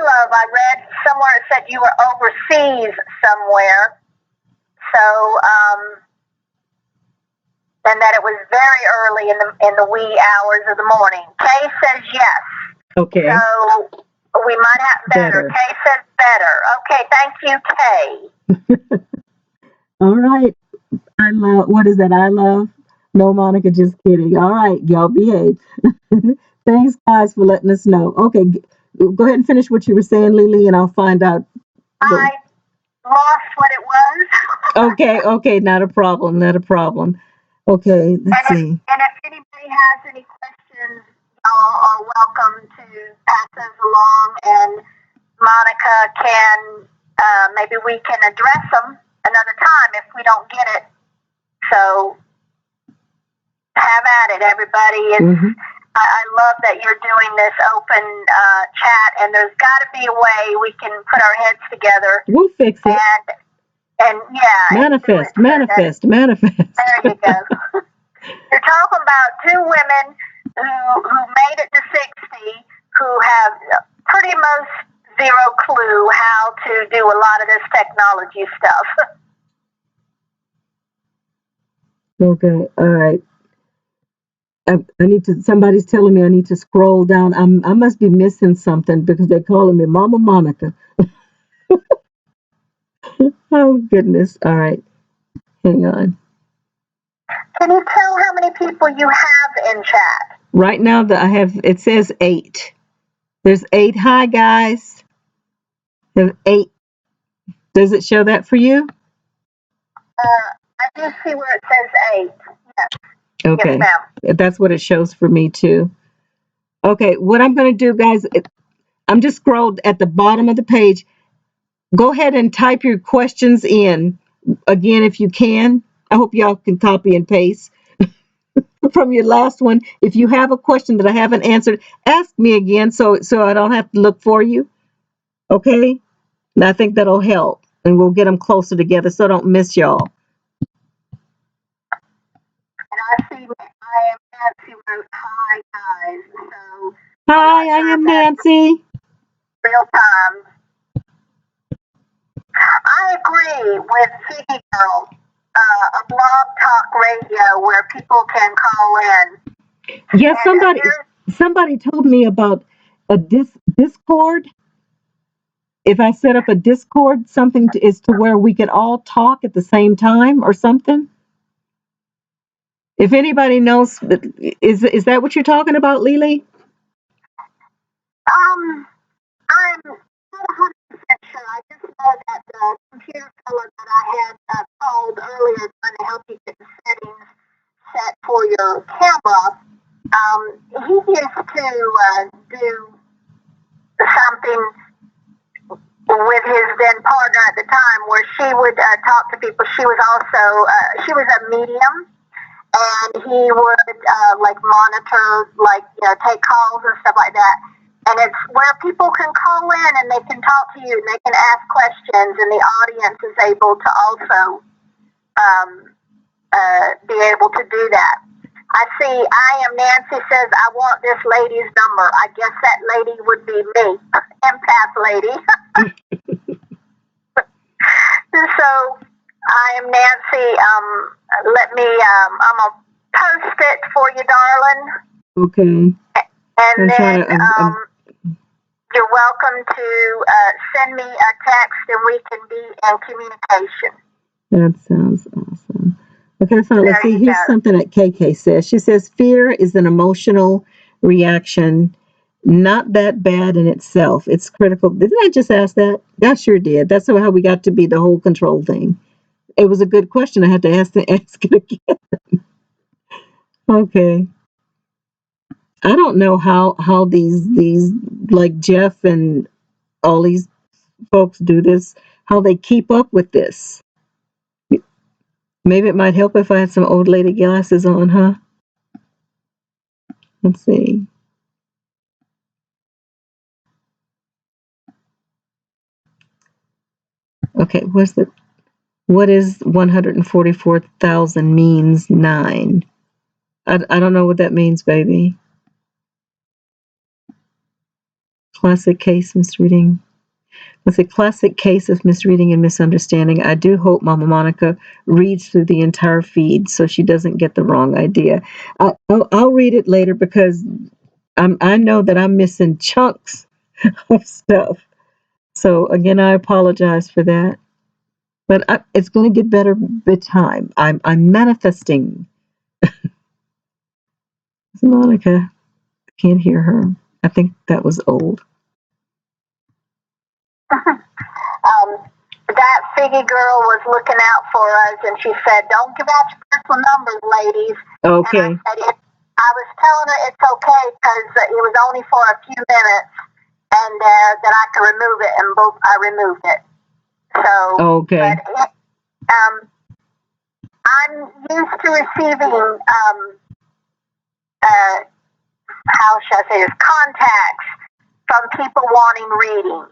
read somewhere it said you were overseas somewhere. So, and that it was very early in the wee hours of the morning. Kay says yes. Okay, So we might have better. better. Kay says better. Okay, thank you, Kay. All right. I love, what is that? I love? No, Monica, just kidding. All right, y'all behave. Thanks, guys, for letting us know. Okay, go ahead and finish what you were saying, Lily, and I'll find out. I lost what it was. Okay, okay, not a problem, not a problem. Okay, let's see. And if anybody has any questions, y'all are welcome to pass those along, and Monica can maybe we can address them another time if we don't get it. So have at it, everybody. Mm-hmm. I love that you're doing this open chat, and there's got to be a way we can put our heads together We'll fix it. and yeah, and do it. Manifest, manifest, manifest. There you go. You're talking about two women who made it to 60 who have pretty much zero clue how to do a lot of this technology stuff. Okay, all right. I need to. Somebody's telling me I need to scroll down. I must be missing something because they're calling me Mama Monica. Oh goodness. All right, hang on. Can you tell how many people you have in chat? Right now, that I have. It says 8. There's 8. Hi guys. There's 8. Does it show that for you? I do see where it says 8. Yes, yes, Okay, ma'am. that's what it shows for me too. Okay, what I'm going to do, guys, I'm just scrolled at the bottom of the page. Go ahead and type your questions in again if you can. I hope y'all can copy and paste from your last one. If you have a question that I haven't answered, ask me again so I don't have to look for you. Okay? And I think that'll help, and we'll get them closer together so I don't miss y'all. And I see I am Nancy wrote hi guys. So I'm Hi, not I sure if am that's Nancy. real time. I agree with City Girl, a blog talk radio where people can call in. Yeah, And somebody told me about a Discord. If I set up a Discord, something is to where we can all talk at the same time or something. If anybody knows, is that what you're talking about, Lily? I'm not 100% sure. I just know that the computer fellow that I had called earlier trying to help you get the settings set for your camera, he used to do something with his then partner at the time where she would talk to people. She was also she was a medium, and he would like monitor, like take calls and stuff like that. And it's where people can call in and they can talk to you and they can ask questions, and the audience is able to also um, be able to do that. I see. I am Nancy says I want this lady's number. I guess that lady would be me, Empath Lady. So I am Nancy. Let me. I'm gonna post it for you, darling. Okay. And I'm then trying to. you're welcome to send me a text, and we can be in communication. That sounds Okay, so let's There see. you Here's go. something that KK says. She says, fear is an emotional reaction, not that bad in itself. It's critical. Didn't I just ask that? I sure did. That's how we got to be the whole control thing. It was a good question. I had to ask it again. Okay. I don't know how these like Jeff and all these folks do this, how they keep up with this. Maybe it might help if I had some old lady glasses on, huh? Let's see. Okay, what is 144,000 means 9? I don't know what that means, baby. Classic case misreading. It's a classic case of misreading and misunderstanding. I do hope Mama Monica reads through the entire feed so she doesn't get the wrong idea. I'll read it later because I know that I'm missing chunks of stuff. So again, I apologize for that. But it's going to get better with time. I'm manifesting. Monica, can't hear her. I think that was old. That Figgy girl was looking out for us, and she said, "Don't give out your personal numbers, ladies." And I Okay. said, I was telling her it's okay because it was only for a few minutes, and that I could remove it, and both I removed it. So, Okay. but I'm used to receiving uh, how should I say this, contacts from people wanting readings.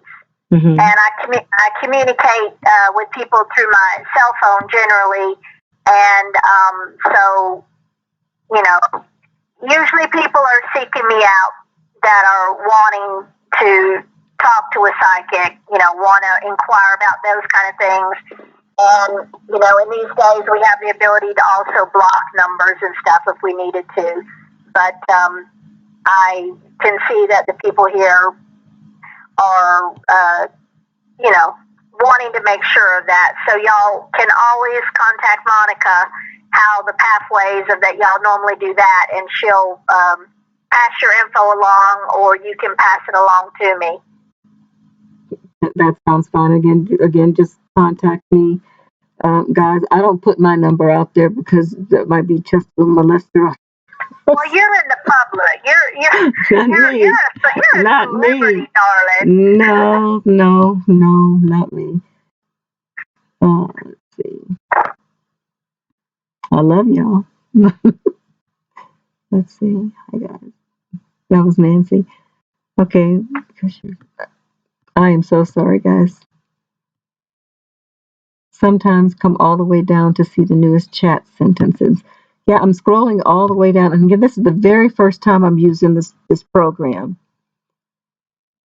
Mm-hmm. And I communicate with people through my cell phone generally, and so you know, usually people are seeking me out that are wanting to talk to a psychic, want to inquire about those kind of things. And in these days we have the ability to also block numbers and stuff if we needed to. But I can see that the people here are wanting to make sure of that. So y'all can always contact Monica how the pathways of that y'all normally do that, and she'll pass your info along, or you can pass it along to me. That sounds fine. Again, just contact me, guys. I don't put my number out there because that might be just a molester. Well, you're in the public. Not me. You're a Not me. celebrity, darling. No, no, no, not me. Let's see. I love y'all. Let's see. Hi guys. That was Nancy. Okay. I am so sorry, guys. Sometimes come all the way down to see the newest chat sentences. Yeah, I'm scrolling all the way down. And again, this is the very first time I'm using this program.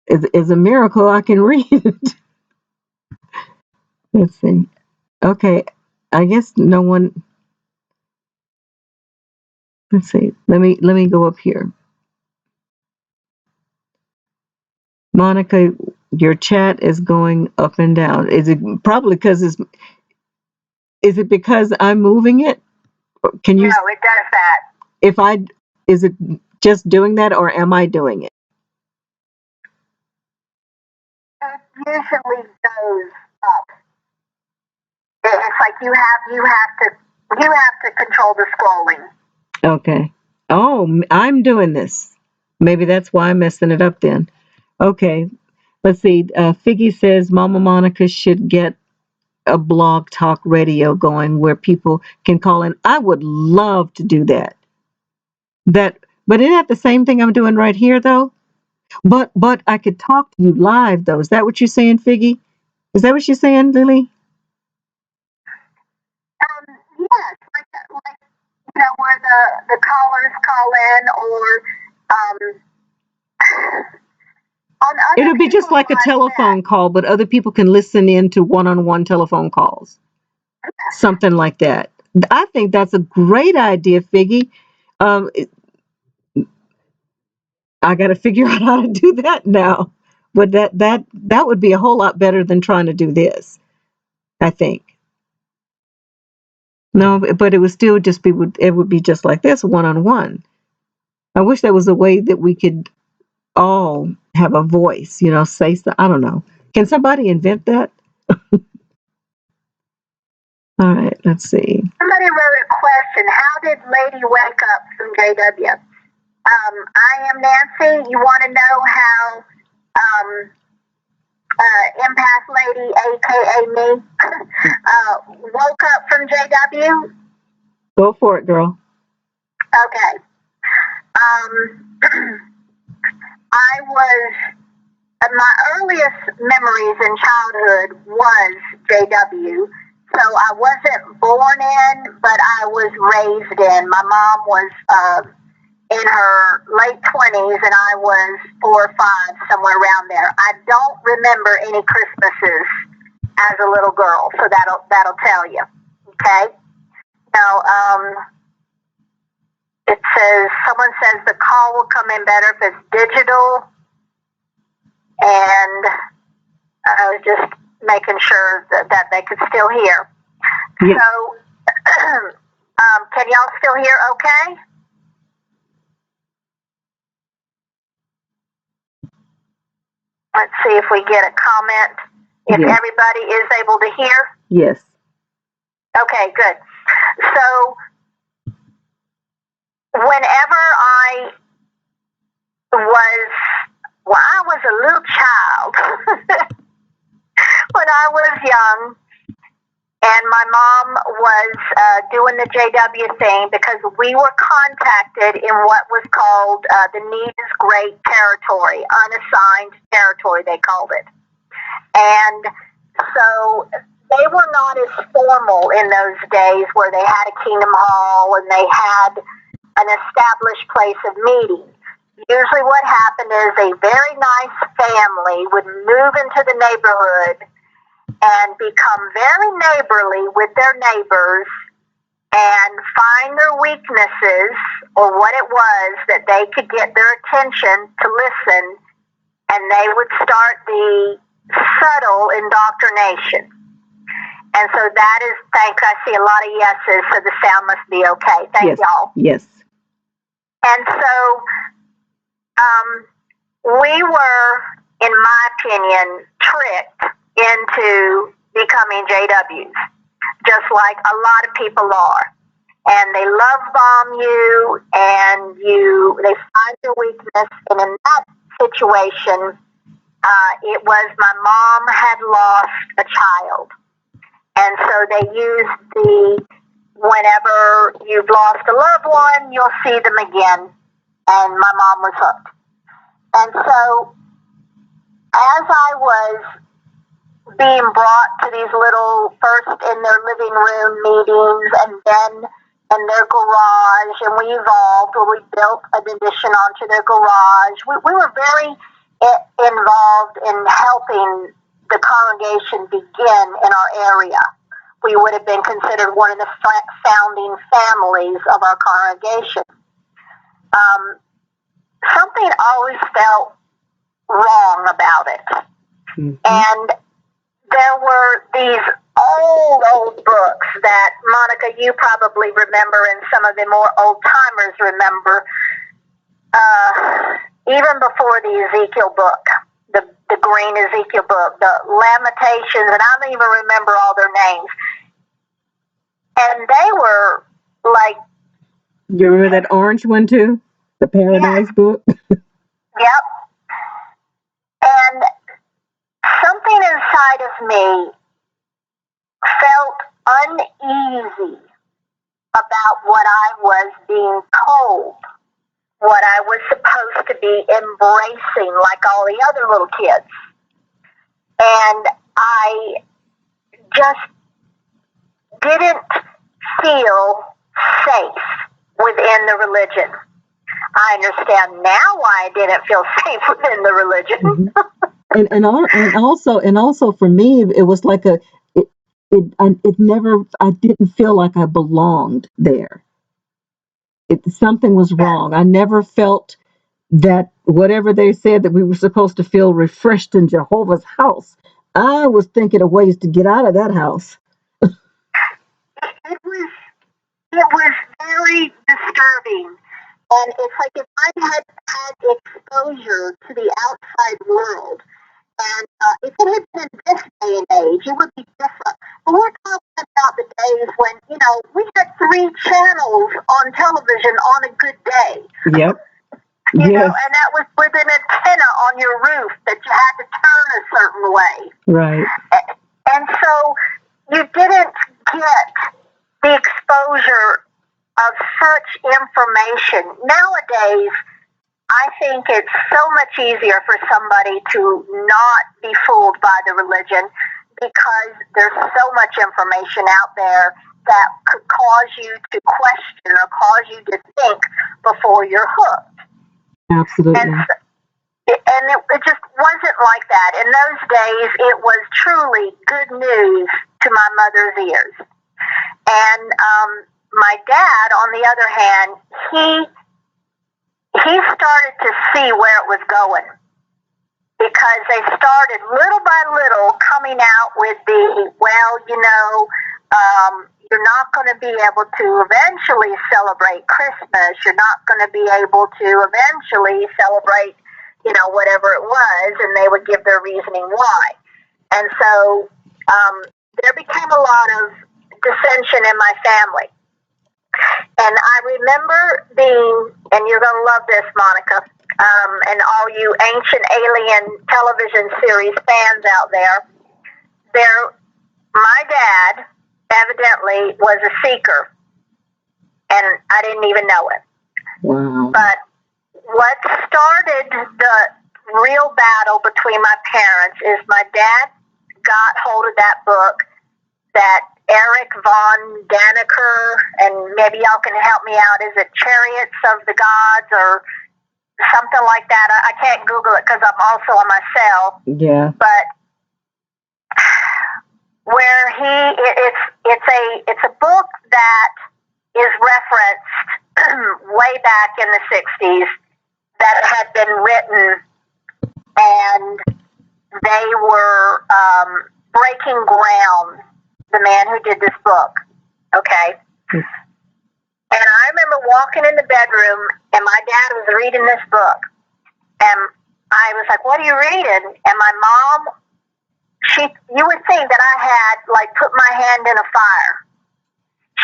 It's a miracle I can read it. Let's see. Okay. I guess no one. Let's see. Let me go up here. Monica, your chat is going up and down. Is it probably because is it because I'm moving it? Can you? No, it does that. If I is it just doing that or am I doing it? It usually goes up. It's like you have to control the scrolling. Okay. Oh, I'm doing this. Maybe that's why I'm messing it up then. Okay. Let's see. Figgy says Mama Monica should get a blog talk radio going where people can call in. I would love to do that. But isn't that the same thing I'm doing right here though? But I could talk to you live though. Is that what you're saying, Figgy? Is that what you're saying, Lily? Yes, like where the callers call in, or on other It'll be just people like a like that. telephone call, but other people can listen in to one-on-one telephone calls. Something like that. I think that's a great idea, Figgy. Um, I got to figure out how to do that now. But that would be a whole lot better than trying to do this, I think. No, but it would still just be, it would be just like this, one-on-one. I wish there was a way that we could all have a voice, say so. I don't know. Can somebody invent that? All right, let's see. Somebody wrote a question. How did Lady wake up from JW? I am Nancy. You want to know how Empath Lady, aka me, woke up from JW? Go for it, girl. Okay. I was, my earliest memories in childhood was JW. So I wasn't born in, but I was raised in. My mom was in her late 20s, and I was 4 or 5, somewhere around there. I don't remember any Christmases as a little girl, so that'll tell you. Okay. Now, someone says the call will come in better if it's digital, and I was just making sure that they could still hear. Yes. So, can y'all still hear okay? Let's see if we get a comment. If yes. Everybody is able to hear? Yes. Okay, good. So, whenever I was a little child, when I was young, and my mom was doing the JW thing, because we were contacted in what was called the Need is Great territory, unassigned territory, they called it. And so they were not as formal in those days, where they had a Kingdom Hall and they had an established place of meeting. Usually what happened is a very nice family would move into the neighborhood and become very neighborly with their neighbors and find their weaknesses or what it was that they could get their attention to listen, and they would start the subtle indoctrination. And so that is, thanks, I see a lot of yeses, so the sound must be okay. Thank y'all. Yes. And so we were, in my opinion, tricked into becoming JWs, just like a lot of people are. And they love bomb you, and they find your weakness. And in that situation, it was my mom had lost a child. And so they used whenever you've lost a loved one, you'll see them again. And my mom was hooked. And so as I was being brought to these little, first in their living room meetings, and then in their garage, and we evolved where we built an addition onto their garage. We were very involved in helping the congregation begin in our area. We would have been considered one of the founding families of our congregation. Something always felt wrong about it. Mm-hmm. And there were these old books that, Monica, you probably remember, and some of the more old-timers remember, even before the Ezekiel book, the green Ezekiel book, the Lamentations, and I don't even remember all their names. And they were like... You remember that orange one, too? The Paradise book? Yep. And something inside of me felt uneasy about what I was being told, what I was supposed to be embracing like all the other little kids. And I just didn't feel safe within the religion. I understand now why I didn't feel safe within the religion. Mm-hmm. And also for me, it was like I didn't feel like I belonged there. Something was wrong. I never felt that whatever they said that we were supposed to feel refreshed in Jehovah's house. I was thinking of ways to get out of that house. It was it was very disturbing. And it's like if I had had exposure to the outside world, and if it had been this day and age, it would be different. But we're talking about the days when, we had 3 channels on television on a good day. Yep. And that was with an antenna on your roof that you had to turn a certain way. Right. And so you didn't get the exposure of such information. Nowadays, I think it's so much easier for somebody to not be fooled by the religion because there's so much information out there that could cause you to question or cause you to think before you're hooked. Absolutely. And it just wasn't like that. In those days, it was truly good news to my mother's ears. And my dad, on the other hand, he started to see where it was going because they started little by little coming out with you're not going to be able to eventually celebrate Christmas. You're not going to be able to eventually celebrate, whatever it was, and they would give their reasoning why. And so there became a lot of dissension in my family. And I remember being, and you're going to love this, Monica, and all you Ancient Alien television series fans out there, my dad evidently was a seeker, and I didn't even know it. Wow. But what started the real battle between my parents is my dad got hold of that book that Eric von Daniker, and maybe y'all can help me out. Is it Chariots of the Gods or something like that? I can't Google it because I'm also on my cell. Yeah. But where it's a book that is referenced way back in the 60s that had been written, and they were breaking ground. The man who did this book, okay? And I remember walking in the bedroom, and my dad was reading this book, and I was like, "What are you reading?" And my mom, you would think that I had, put my hand in a fire.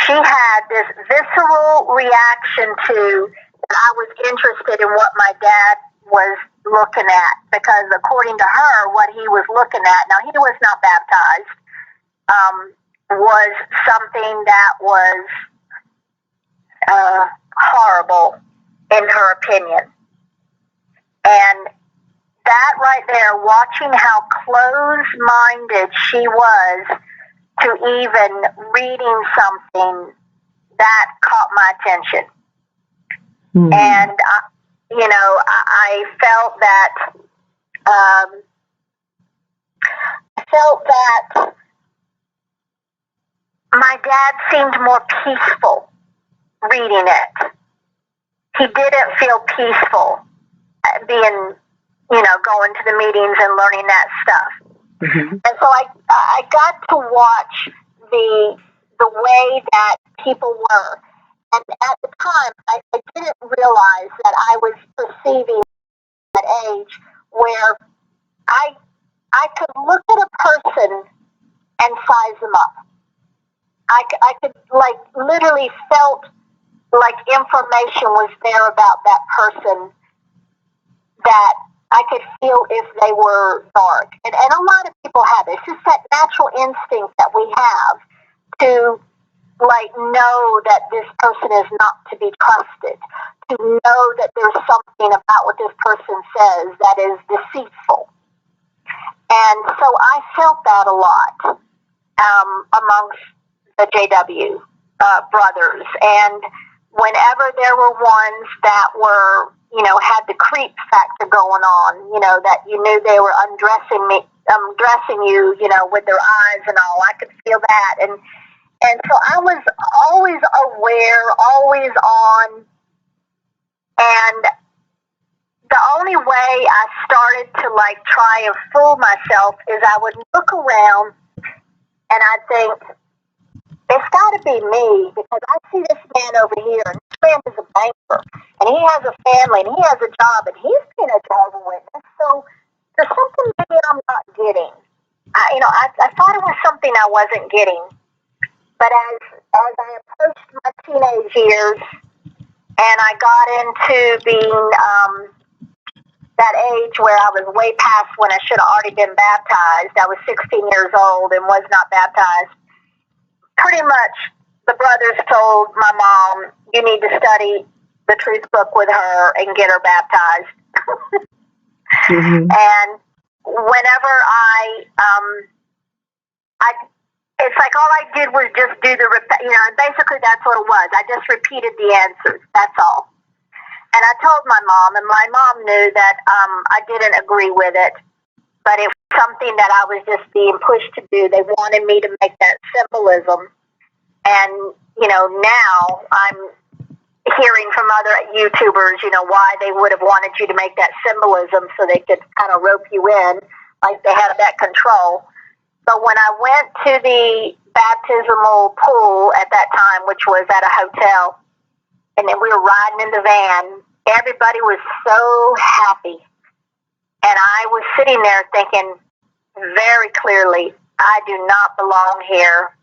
She had this visceral reaction to that I was interested in what my dad was looking at, because according to her, what he was looking at, now he was not baptized, was something that was horrible in her opinion. And that right there, watching how close-minded she was to even reading something, that caught my attention. Mm-hmm. And, I felt that my dad seemed more peaceful reading it. He didn't feel peaceful being, going to the meetings and learning that stuff. Mm-hmm. And so I got to watch the way that people were. And at the time, I didn't realize that I was perceiving that age where I could look at a person and size them up. I could literally felt like information was there about that person that I could feel if they were dark. And a lot of people have it. It's just that natural instinct that we have to know that this person is not to be trusted, to know that there's something about what this person says that is deceitful. And so I felt that a lot amongst the JW brothers. And whenever there were ones that were, had the creep factor going on, that you knew they were undressing you, with their eyes and all, I could feel that. And so I was always aware, always on. And the only way I started to try and fool myself is I would look around and I'd think, if it's got to be me because I see this man over here, and this man is a banker, and he has a family, and he has a job, and he's being a Jehovah's Witness. So there's something maybe I'm not getting. I thought it was something I wasn't getting, but as I approached my teenage years, and I got into being that age where I was way past when I should have already been baptized. I was 16 years old and was not baptized. Pretty much, the brothers told my mom, "You need to study the truth book with her and get her baptized." And whenever it's like all I did was just do basically that's what it was. I just repeated the answers. That's all. And I told my mom, and my mom knew that I didn't agree with it, but it was something that I was just being pushed to do. They wanted me to make that symbolism. And, now I'm hearing from other YouTubers, why they would have wanted you to make that symbolism so they could kind of rope you in, like they had that control. But when I went to the baptismal pool at that time, which was at a hotel, and then we were riding in the van, everybody was so happy. And I was sitting there thinking very clearly, I do not belong here,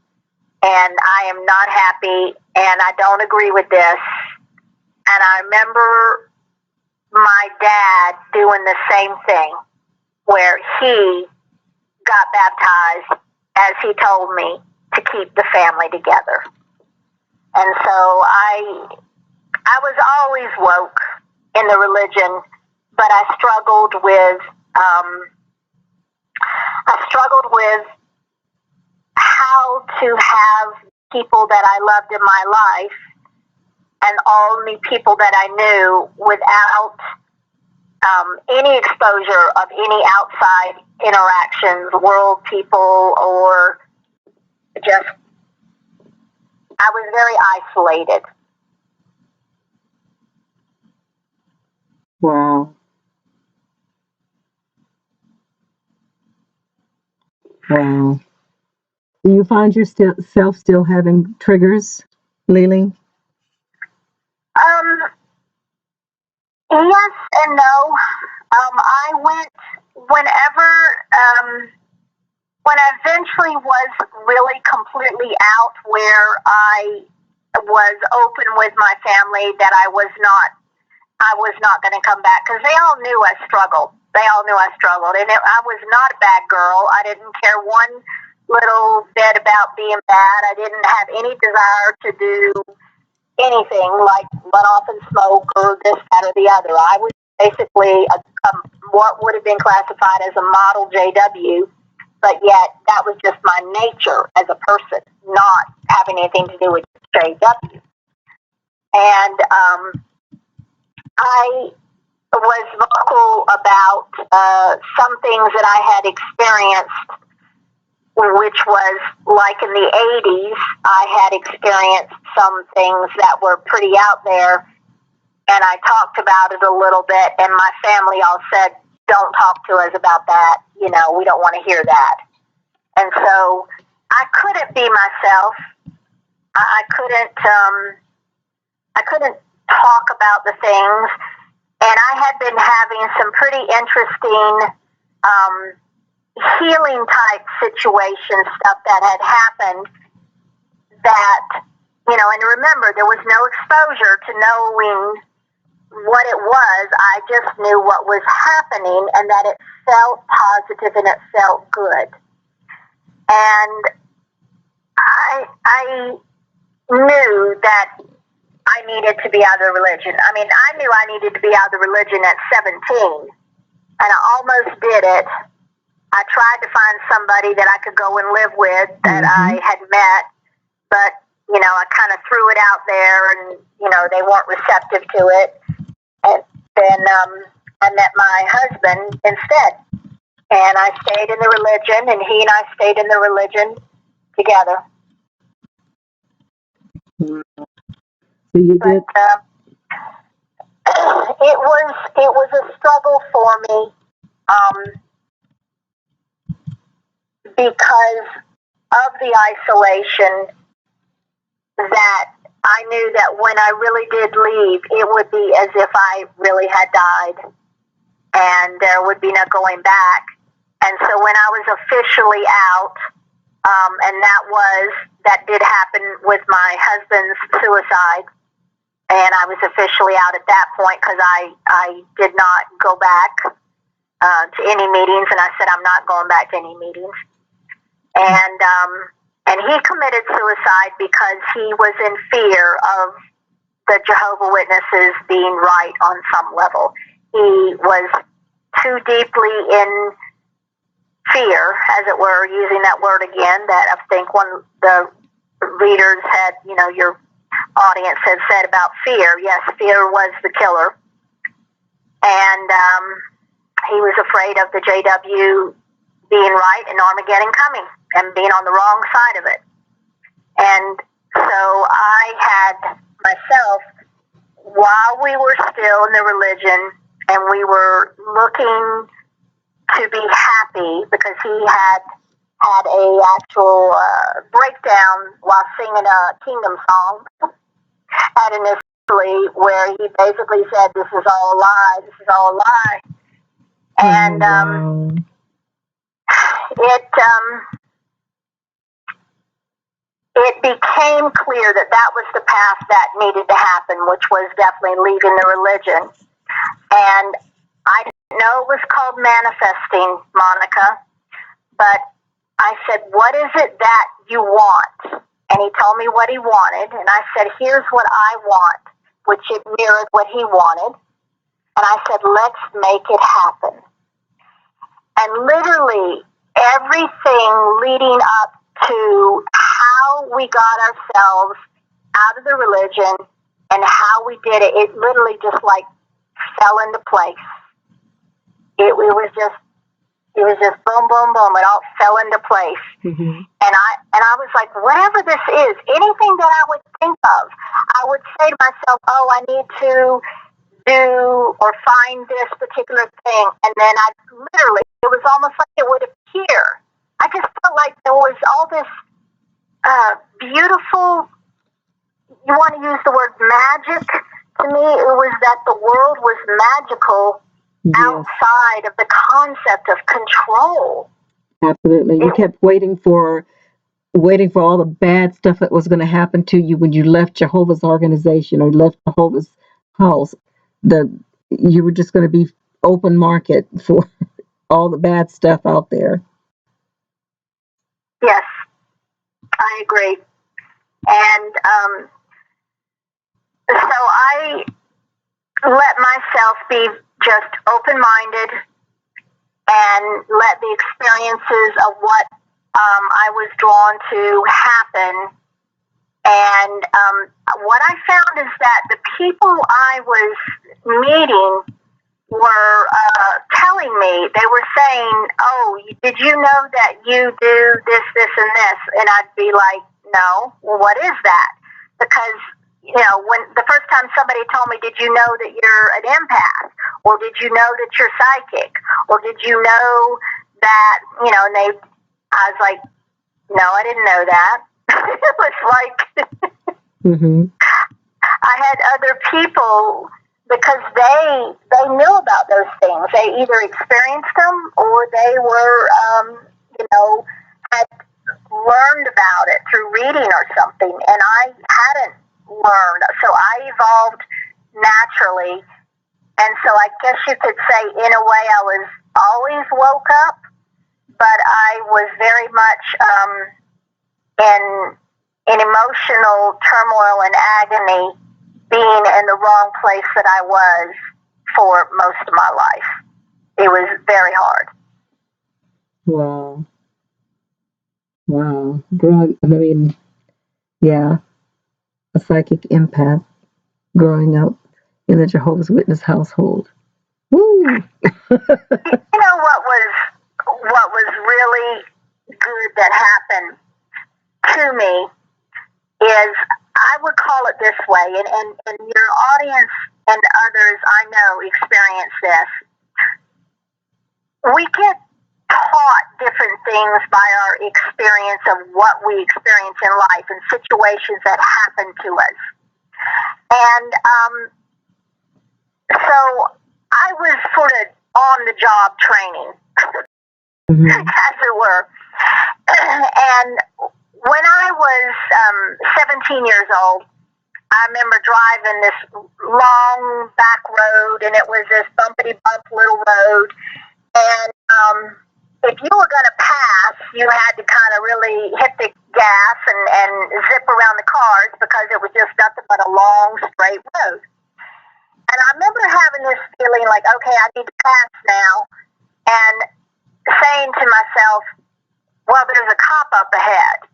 and I am not happy, and I don't agree with this. And I remember my dad doing the same thing, where he got baptized as he told me to keep the family together. And so I was always woke in the religion, but I struggled with how to have people that I loved in my life and only people that I knew without any exposure of any outside interactions, world people, or just, I was very isolated. Wow. Wow. Do you find yourself still having triggers, Lily? Yes and no. I went whenever, when I eventually was really completely out, where I was open with my family that I was not going to come back, because they all knew I struggled. And I was not a bad girl. I didn't care one little bit about being bad. I didn't have any desire to do anything like run off and smoke or this, that, or the other. I was basically what would have been classified as a model JW, but yet that was just my nature as a person, not having anything to do with JW. And I was vocal about some things that I had experienced, which was like in the 80s, I had experienced some things that were pretty out there, and I talked about it a little bit, and my family all said, "Don't talk to us about that, we don't want to hear that." And so I couldn't be myself. I couldn't talk about the things, and I had been having some pretty interesting healing type situation stuff that had happened that, and remember, there was no exposure to knowing what it was. I just knew what was happening and that it felt positive and it felt good. And I knew that I needed to be out of the religion. I mean, I knew I needed to be out of the religion at 17, and I almost did it. I tried to find somebody that I could go and live with that I had met, but, I kind of threw it out there, and, they weren't receptive to it. And then I met my husband instead, and I stayed in the religion, and he and I stayed in the religion together. So you did. It was a struggle for me because of the isolation that I knew that when I really did leave, it would be as if I really had died, and there would be no going back. And so when I was officially out, and that did happen with my husband's suicide, and I was officially out at that point because I did not go back to any meetings, and I said I'm not going back to any meetings. And he committed suicide because he was in fear of the Jehovah Witnesses being right on some level. He was too deeply in fear, as it were, using that word again, that I think one of the readers had, your audience had said about fear. Yes, fear was the killer. And he was afraid of the JW being right and Armageddon coming and being on the wrong side of it. And so I had myself, while we were still in the religion and we were looking to be happy, because he had a actual breakdown while singing a kingdom song at initially, where he basically said, "This is all a lie. This is all a lie." And it became clear that that was the path that needed to happen, which was definitely leaving the religion. And I didn't know it was called manifesting, Monica, but I said, "What is it that you want?" And he told me what he wanted, and I said, "Here's what I want," which it mirrored what he wanted. And I said, "Let's make it happen." And literally everything leading up to how we got ourselves out of the religion and how we did it, it literally just like fell into place. It was just boom, boom, boom. It all fell into place. Mm-hmm. And I was like, whatever this is, anything that I would think of, I would say to myself, "Oh, I need to do or find this particular thing," and then it was almost like it would appear. I just felt like there was all this beautiful, you want to use the word magic, to me it was that the world was magical. Yes. Outside of the concept of control. Absolutely. You kept waiting for all the bad stuff that was going to happen to you when you left Jehovah's organization or left Jehovah's house. You were just going to be open market for all the bad stuff out there. Yes, I agree. And so I let myself be just open-minded and let the experiences of what I was drawn to happen. And what I found is that the people I was meeting were telling me, they were saying, "Oh, did you know that you do this, this, and this?" And I'd be like, "No." "Well, what is that?" Because, when the first time somebody told me, "Did you know that you're an empath?" Or "Did you know that you're psychic?" Or "Did you know that," and I was like, "No, I didn't know that." It was like, mm-hmm. I had other people, because they knew about those things. They either experienced them or they were, had learned about it through reading or something. And I hadn't learned. So I evolved naturally. And so I guess you could say, in a way, I was always woke up, but I was very much in emotional turmoil and agony, being in the wrong place that I was for most of my life. It was very hard. Wow. Yeah, a psychic empath growing up in the Jehovah's Witness household. Woo! You know what was really good that happened to me is, I would call it this way, and your audience and others I know experience this. We get taught different things by our experience of what we experience in life and situations that happen to us. And so I was sort of on the job training, as it were. And when I was 17 years old, I remember driving this long back road, and it was this bumpity bump little road. And if you were going to pass, you had to kind of really hit the gas and zip around the cars because it was just nothing but a long straight road. And I remember having this feeling like, okay, I need to pass now, and saying to myself, well, there's a cop up ahead.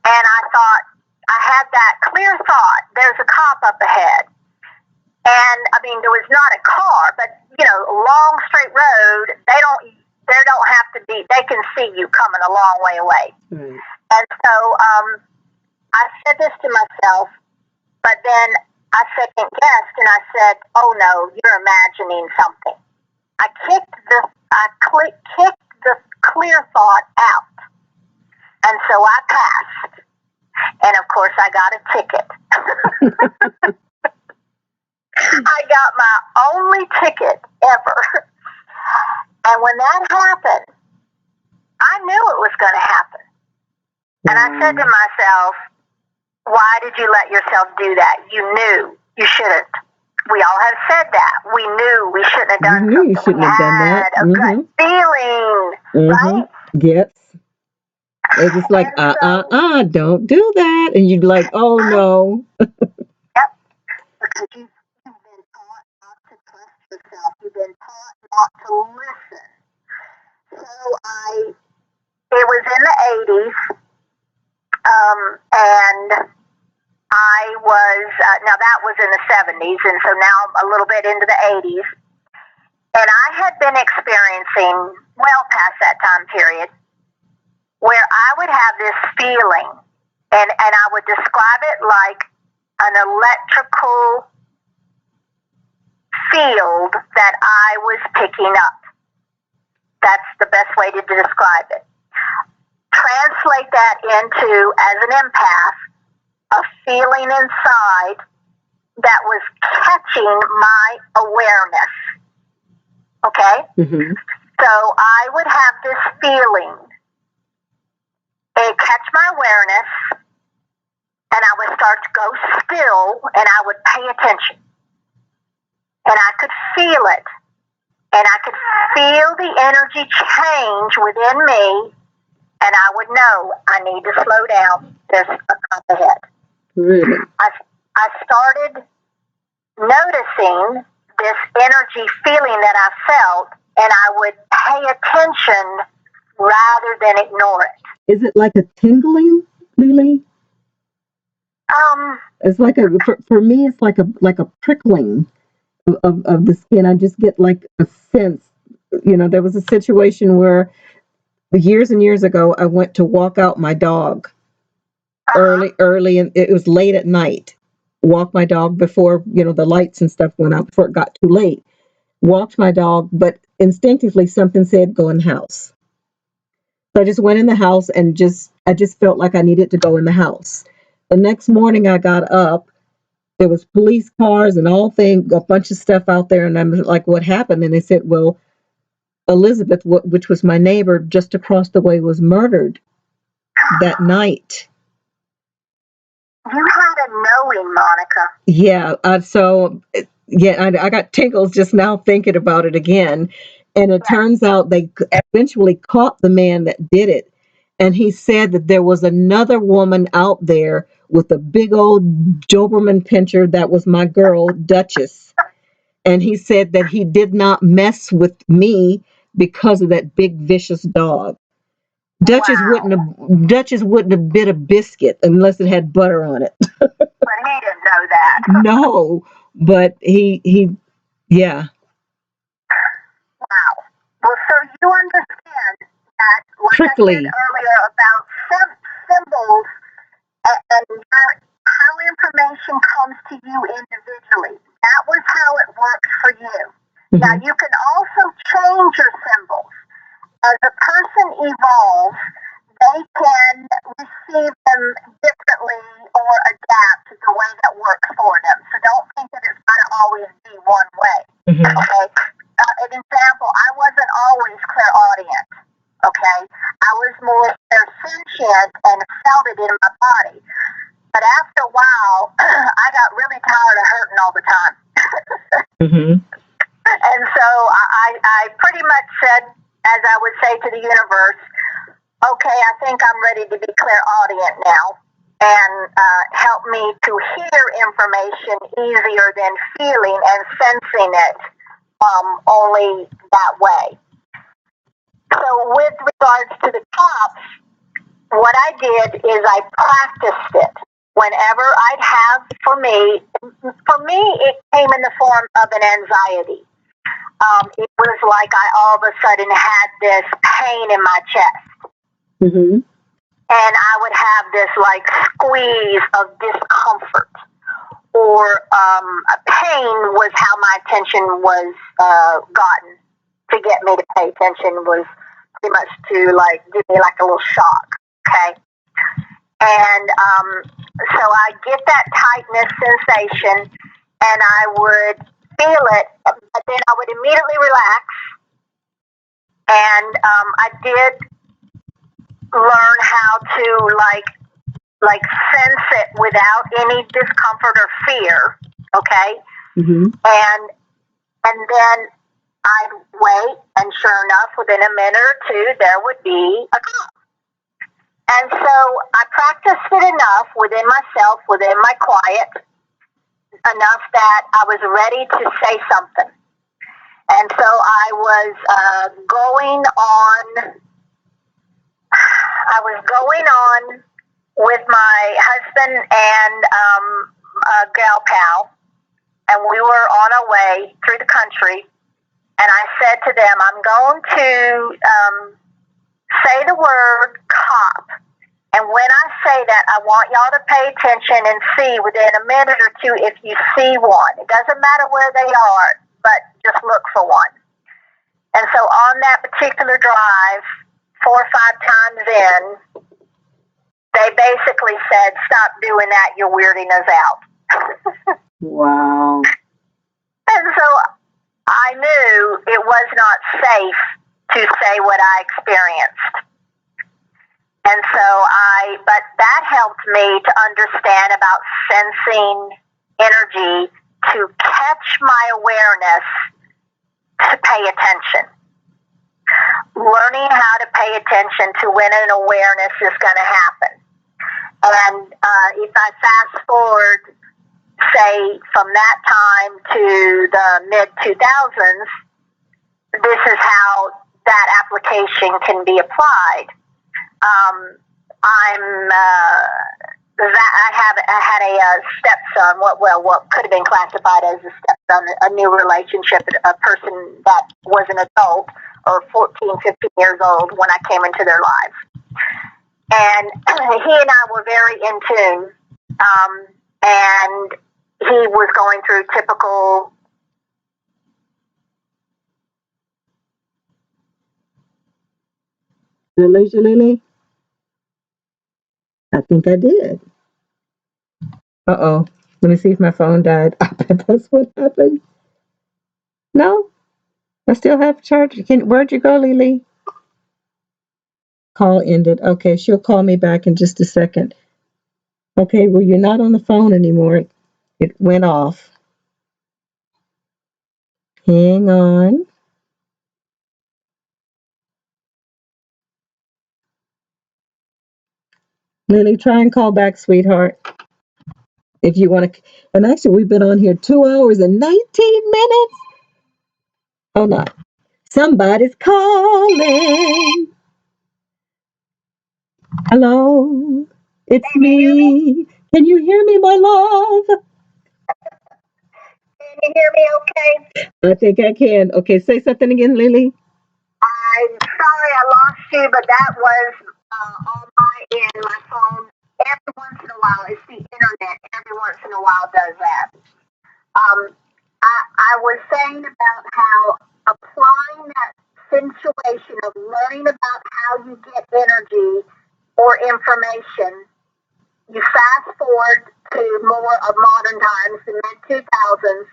And I thought, I had that clear thought, there's a cop up ahead. And I mean, there was not a car, but you know, a long straight road, there don't have to be, they can see you coming a long way away. Right. And so I said this to myself, but then I second guessed and I said, oh no, you're imagining something. I kicked the clear thought out. And so I passed. And of course I got a ticket. I got my only ticket ever. And when that happened, I knew it was going to happen. And I said to myself, why did you let yourself do that? You knew you shouldn't. We all have said that. We knew we shouldn't have done something. You shouldn't have done that. We had a gut feeling, right? Yes. It's just like, don't do that. And you'd like, oh no. Yep. Because you've been taught not to trust yourself. You've been taught not to listen. So it was in the 80s, and I was, now that was in the 70s, and so now I'm a little bit into the 80s. And I had been experiencing, well past that time period, where I would have this feeling, and I would describe it like an electrical field that I was picking up. That's the best way to describe it. Translate that into, as an empath, a feeling inside that was catching my awareness. Okay? Mm-hmm. So I would have this feeling. It'd catch my awareness, and I would start to go still, and I would pay attention. And I could feel it. And I could feel the energy change within me, and I would know I need to slow down. There's a cop ahead. Really? I started noticing this energy feeling that I felt, and I would pay attention rather than ignore it. Is it like a tingling, Lily? It's like for me, it's like a prickling of the skin. I just get like a sense. You know, there was a situation where years and years ago, I went to walk out my dog early, and it was late at night. Walked my dog before, the lights and stuff went out, before it got too late. Walked my dog, but instinctively something said, go in the house. So I just went in the house and I just felt like I needed to go in the house. The next morning I got up, there was police cars and a bunch of stuff out there. And I'm like, what happened? And they said, well, Elizabeth, which was my neighbor just across the way, was murdered that night. You had a knowing, Monica. Yeah. I got tingles just now thinking about it again. And it turns out they eventually caught the man that did it. And he said that there was another woman out there with a big old Doberman pinscher that was my girl, Duchess. And he said that he did not mess with me because of that big vicious dog. Duchess wouldn't have bit a biscuit unless it had butter on it. But he didn't know that. No, but he yeah. Wow. Well, so you understand that, like Prickly. I said earlier, about symbols and how information comes to you individually. That was how it works for you. Mm-hmm. Now, you can also change your symbols. as a person evolves, they can receive them differently or adapt to the way that works for them. So don't think that it's got to always be one way. Mm-hmm. Okay. An example: I wasn't always clairaudient. Okay, I was more clairsentient and felt it in my body. But after a while, I got really tired of hurting all the time. Mm-hmm. And so I pretty much said, as I would say to the universe, okay, I think I'm ready to be clairaudient now, and help me to hear information easier than feeling and sensing it only that way. So with regards to the tops, what I did is I practiced it. Whenever I'd have, for me, it came in the form of an anxiety. It was like I all of a sudden had this pain in my chest. Mm-hmm. And I would have this like squeeze of discomfort. Or pain was how my attention was gotten to get me to pay attention, was pretty much to like give me like a little shock. Okay. And so I get that tightness sensation and I would feel it, but then I would immediately relax. And I did learn how to like sense it without any discomfort or fear. Okay. Mm-hmm. And then I'd wait, and sure enough, within a minute or two, there would be a cop. And so I practiced it enough within myself, within my quiet, enough that I was ready to say something. And so I was going on with my husband and a gal pal, and we were on our way through the country. And I said to them, I'm going to say the word cop. And when I say that, I want y'all to pay attention and see within a minute or two if you see one. It doesn't matter where they are, but just look for one. And so on that particular drive, 4 or 5 times in, they basically said, stop doing that, you're weirding us out. Wow. And so I knew it was not safe to say what I experienced. And so but that helped me to understand about sensing energy, to catch my awareness, to pay attention. Learning how to pay attention to when an awareness is going to happen. And if I fast forward, say, from that time to the mid-2000s, this is how that application can be applied. I had a stepson, what could have been classified as a stepson, a new relationship, a person that was an adult or 14, 15 years old when I came into their lives. And he and I were very in tune, and he was going through typical. Did I lose you, Lily? I think I did. Uh-oh. Let me see if my phone died. I bet that's what happened. No, I still have charge. Where'd you go, Lily? Call ended. Okay, she'll call me back in just a second. Okay, well, you're not on the phone anymore. It went off. Hang on. Lily, try and call back, sweetheart. If you want to. And actually, we've been on here 2 hours and 19 minutes. Hold on. Somebody's calling. Hello. It's me. Can you hear me, my love? Can you hear me okay? I think I can. Okay, say something again, Lily. I'm sorry I lost you, but that was on my end, my phone. Every once in a while, it's the internet. Every once in a while, does that. Um, I was saying about how applying that accentuation of learning about how you get energy or information. You fast forward to more of modern times, the mid 2000s.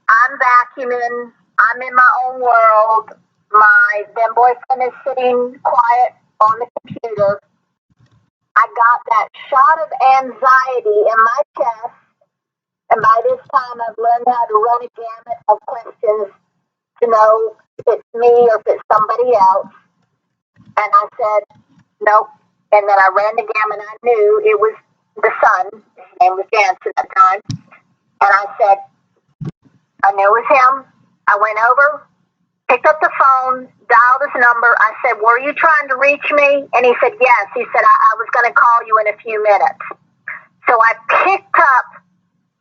I'm vacuuming. I'm in my own world. My then boyfriend is sitting quiet on the computer. I got that shot of anxiety in my chest, and by this time I've learned how to run a gamut of questions to know if it's me or if it's somebody else. And I said, nope. And then I ran the gamut. I knew it was the son. His name was Jance at that time. And I said, I knew it was him. I went over, picked up the phone, dialed his number. I said, were you trying to reach me? And he said, yes. He said, I was going to call you in a few minutes. So I picked up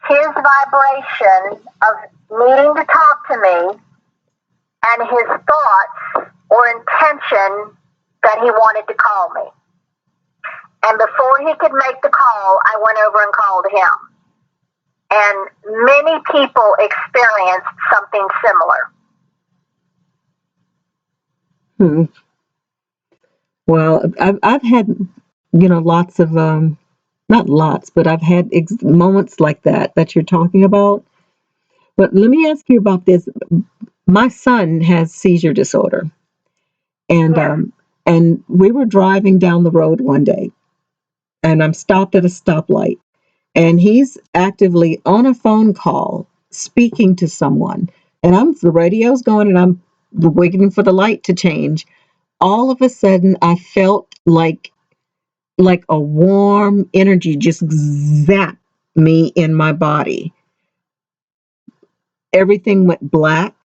his vibration of needing to talk to me and his thoughts or intention that he wanted to call me. And before he could make the call, I went over and called him. And many people experienced something similar. Well, I've had, lots of, not lots, but I've had moments like that you're talking about. But let me ask you about this. My son has seizure disorder, and Yes. and we were driving down the road one day, and I'm stopped at a stoplight, and he's actively on a phone call speaking to someone, and the radio's going, and I'm waiting for the light to change. All of a sudden, I felt like a warm energy just zapped me in my body. Everything went black.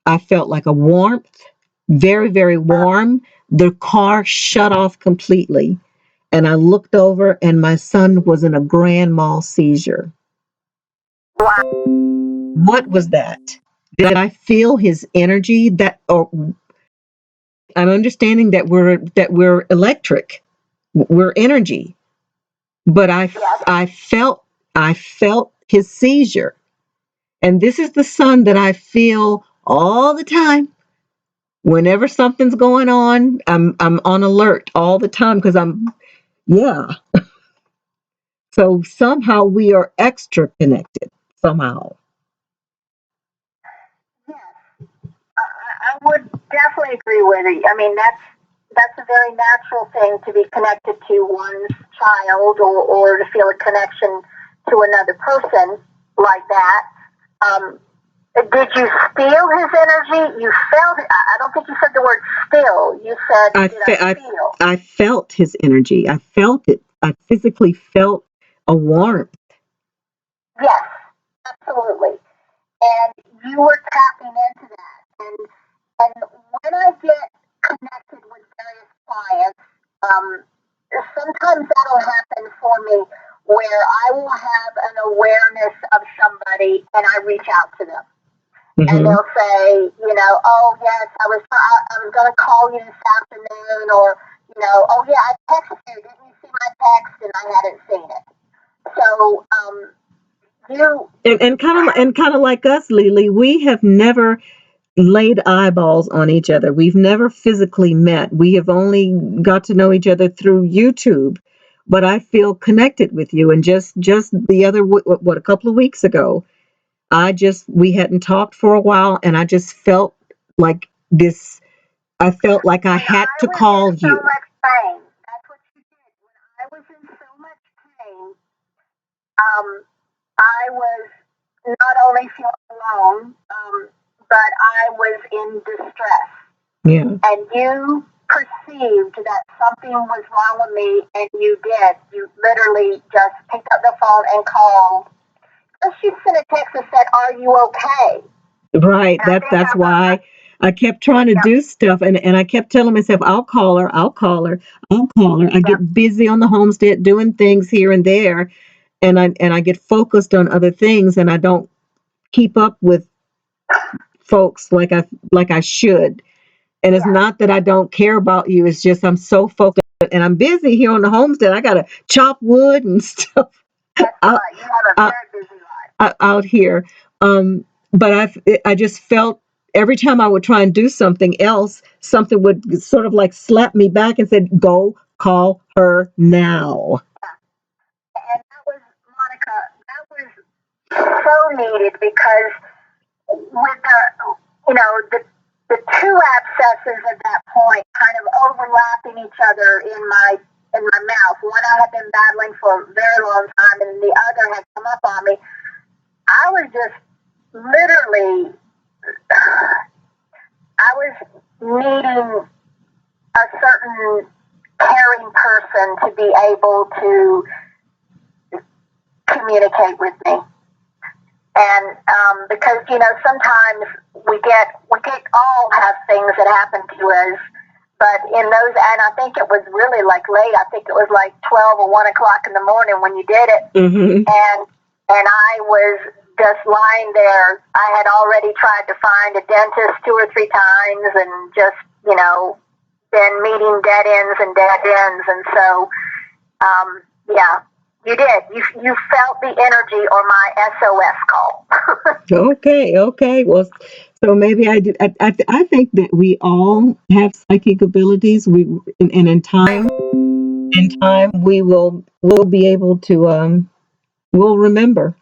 I felt like a warmth, very, very warm. The car shut off completely. And I looked over, and my son was in a grand mal seizure. What was that? Did I feel his energy? Or I'm understanding that we're electric, we're energy, but I felt his seizure. And this is the son that I feel all the time. Whenever something's going on, I'm on alert all the time because yeah. So somehow we are extra connected somehow. Yes, I would definitely agree with you. I mean, that's a very natural thing to be connected to one's child or to feel a connection to another person like that. Um, did you feel his energy? You felt it. I don't think you said the word still. You said, I, did I fe- I feel? I felt his energy. I felt it. I physically felt a warmth. Yes, absolutely. And you were tapping into that. And when I get connected with various clients, um, sometimes that'll happen for me where I will have an awareness of somebody and I reach out to them. And Hmm. they'll say, oh yes, I was going to call you this afternoon, or oh yeah, I texted you. Didn't you see my text? And I hadn't seen it. So you And kind of like us, Lily, we have never laid eyeballs on each other. We've never physically met. We have only got to know each other through YouTube. But I feel connected with you. And just the other a couple of weeks ago, we hadn't talked for a while, and I just felt like this. I felt like I when had I to was in call so you. much pain, that's what you did. When I was in so much pain, um, I was not only feeling alone, but I was in distress. Yeah. And you perceived that something was wrong with me, and you did. You literally just picked up the phone and called. First, you sent a text and said, "Are you okay?" Right. And I That think that's why I kept trying to yep, do stuff, and I kept telling myself, I'll call her, I'll call her, I'll call her. I yep, get busy on the homestead doing things here and there, and I get focused on other things, and I don't keep up with folks like I should. And it's yes, not that I don't care about you, it's just I'm so focused, and I'm busy here on the homestead. I gotta chop wood and stuff that's out, right. You have a out, very busy life. out here. But I just felt every time I would try and do something else, something would sort of like slap me back and said, "Go call her now." And that was, Monica, that was so needed because with the two abscesses at that point kind of overlapping each other in my mouth. One I had been battling for a very long time, and the other had come up on me. I was just literally, I was needing a certain caring person to be able to communicate with me. And because sometimes we get all have things that happen to us, but in those, and I think it was really like late. I think it was like 12 or 1 o'clock in the morning when you did it, and I was just lying there. I had already tried to find a dentist 2 or 3 times, and just been meeting dead ends and dead ends, and so yeah. You did. You felt the energy or my SOS call. Okay. Well, so maybe I did. I think that we all have psychic abilities. And in time, we'll be able to we'll remember,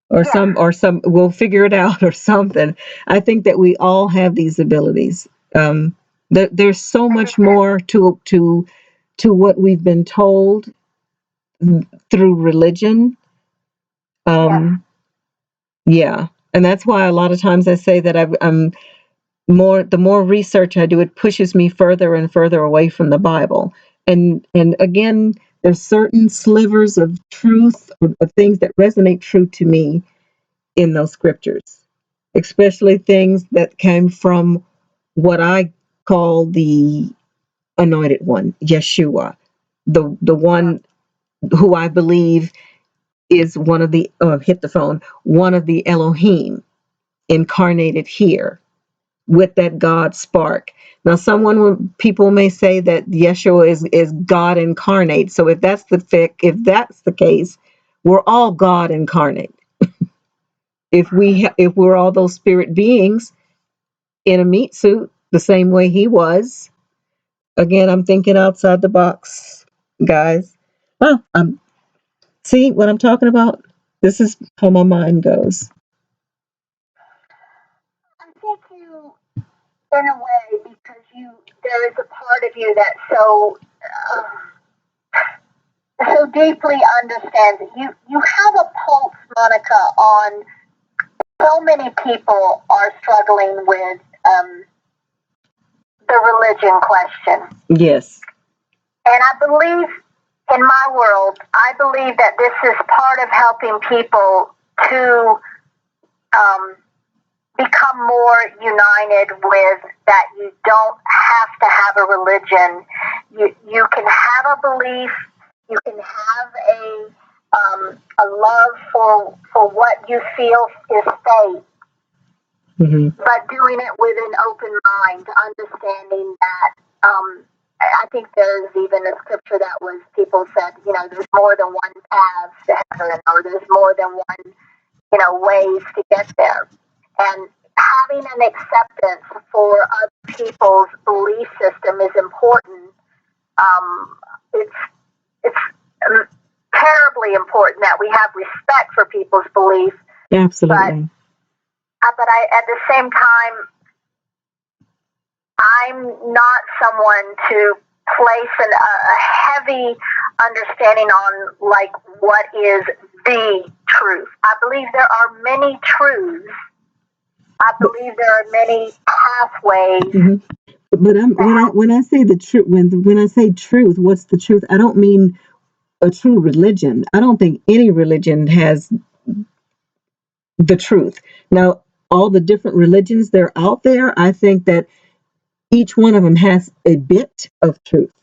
or Yeah. some we'll figure it out or something. I think that we all have these abilities. There's so much more to what we've been told through religion. Yes. Yeah, and that's why a lot of times I say that I'm more the more research I do, it pushes me further and further away from the Bible. And again, there's certain slivers of truth or of things that resonate true to me in those scriptures, especially things that came from what I call the anointed one, Yeshua, the one who I believe is one of the hit the phone, one of the Elohim incarnated here with that God spark. Now, people may say that Yeshua is God incarnate. So if that's the case, we're all God incarnate. If we're all those spirit beings in a meat suit, the same way he was. Again, I'm thinking outside the box, guys. Well, see what I'm talking about. This is how my mind goes. I think you, in a way, because there is a part of you that so deeply understands it. You have a pulse, Monica, on so many people are struggling with the religion question. Yes. And I believe, in my world, I believe that this is part of helping people to um, become more united with that you don't have to have a religion. You can have a belief. You can have a love for what you feel is faith, but doing it with an open mind, understanding that. I think there's even a scripture that was people said, there's more than one path to heaven, or there's more than one, ways to get there, and having an acceptance for other people's belief system is important. It's it's terribly important that we have respect for people's beliefs, Absolutely. but I, at the same time, I'm not someone to place a heavy understanding on like what is the truth. I believe there are many truths. I believe there are many pathways. But when I say the truth, when I say truth, what's the truth? I don't mean a true religion. I don't think any religion has the truth. Now, all the different religions that are out there, I think that each one of them has a bit of truth,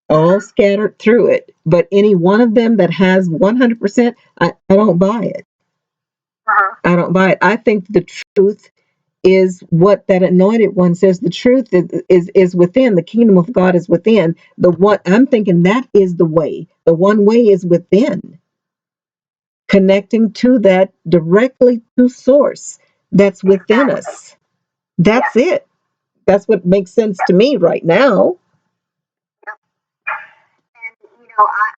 all scattered through it. But any one of them that has 100%, I don't buy it. I don't buy it. I think the truth is what that anointed one says. The truth is within. The kingdom of God is within. The one I'm thinking that is the way. The one way is within. Connecting to that directly to source. that's within Exactly. us. That's Yes. it. That's what makes sense Yes. to me right now. Yep. And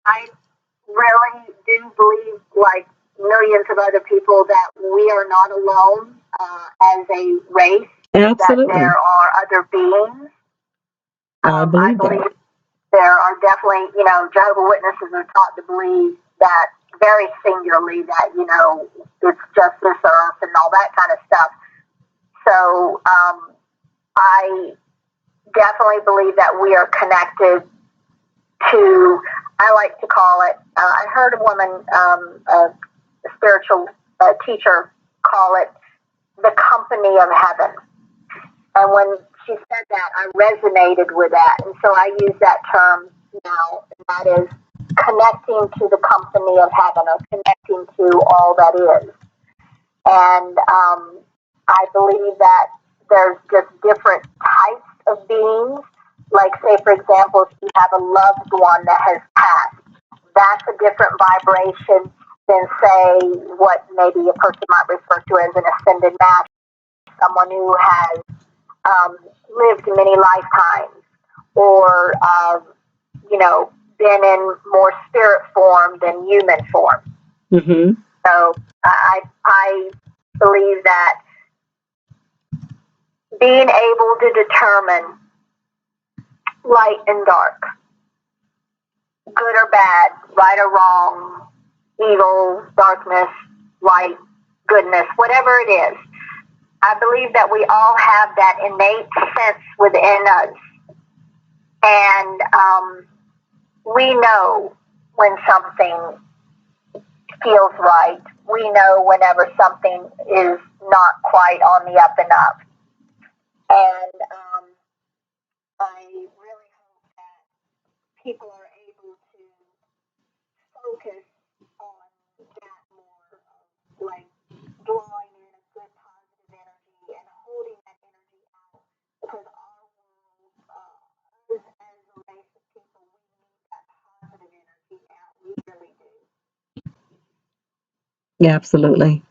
I really do believe, like millions of other people, that we are not alone as a race. That Absolutely. there are other beings. I I believe that. believe there are definitely, Jehovah's Witnesses are taught to believe that very singularly that, it's just this earth and all that kind of stuff. So I definitely believe that we are connected to, I like to call it, I heard a woman, a spiritual teacher, call it the company of heaven. And when she said that, I resonated with that. And so I use that term now, and that is connecting to the company of heaven, or connecting to all that is. And I believe that there's just different types of beings. Like, say, for example, if you have a loved one that has passed, that's a different vibration than, say, what maybe a person might refer to as an ascended master, someone who has lived many lifetimes, or been in more spirit form than human form. Mm-hmm. So I believe that being able to determine light and dark, good or bad, right or wrong, evil, darkness, light, goodness, whatever it is, I believe that we all have that innate sense within us. And we know when something feels right. We know whenever something is not quite on the up and up. And I really hope that people are able to focus on that more, like drawing in a good positive energy and holding that energy out, because our world, as a race of people, we need that positive energy out. We really do. Yeah, absolutely.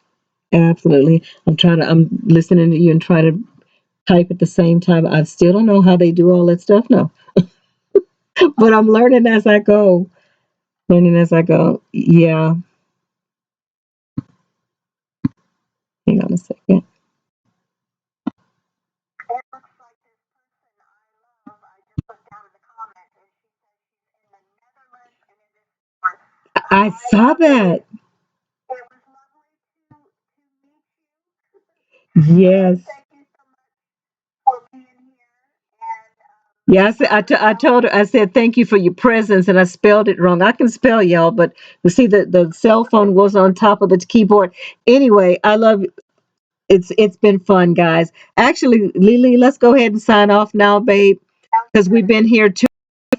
Absolutely. I'm listening to you and trying to type at the same time. I still don't know how they do all that stuff now, but I'm learning as I go. Learning as I go. Yeah. Hang on a second. It looks like this person I love, I just looked down in the comments, and she says she's in the Netherlands and it is warm. I Hi, saw lovely. that. It was lovely to meet you. And Yes. thank you so much for being here. And Yeah, I I hope, told her, I said, thank you for your presence, and I spelled it wrong. I can spell, y'all, but you see, the cell phone was on top of the keyboard. Anyway, I love it's been fun, guys. Actually, Lily, let's go ahead and sign off now, babe, sounds because we've good. been here 2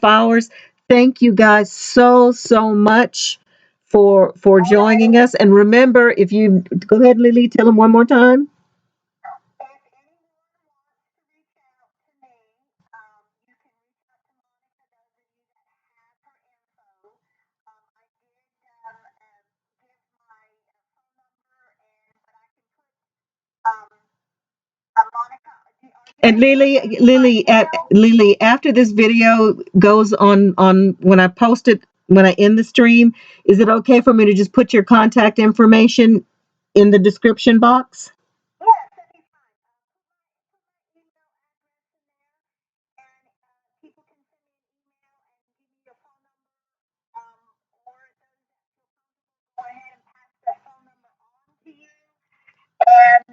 hours. Thank you guys so much for All right. joining us. And remember, if you go ahead, Lily, tell them one more time. If anyone wants to reach out to me, you can reach out to Monica, those of you that have her info. I did give my phone number, and but I can put um, Monica, are you And able to Lily, send me my Lily, email? Lily, after this video goes on when I post it, when I end the stream, is it okay for me to just put your contact information in the description box? Yes, that'd be fine. Put my email address in there, and people can send me an email and give me your phone number. Or those that feel comfortable, go ahead and pass their phone number on to you, and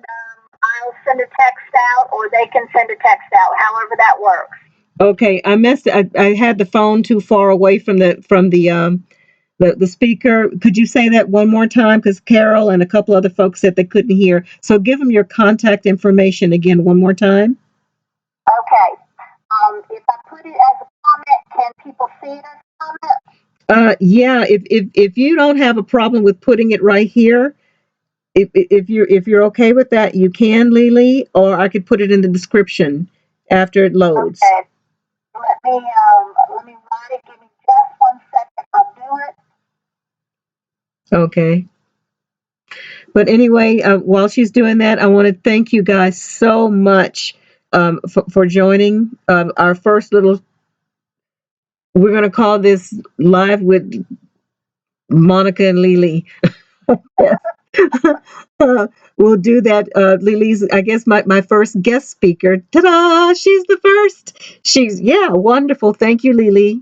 I'll send a text out, or they can send a text out, however that works. Okay, I messed. I had the phone too far away from the speaker. Could you say that one more time? Because Carol and a couple other folks said they couldn't hear. So give them your contact information again one more time. Okay. If I put it as a comment, can people see it as a comment? Yeah, if you don't have a problem with putting it right here, if you're okay with that, you can, Lily, or I could put it in the description after it loads. Okay. Let me write it. Give me just 1 second. I'll do it. Okay. But anyway, while she's doing that, I want to thank you guys so much for joining our first little. We're going to call this live with Monica and Lily. Yes. Uh, we'll do that. Lily's, I guess, my first guest speaker. Ta-da! She's the first. Yeah, wonderful. Thank you, Lily.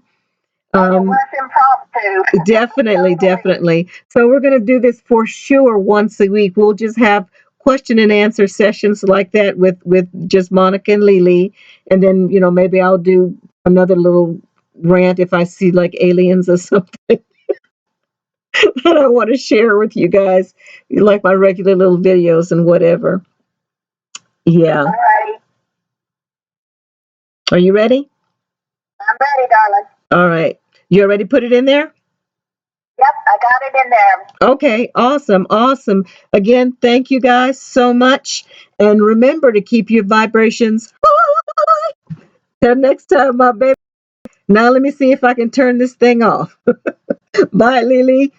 And it was impromptu. Definitely, definitely. So we're going to do this for sure once a week. We'll just have question and answer sessions like that with just Monica and Lily, and then maybe I'll do another little rant if I see like aliens or something that I want to share with you guys, like my regular little videos and whatever. Yeah. All right. Are you ready? I'm ready, darling. All right. You already put it in there? Yep, I got it in there. Okay, awesome, awesome. Again, thank you guys so much. And remember to keep your vibrations high. Till next time, my baby. Now let me see if I can turn this thing off. Bye, Lily.